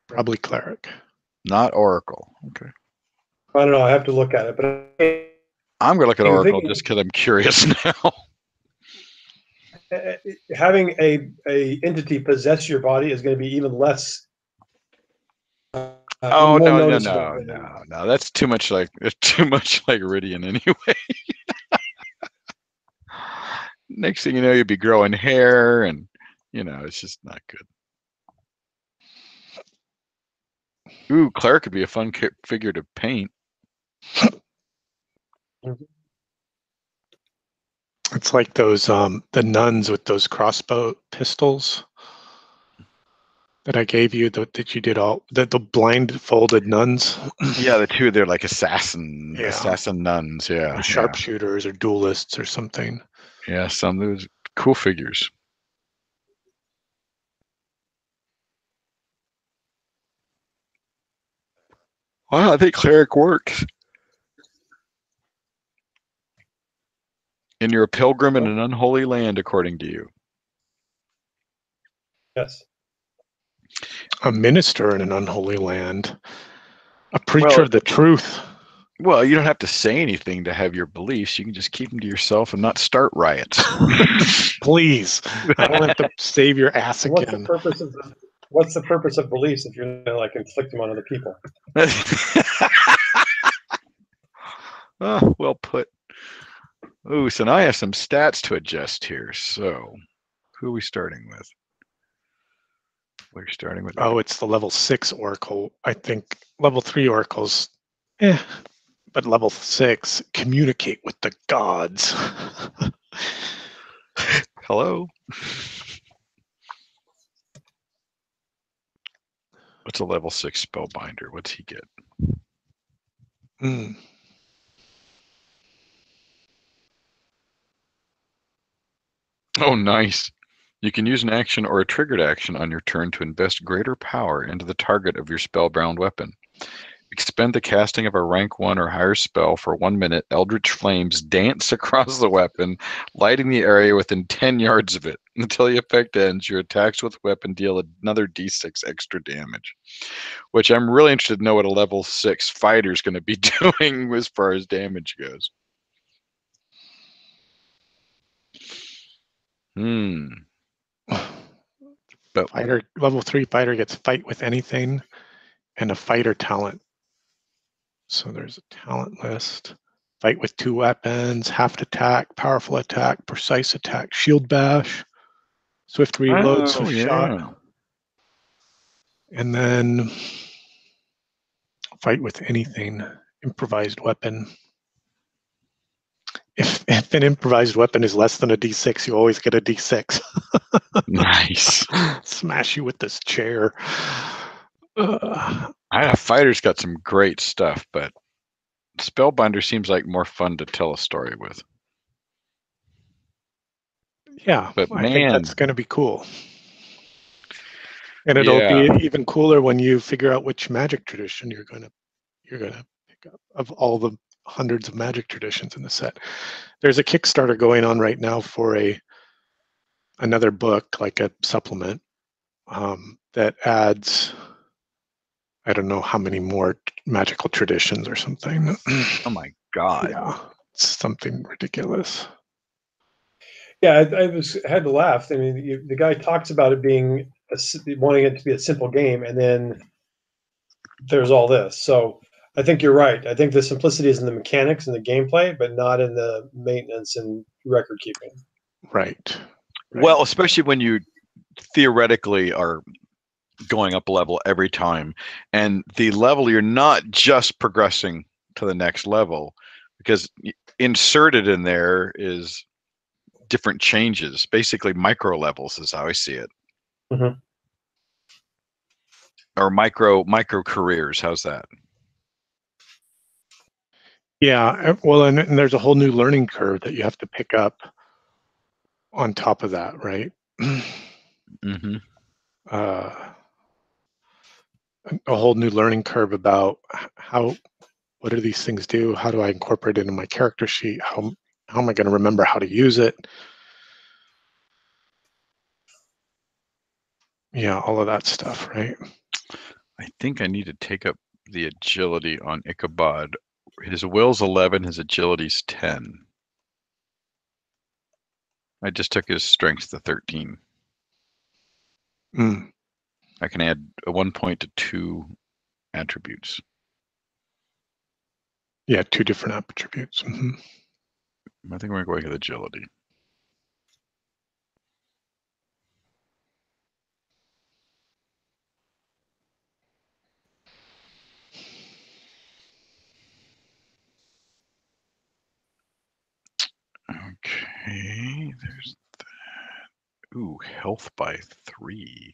Probably Cleric. Not Oracle. Okay. I don't know. I have to look at it, but I'm gonna look at I'm Oracle thinking- just because I'm curious now. Having a entity possess your body is going to be even less. Oh more no, noticeable than- no! That's too much like Iridian anyway. Next thing you know, you'd be growing hair, and it's just not good. Ooh, Claire could be a fun figure to paint. It's like those the nuns with those crossbow pistols that I gave you. That you did all the blindfolded nuns. Yeah, the two, they're like assassin Yeah. nuns. Yeah, Or sharpshooters or duelists or something. yeah. Some of those cool figures. Wow, I think cleric works. And you're a pilgrim in an unholy land, according to you. Yes. A minister in an unholy land. A preacher of the truth. Well, you don't have to say anything to have your beliefs. You can just keep them to yourself and not start riots. Please, I don't have to save your ass What's again. What's the purpose of beliefs if you're going to like inflict them on other people? Oh, well put. Ooh, so now I have some stats to adjust here. So, who are we starting with? We're starting with. Oh, it's the level 6 Oracle. I think level 3 Oracles, but level 6 communicate with the gods. Hello. What's a level 6 spellbinder? What's he get? Oh, nice. You can use an action or a triggered action on your turn to invest greater power into the target of your spellbound weapon. Expend the casting of a rank 1 or higher spell for 1 minute. Eldritch flames dance across the weapon, lighting the area within 10 yards of it. Until the effect ends, your attacks with the weapon deal another d6 extra damage. Which I'm really interested to know what a level 6 fighter is going to be doing as far as damage goes. But level 3 fighter gets fight with anything and a fighter talent. So there's a talent list. Fight with 2 weapons, half attack, powerful attack, precise attack, shield bash, swift reload, swift shot. And then fight with anything, improvised weapon. If an improvised weapon is less than a d6, you always get a d6. Nice. Smash you with this chair. Fighter's got some great stuff, but Spellbinder seems like more fun to tell a story with. Yeah, but I think that's going to be cool. And it'll be even cooler when you figure out which magic tradition you're gonna pick up of all the hundreds of magic traditions in the set. There's a Kickstarter going on right now for another book, like a supplement, that adds, I don't know how many more magical traditions or something. Oh my God. Yeah, it's something ridiculous. Yeah, I had to laugh. I mean, the guy talks about it being wanting it to be a simple game, and then there's all this. So I think you're right. I think the simplicity is in the mechanics and the gameplay, but not in the maintenance and record keeping. Right. Well, especially when you theoretically are going up a level every time, and the level you're not just progressing to the next level, because inserted in there is different changes, basically micro levels is how I see it. Mm-hmm. Or micro careers. How's that? Yeah, well, and there's a whole new learning curve that you have to pick up on top of that, right? Mm-hmm. A whole new learning curve about what do these things do? How do I incorporate it into my character sheet? How am I going to remember how to use it? Yeah, all of that stuff, right? I think I need to take up the agility on Ichabod. His will's 11, his agility's 10. I just took his strength to 13. Mm. I can add a 1 point to 2 attributes. Yeah, 2 different attributes. Mm-hmm. I think we're going with agility. Okay, there's that. Ooh, health by 3.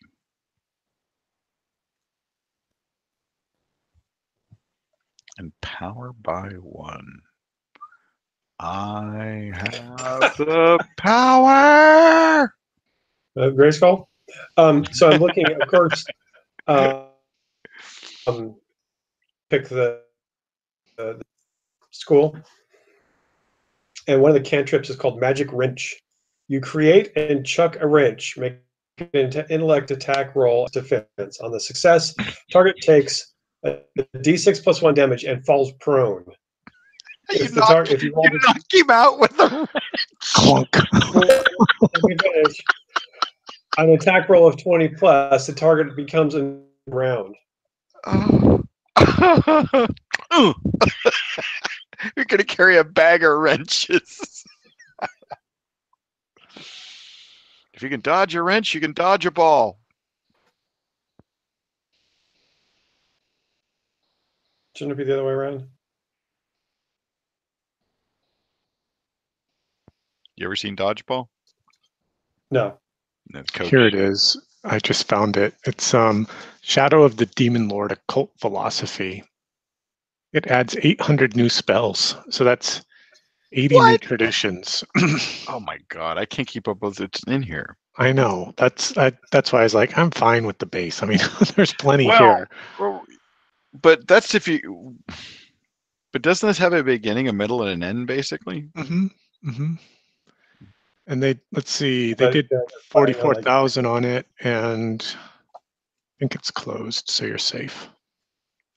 And power by 1. I have the power! Grayskull. So I'm looking, of course, pick the school. And one of the cantrips is called Magic Wrench. You create and chuck a wrench, make an intellect attack roll as defense. On the success, target takes a d6 plus 1 damage and falls prone. If you roll knock him out with a Clunk. On an attack roll of 20 plus, the target becomes a round. You're going to carry a bag of wrenches. If you can dodge a wrench, you can dodge a ball. Shouldn't it be the other way around? You ever seen dodgeball? No. Here it is. I just found it. It's Shadow of the Demon Lord, Occult Philosophy. It adds 800 new spells. So that's 80 new traditions. Oh my God, I can't keep up with it's in here. I know. That's why I was like, I'm fine with the base. I mean, there's plenty here. Well, but that's if you. But doesn't this have a beginning, a middle, and an end, basically? Mm-hmm. Mm-hmm. And let's see, they did 44,000 on it, and I think it's closed, so you're safe.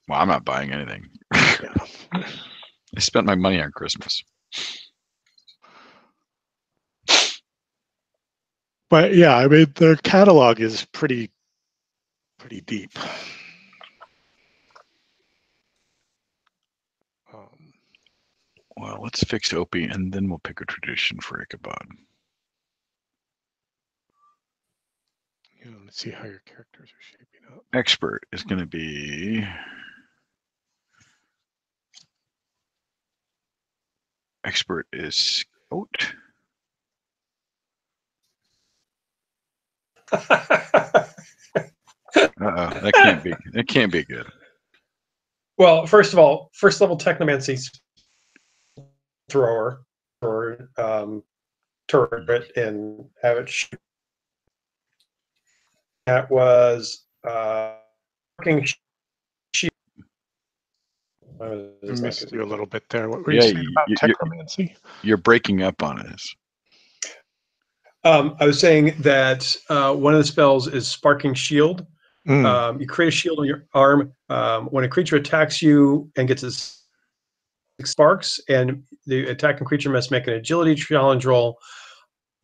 Well, I'm not buying anything. Yeah. I spent my money on Christmas. But yeah, I mean, their catalog is pretty deep. Well, let's fix Opie, and then we'll pick a tradition for Ichabod. Yeah, let's see how your characters are shaping up. Expert is going to be... Expert is Scout. That can't be good. Well, first of all, first level Technomancy thrower or turret and have it shoot. That was working shield. I missed you a little bit there. What were you saying about Technomancy? You're breaking up on us. I was saying that one of the spells is Sparking Shield. You create a shield on your arm. When a creature attacks you and gets its sparks, and the attacking creature must make an agility challenge roll.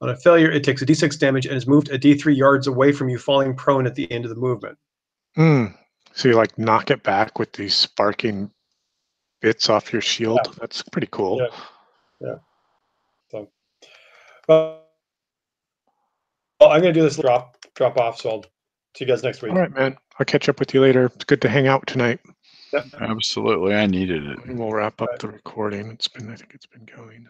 On a failure, it takes a d6 damage and is moved a d3 yards away from you, falling prone at the end of the movement. So you like knock it back with these sparking bits off your shield. Yeah. That's pretty cool. Yeah. So, well, I'm going to do this drop off, so I'll see you guys next week. All right, man. I'll catch up with you later. It's good to hang out tonight. Yep. Absolutely. I needed it. And we'll wrap up the recording. I think it's been going.